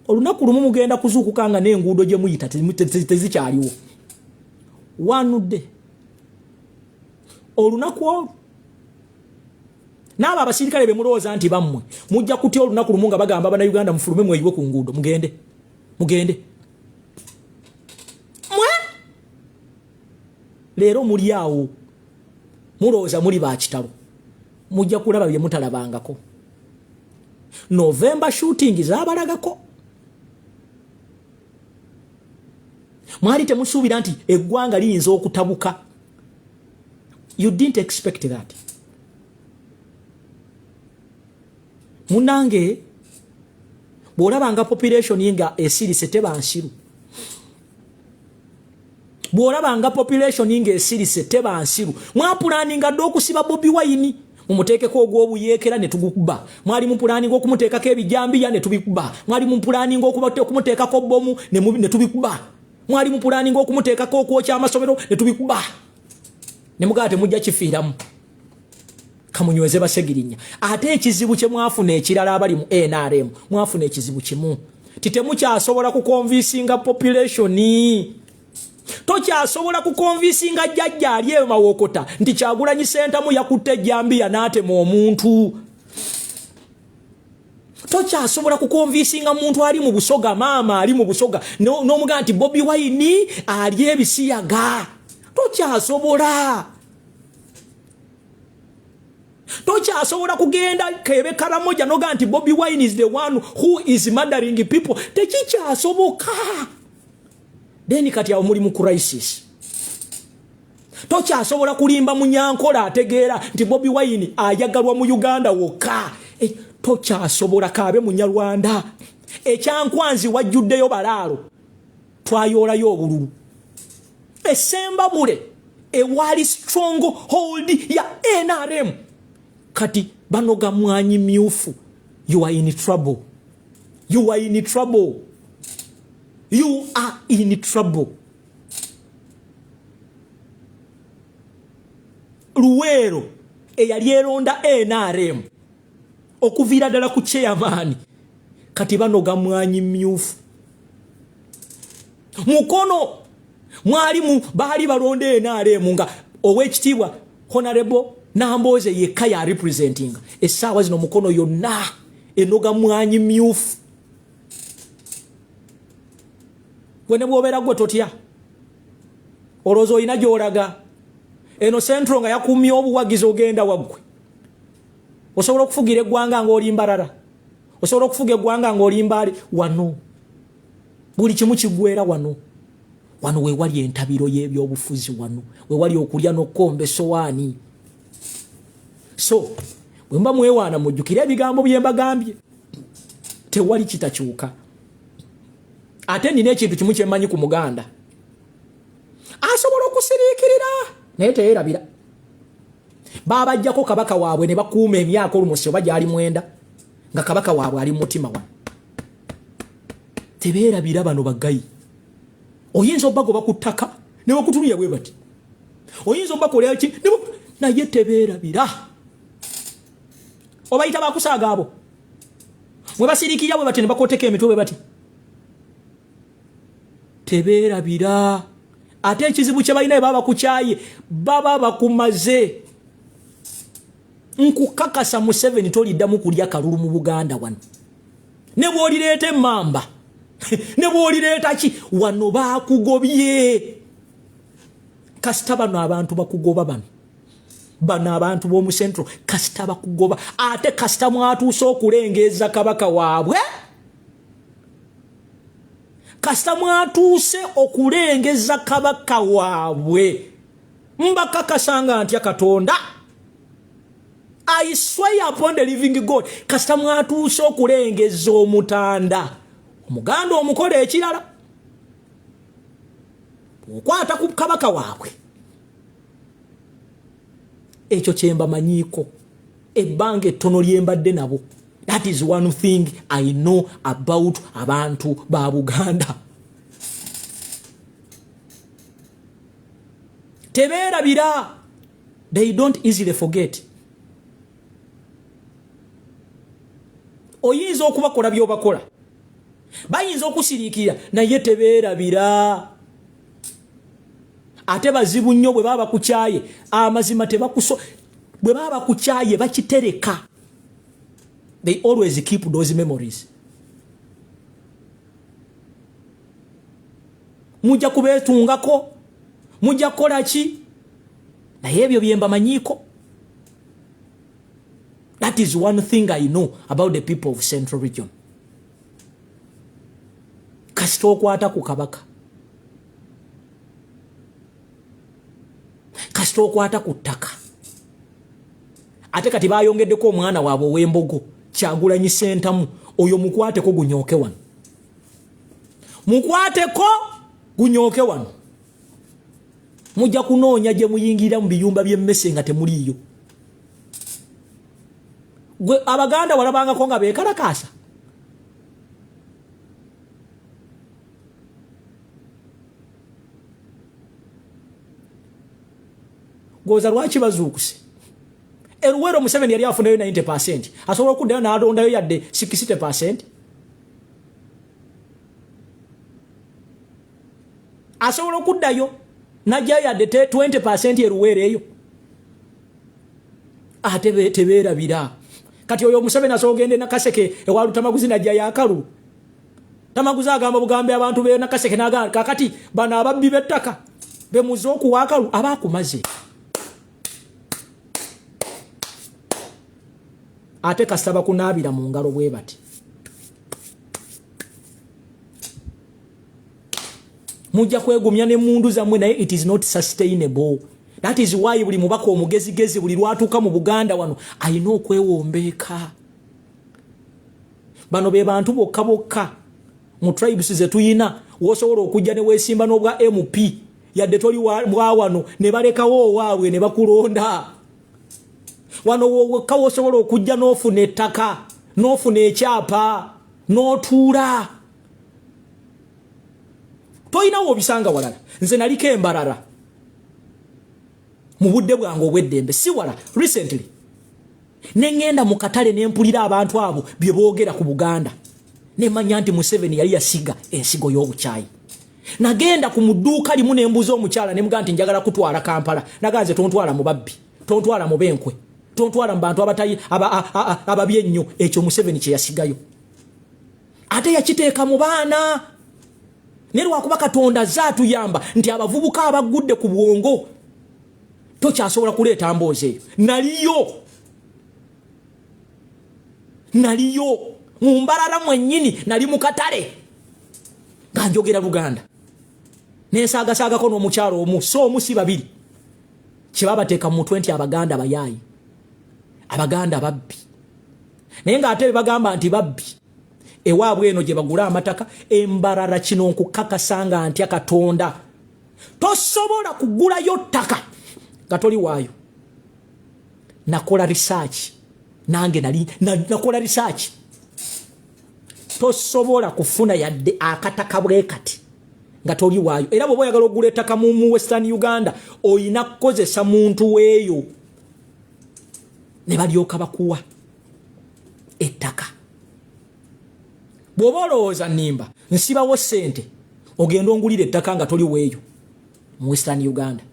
Speaker 1: Olunaku lumu mugenda kuzukukanga n'enguudo gye muyita tezikyaliwo. Wanudde. Olunaku olwo. Naba abasirikale be mulowooza nti bammwe mujja kutya olunaku lumu nga bagamba bana Uganda mufulume mweyiwe ku nguudo mugende. Leero muli awo mulowooza muli ba kitalo mujja kulaba bye mutalabangako. November shooting zaabalagako. Mwali temusuubira nti eggwanga liyinza okutabuka. You didn't expect that. Munange bwolabanga population yinga esirise tebansiru. Bwolabanga population yinga esirise tebansiru. Mwapulaninga ddo okusiba Bobi Wine mumuteekeko ogw'obuyeekera ne tugukuba. Mwali mupulaninga okumuteekako ebijambiya ne tubikuba. Mwali mupulaninga okumuteekako bomu ne tubikuba. Mwali mupulaninga okumuteekako okwokya amasomero ne tubikuba. Ne mugate mujja kifiiramu. Kamunyweze basegirinya. Ate ekizibu kye mwafuna ekirala abali mu NRM mwafuna ekizibu kimu. Titemukyasobola kukonvinsinga population. Tokyasobola kukonvinsinga jjajja ali emawokota nti Kyagulanyi Ssentamu yakutte ejjambiya n'atema omuntu. Tokyasobola kukonvinsinga muntu ali mu Busoga, maama ali mu Busoga n'omuga nti Bobi Wine ali ebisiyaga. Tokyasobola. Tokyasobola kugenda Kebe Karamoja noga nti Bobi Wine is the one who is murdering people. Tekikyasoboka. Deni kati awo muli mu crisis. Tokyasobola kulimba Munyankola ategeera nti Bobi Wine ayagalwa mu Uganda wokka. Tokyasobola Kaabe Munyarwanda. Ekyankwanzi wajjuddeyo balaalo. Twayoolayo obululu. Esemba mule ewali strong hold ya NRM. Kati banoga mwanyi myufu. You are in trouble. You are in trouble. You are in trouble. Luwero eyali eronda NRM okuvira ddala ku chairman kati banoga mwanyi myufu. Mukono mwali bali balonde NRM nga owekitiibwa Honorable Namboze yekka ya representing essaawa zino mukono yonna enoga mwanyi myufu. Wene bw'obeera gwe totya olowooza olina gy'olaga eno Central nga yakumye obuwagizi ogenda waggwe. Osobola okufugira eggwanga ng'oli mbalala. Osobola okufuga eggwanga ng'oli mbaali wano. Buli kimu kiggwera wano. Wano we wali entabiro y'ebyobufuzi wano. We wali okulya n'okkomba essowaani. So, bwe mba mwewaana mujjukire ebigambo bye mbagambye. tewali kitakyuka. Ate nina ekintu kimu kye mmanyi ku Muganda asobola okusiriikirira naye teyeerabira. Baabajjako kabaka waabwe ne bakuuma emyaka olumosi oba gyali 9 nga kabaka waabwe ali mu mutima wano. Tebeerabira bano bagayi. Oyinza obagoba ku ttaka ne bakutulya bwe bati. Oyinza obakolera ki naye tebeerabira. Obayita bakusaaga abo. Mwe basiriikirira bwe bati ne bakooteka emitwe bwe bati. Tebeerabira. Ate ekizibu kye balina baba bakukyaye baba bakumaze. Nkukakasa Museveni toliddamu kulya kalulu mu Buganda wano. Ne bw'olireeta emmamba ne bw'olireeta ki wano baakugobye. Kasita bano abantu bakugoba bano abantu b'omu Central kasita bakugoba. Ate kasita mwatuuse okulengeza kabaka waabwe. Kasita mwatuuse okulengeza kabaka waabwe. Mbakakasanga ntya Katonda. I swear upon the living God. Kasita mwatuuse okulengeza omutanda. Omuganda omukola ekirala. Okwata ku kabaka waabwe. Ekyo kyemba manyiiko. Ebbanga ettono lyembadde nabo. That is one thing I know about abantu ba Buganda. Tebeerabira. They don't easily forget. Oyinza okubakola by'obakola. Bayinza okusiriikira naye tebeerabira. Ate bazibu nnyo bwe baba bakukyaye amazima tebakuso bwe baba bakukyaye bakitereka. They always keep those memories. Mujja kubeetungako, mujja kukola ki? Naye ebyo byemba manyiiko. That is one thing I know about the people of Central Region. Kasita okwata ku kabaka. Kasita okwata ku ttaka. Ate kati bayongeddeko omwana waabwe ow'embogo. Kyagulanyi Ssentamu oyo mukwateko gunyooke wano. Mukwateko gunyooke wano. Mujja kunoonya gye muyingira mu biyumba by'emmese nga temuliiyo. Gwe Abaganda walabangako nga beekalakaasa. Goza lwaki bazuukuse. Eruwero Museveni yali afunayo 90%. Asobola okuddayo n'alondayo yadde 60%. Asobola okuddayo n'ajjayo yadde 20% eruwero eyo. Ate tebeerabira. Kati oyo Museveni asobola ogende na Kaseke ewalu Tamaguzi n'ajjayo akalulu. Tamaguzi agamba Bugambe abantu be na Kaseke n'agamba kakati bano ababbi b'ettaka bemuze okuwa akalulu abaakumaze. Ate kasaba kunaabira mu ngalo bwe bati. Mujja kwegumya ne mundu zammwe naye it is not sustainable. That is why buli mubaka omugezigezi buli lwatuuka mu Buganda wano alina okwewombeeka. Bano be bantu bokka bokka mu tribes ze tuyina wosobola okujja ne weesimba n'obwa MP yadde toli bwa wano ne balekawo owaabwe ne bakulonda. Wano wokka wosobola okujja n'ofuna ettaka n'ofuna ekyapa n'otuula. Toyinawo obisanga walala. Nze naliko embalala mu budde bwange obw'eddembe si wala recently. Ne ngenda mu katale ne mpulira abantu abo bye boogera ku Buganda. Ne manya nti Museveni yali yasiga ensigo y'obukyayi. Nagenda ku mudduuka limu ne mbuza omukyala ne mugaa nti njagala kutwala Kampala. Naganze tontwala mu babbi, tontwala mu benkwe, tontwala mu bantu abatayi ababye ennyo. Ekyo Museveni kye yasigayo. Ate yakiteeka mu baana. Ne lwakuba Katonda zaatuyamba nti abavubuka abagudde ku bwongo tokyasobola kuleeta mboozi eyo. Naliyo mu mbalala mwennyini nali mu katale nga njogera Luganda. Nensaagasagako n'omukyalo omu so omu si babiri kye babateeka mu mutwe nti Abaganda bayaayi, Abaganda babbi. Naye ng'ate bagamba nti babbi ewaabwe eno gye bagula amataka embarara kino nkukakasanga ntya Katonda tosobola kugulayo ttaka gatoli waayo. Nakola research nange nali nakola research tosobola kufuna yadde akataka bwe kati nga toli waayo. Era bwe oyagala ogula ettaka mu Western Uganda oyina kukozesa muntu weeyo ne balyoka bakuwa ettaka. Bw'oba olowooza nnimba nsibawo ssente ogenda ongulira ettaka nga toli weeyo mu Western Uganda.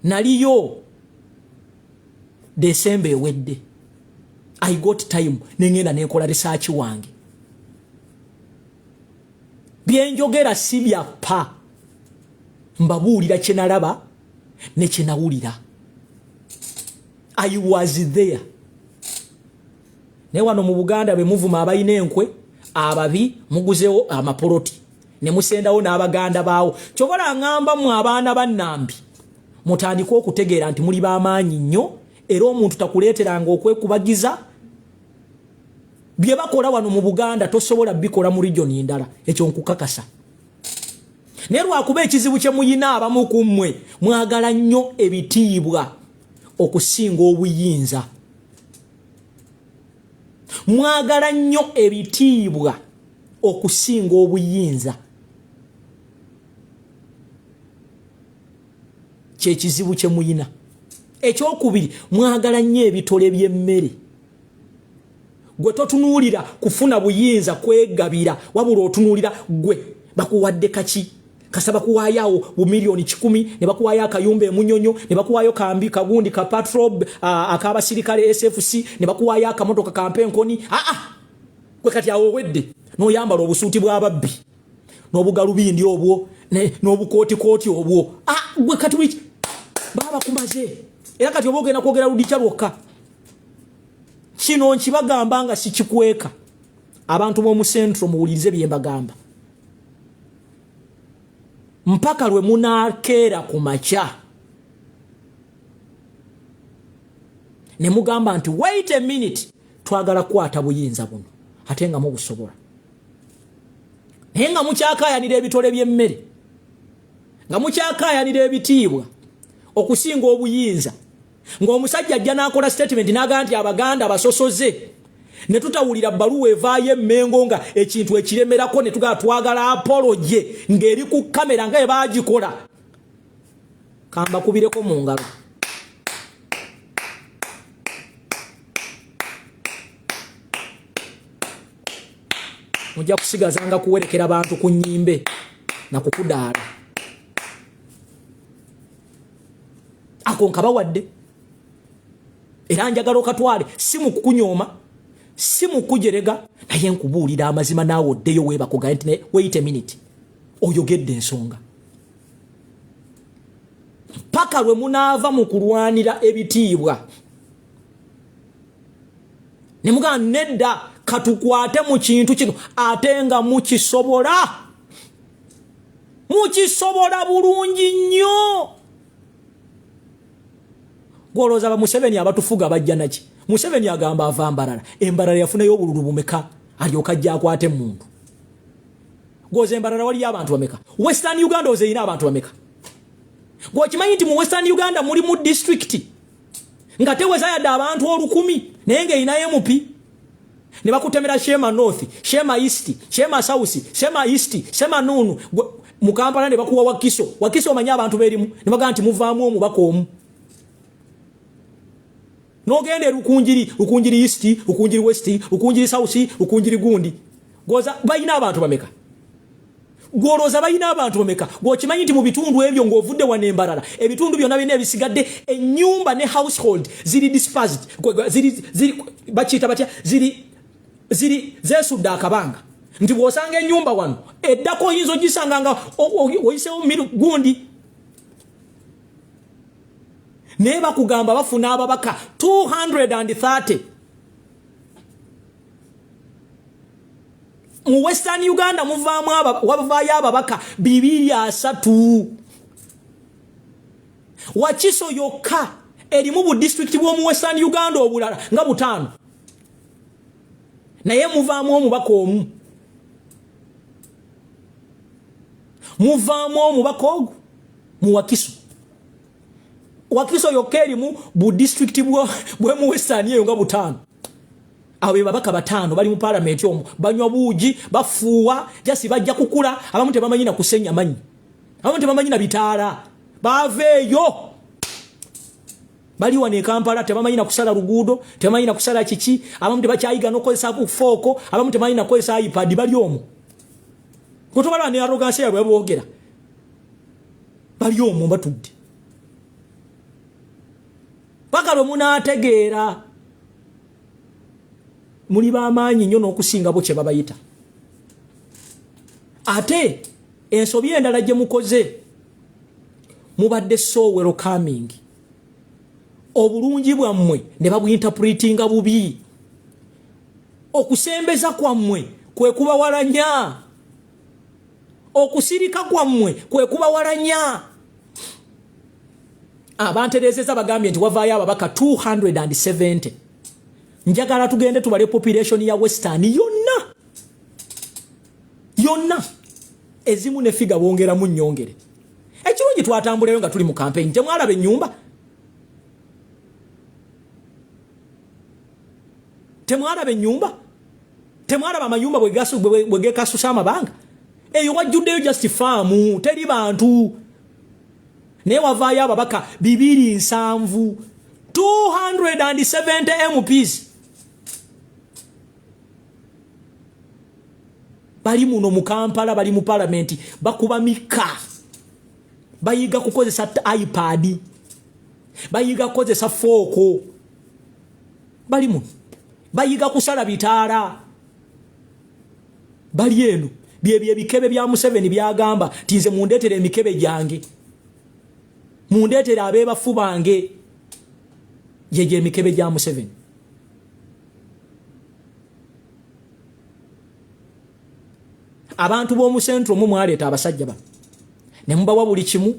Speaker 1: Naliyo December ewedde I got time nengenda nekola research wange. Byenjogera si byappa mbabuulira kye nalaba ne kye nawulira. I was there. Ne wano mu Buganda be muvuma abayina enkwe ababi muguzewo amapoloti ne musendawo n'abaganda baawo. Kyobola ngamba mu abaana bannambi mutandika okutegeera nti muli b'amaanyi nnyo era omuntu takuleeteranga okwekubagiza. Bye bakola wano mu Buganda tosobola bikola mu region endala. Ekyo nkukakasa. Ne lwakuba ekizibu kye muyina abamu ku mmwe mwagala nnyo ebitiibwa okusinga obuyinza. Mwagala nnyo ebitiibwa okusinga obuyinza. Kyekizibu kye muyina. Ekyokubiri mwagala nnyo ebitole by'emmere. Gwe totunuulira kufuna buyinza kwegabira wabula otunuulira gwe bakuwadde kaki kasaba kuwaayawo bu milioni 10 ne bakuwaayo akayumba emunyonyo ne bakuwaayo kambi kagundi ka patrol akabasirikale SFC ne bakuwaayo akamotoka kampenkoni. Gwe kati awo wedde noyambala obusuuti bw'ababbi n'obugalubindi obwo n'obukooti obwo. Gwe kati wiki baba kumaze era kati oba ogenda kwogera ludicha lwokka. Kino nkibagamba nga sikikweka abantu b'omu centro muwulirize bye mbagamba. Mpaka lwe munakeera ku makya ne mugamba nti wait a minute twagala kwata buyinza buno ate nga mubusobola. Naye nga mukyakaayanira ebitole by'emmere nga mukyakaayanira ebitiibwa okusinga obuyinza ng'omusajja ajja n'akola statement n'agamba nti Abaganda basosoze ne tutawulira bbaluwa evaayo emmengo nga ekintu ekiremerako ne tugala twagala apology ng'eri ku kamera nga ebaagikola. Kamba kubireko mu ngalo. Mujja kusigazanga kuwerekera abantu ku nnyimbe na kukudaala. Ako nkabawadde. Era njagala okatwale si mu kukunyooma si mu kujerega naye nkubuulira amazima naawe oddeyo weebakuga nti wait a minute oyogedde ensonga. Paka lwe munaava mu kulwanira ebitiibwa ne mugamba nedda katukwate mu kintu kino ate nga mukisobola bulungi nnyo. Gwolooza ba Museveni abatufuga bajja naki? Museveni agamba ava mbarara. Embarara yafunayo obululu bumeka alyoka ajja akwate muntu. Gwoze embarara wali abantu bameka. Western Uganda ozeyina abantu bameka. Gwokimanyi nti mu Western Uganda muri mu district nga teweza yadde abantu 10,000 naye ng'eyina MP ne bakutemera Shema North, Shema East, Shema South, Shema East, Shema Nunu mu Kampala ne bakuwa Wakiso omanyi abantu berimu ne bagamba nti muvaamu omubaka omu. Nogende Rukunjiri East, Rukunjiri West, Rukunjiri South, Rukunjiri gundi. Goza bayina abantu bameka. Gwolooza bayina abantu bameka. Gwokimanyi nti mu bitundu ebyo ng'ovudde wane embarara ebitundu byonna bine ebisigadde ennyumba ne household ziri dispersed ziri bakiyita batya ziri zesudde akabanga nti bw'osanga ennyumba wano eddako oyinza ogisanga nga oyisewo gundi. Ne bakugamba bafuna ababaka 230 mu Western Uganda muvaamu wavaayo ababaka 230. Wakiso yokka erimu bu district bw'omu Western Uganda obulala nga 5. naye muvaamu omubaka omu muvaamu omubaka ogwo mu Wakiso yokka erimu bu district bwe mu Western eyo nga butaano abe babaka bataano bali mu parliament omwo banywa buugi bafuuwa jasi bajja kukula abamu tebamanyi na kusenya manyi abamu tebamanyi na bitaala baveeyo bali wane Kampala tebamanyi na kusala luguudo tebamanyi na kusala kiki abamu tebakyayiga n'okozesa fooko abamu tebamanyi na kozesa iPad bali omwo kutobala ne arrogance yabwe boogera bali omwo batudde bakalo munaategeera muli bamaanyi nnyo n'okusinga bo kye babayita ate ensobi endala gye mukoze mubadde so welcoming obulungi bwammwe ne babuyinterpretinga bubi okusembeza kwammwe kwe kubawalanya okusirika kwammwe kwe kubawalanya abanterezeza bagambye nti wavaayo ababaka 270 njagala tugende tubale population ya Western yonna ezimu ne figa bongera mu nnyongere ekirungi twatambulayo nga tuli mu campaign temwalaba ennyumba temwalaba amayumba bwe gekasusa amabanga eyo wajjuddeyo just farm teri bantu naye wavaayo ababaka 270 MPs bali muno mu Kampala bali mu parliament bakuba mika bayiga kukozesa iPad bayiga kukozesa fooko bali muno bayiga kusala bitaala bali eno bye bikebe bya Museveni byagamba tinze mundeetere emikebe gyange mundeetere abeebafu bange jeje emikebe gya Museveni abantu b'omu centro mu mwaleeta abasajja ba ne mbawa buli kimu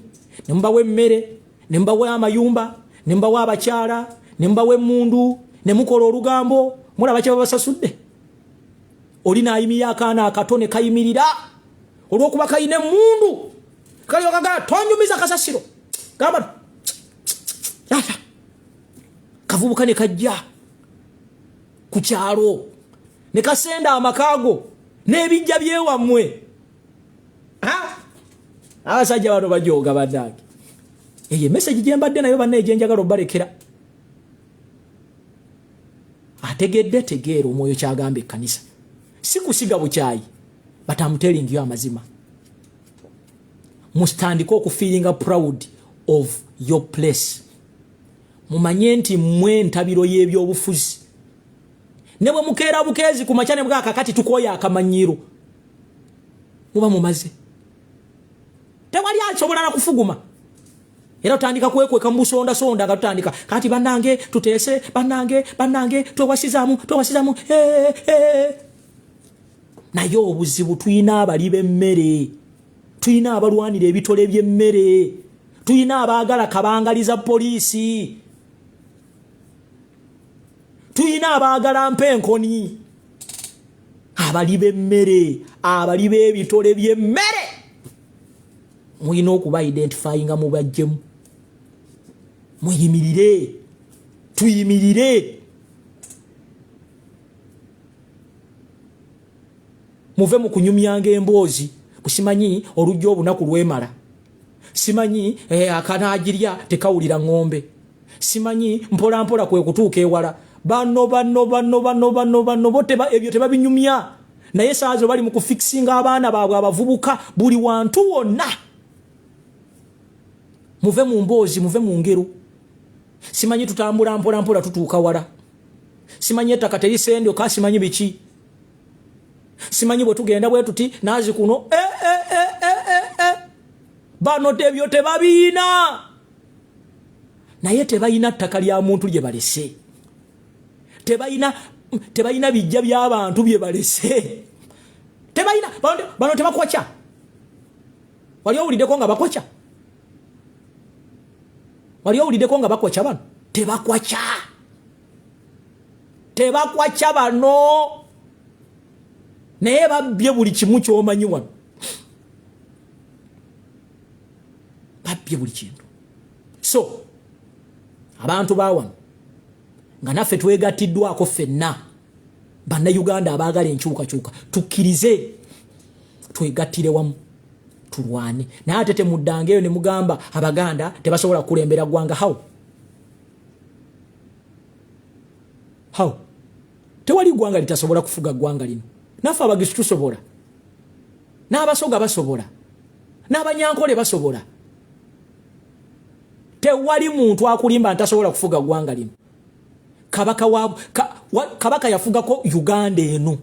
Speaker 1: ne mbawa emmere ne mbawa amayumba ne mbawa abakyala ne mbawa emmundu ne mukola olugambo mulaba kye babasasudde oli naayimira akaana akatone kayimirira olw'okuba kayina emmundu kalyo kaga tonyumiza kasasiro gamba yata kavubuka ne kajja ku kyalo ne kasenda amakaago n'ebijja byewammwe abasajja bano bajooga baddaaki eyo message gye mbadde nayo bannaye gye njagala obbalekera ategedde tegeera omwoyo kyagamba ekkanisa si kusiga bukyayi but I'm telling you amazima mustandika okufeelinga proud of your place mumanye nti mmwe ntabiro y'ebyobufuzi ne bwe mukeera bukeezi ku makyane bwa kakati tukoya akamanyiro muba mumaze tewali asobola na kufuguma era otandika kwekweka mu sonda nga tutandika kati bannange tuteese bannange twewasizaamu naye obuzibu tuyina abali b'emmere tuyina abalwanira ebitole by'emmere tuyina abaagala kabangaliza poliisi tuyina abaagala mpenkoni abali b'emmere abali b'ebitole by'emmere muyina okuba identifyinga mu bajjemu muyimirire tuyimirire muve mu kunyumyanga emboozi kusimanyi olujja obunaku lwemala simanyi akanaagirya tekawulira ng'ombe simanyi mpola mpola kwe kutuuka ewala bano ebyo tebabinyumya naye saazo bali mu kufixinga abaana baabwe abavubuka buli wantu wonna muve mu mboozi muve mu ngero simanyi tutambula mpola tutuuka wala simanyi ettaka terisendyo ka simanyi biki simanyi bwe tugenda bwe tuti naazi kuno bano tebyo tebabiina naye tebayina ttaka lya muntu lye balese tebayina bijja by'abantu bye balese tebayina bano tebakwacha wali owuliddeko nga bakwacha bano tebakwacha bano naye babbye buli kimu ky'omanyi wano. Babbye buli kintu. So abantu bawano nga naffe twegattiddwako ffenna bannayuganda abaagala enkyukakyuka tukkirize twegattire wamu tulwane. Naye ate temuddangeeyo ne mugamba abaganda tebasobola kukulembera ggwanga. How? Tewali ggwanga litasobola kufuga ggwanga lino. Naffe abagisi tusobola, n'abasoga basobola, n'abanyankole basobola. Tewali muntu akulimba ntasobola kufuga ggwanga lino. Kabaka yafugako Uganda eno.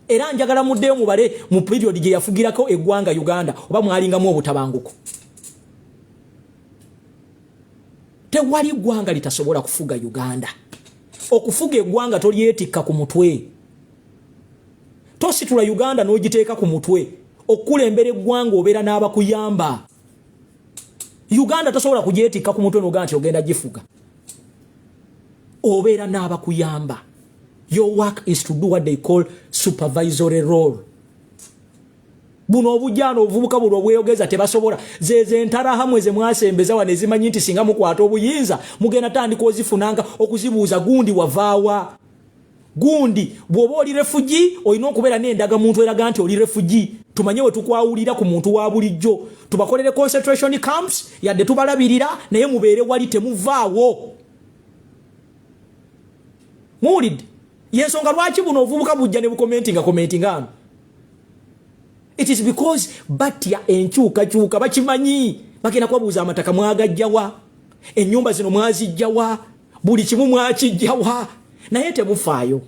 Speaker 1: Era njagala muddeyo mubale mu period gye yafugirako eggwanga Uganda oba mwalingamu obutabanguko. Tewali ggwanga litasobola kufuga Uganda. Okufuga eggwanga tolyetikka ku mutwe. Tositula Uganda n'ogiteeka ku mutwe. Okukulembera eggwanga obeera n'abakuyamba. Uganda tosobola kugyetikka ku mutwe n'ogamba nti ogenda gifuga. Obeera n'abakuyamba. Your work is to do what they call supervisory role. Buno obujjano obuvubuka buno obweyogeza tebasobola. Zeze ntara hamwe ze mwasembeza wane zimanyi nti singa mukwata obuyinza mugenda tandika ozifunanga okuzibuuza gundi wavaawa. Gundi bw'oba oli refugee olina okubeera n'endaga muntu eraga nti oli refugee. Tumanye we tukwawulira ku muntu wa bulijjo. Tubakolere concentration camps yadde tubalabirira naye mubeere wali temuvaawo. Muwulidde? Yensonga lwaki buno obuvubuka bujja ne bukomentinga ano. It is because batya enkyukakyuka bakimanyi. Bagenda kubabuuza amataka mwagajjawa, ennyumba zino mwazijjawa, buli kimu mwakijjawa, naye temufaayo.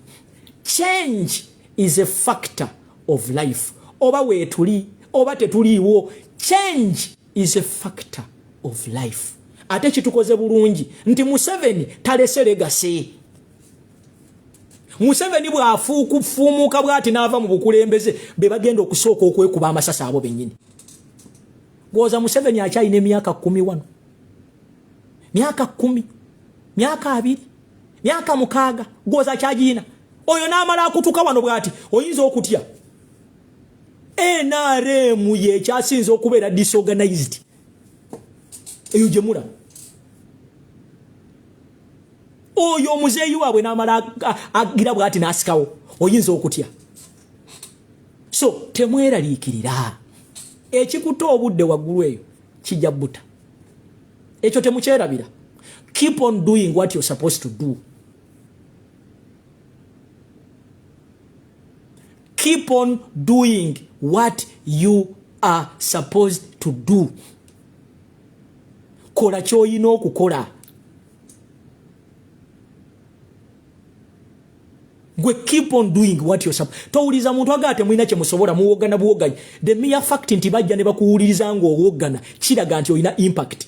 Speaker 1: Change is a factor of life. Oba weetuli oba tetuliiwo, change is a factor of life. Ate kitukoze bulungi nti Museveni talese legacy. Museveni bw'afuumuka bw'ati n'ava mu bukulembeze be bagenda okusooka okwekuba amasasi abo bennyini. Gwoza Museveni akyalina emyaka 10 wano, myaka 10, myaka 2, myaka 6, gwoza akyagiyina. Oyo n'amala akutuka wano bw'ati oyinza okutya. NRM ye kyasinza okubeera disorganized. Eyo gye mula. Oyo omuzeeyi waabwe n'amala agira bw'ati n'asikawo oyinza okutya. So temweraliikirira. Ekikuta obudde waggulu eyo kijja bbuta. Ekyo temukyerabira. Keep on doing what you're supposed to do. Keep on doing what you are supposed to do. Kola ky'olina okukola. Gwe keep on doing what you're supposed. Towuliza muntu agate mwina kye musobola muwogana buwoganyi. The mere fact nti bajja ne bakuwuliriza ng'owogana kiraga nti olina impact.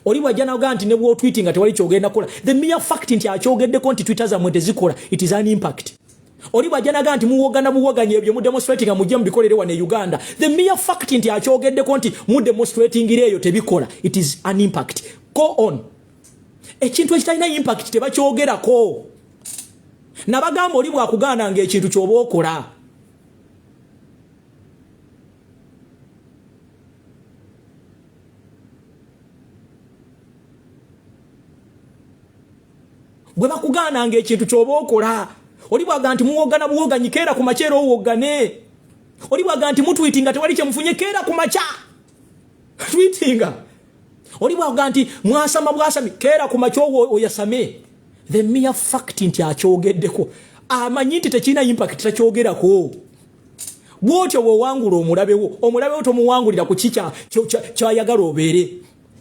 Speaker 1: Oli bwajja n'ogaa nti ne bw'otweeting nga tewali ky'ogenda kola. The mere fact nti akyogeddeko nti Twitter zammwe tezikola, it is an impact. Oli bwajja n'agaa nti muwogana buwoganyi ebyo mu demonstrating nga mujja mubikolere wano e Uganda. The mere fact nti akyogeddeko nti mu demonstrating eyo tebikola, it is an impact. Go on. Ekintu ekitalina impact tebakyogerako. Nabagamba oli bwakugaana ng'ekintu ky'oba okola. Bwe bakugaana ng'ekintu ky'oba okola. Oli bwaga nti muwogana buwoganyi keera ku makyero owogane. Oli bwaga nti mutweetinga tewali kye mufunye keera ku makya. Tweetinga. Oli bwaga nti mwasama bwasami keera ku makya oyasame. The mere fact nti akyogeddeko amanyi nti tekirina impact takyogerako. Bw'otyo bw'owangula omulabewo tomuwangulira ku kikya ky'ayagala obeere.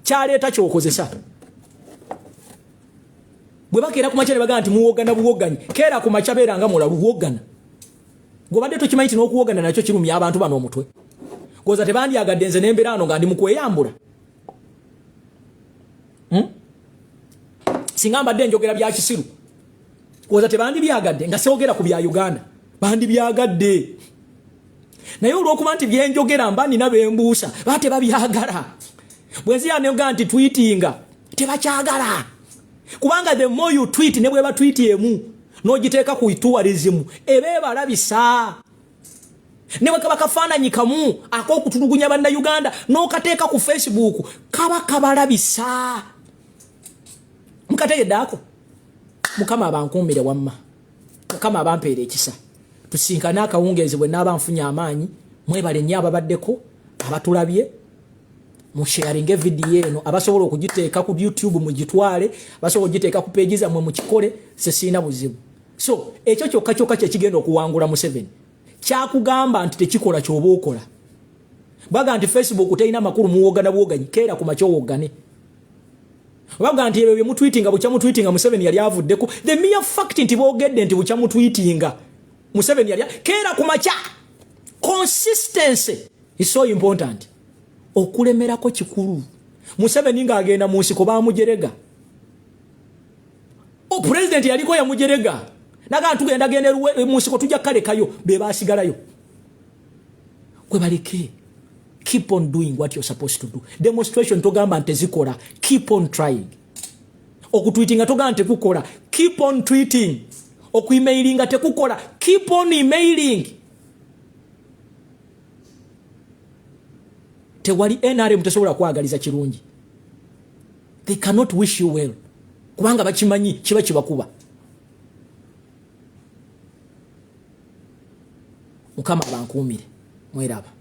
Speaker 1: Kyaleeta ky'okozesa. Bwe bakeera ku makya ne bagamba nti muwogana buwoganyi keera ku makya beera nga mulalu wogana. Gobadde tokimanyi nti n'okuwogana nakyo kirumya abantu bano omutwe. Goza tebandyagadde nze n'embeera ano nga ndi mu kweyambula. Singa mbadde njogera bya kisiru. Goza tebandi byagadde nga seogera ku bya Uganda. Bandi byagadde. Naye olw'okuba nti byenjogera mba nina bembuusa bate babyagala. Bwenziya ne nga nti tweetinga tebakyagala. Kubanga the more you tweet ne bwe ba tweet emu n'ogiteeka ku tourism ebe balabisa. ne bwe kaba kafaananyi kamu ak'okutulugunya bannayuganda n'okateeka ku Facebook kaba kabalabisa. Mukategedde ako? Mukama abankuumire wamma, Mukama abampeera ekisa. Tusinkane akawungeezi bwe naaba nfunye amaanyi. Mwebale nnyo ababaddeko, abatulabye. Musharinge video eno, abasobola okugiteeka ku YouTube mugitwale, abasobola okugiteeka ku page zammwe mukikole, sesina buzibu. So ekyo kyokka kye kigenda okuwangula Museveni. Kyakugamba nti tekikola ky'oba okola. Baga nti Facebook teyina makulu muwogana bwoganyi, keera ku makyo wogane. Baga nti ebyo bye mutweetinga bukya mutweetinga Museveni yali avuddeko. The mere fact nti boogedde nti bukya mutweetinga Museveni yali keera ku makya. Consistency is so important. Okulemerako kikulu. Museveni ng'agenda mu nsiko baamujerega. O president yaliko yamujerega. Naga tugenda genda mu nsiko tujja kalekayo be baasigalayo. Kwe baleke. Keep on doing what you're supposed to do. Demonstration togamba nte zikola. Keep on trying. Okutweetinga togamba nte kukola. Keep on tweeting. Okuemailinga tekukola. Keep on emailing. Tewali NRM tesobola kwagaliza kirungi. They cannot wish you well. Kubanga bakimanyi kiba kibakuba. Mukama abankuumire. Mweraba.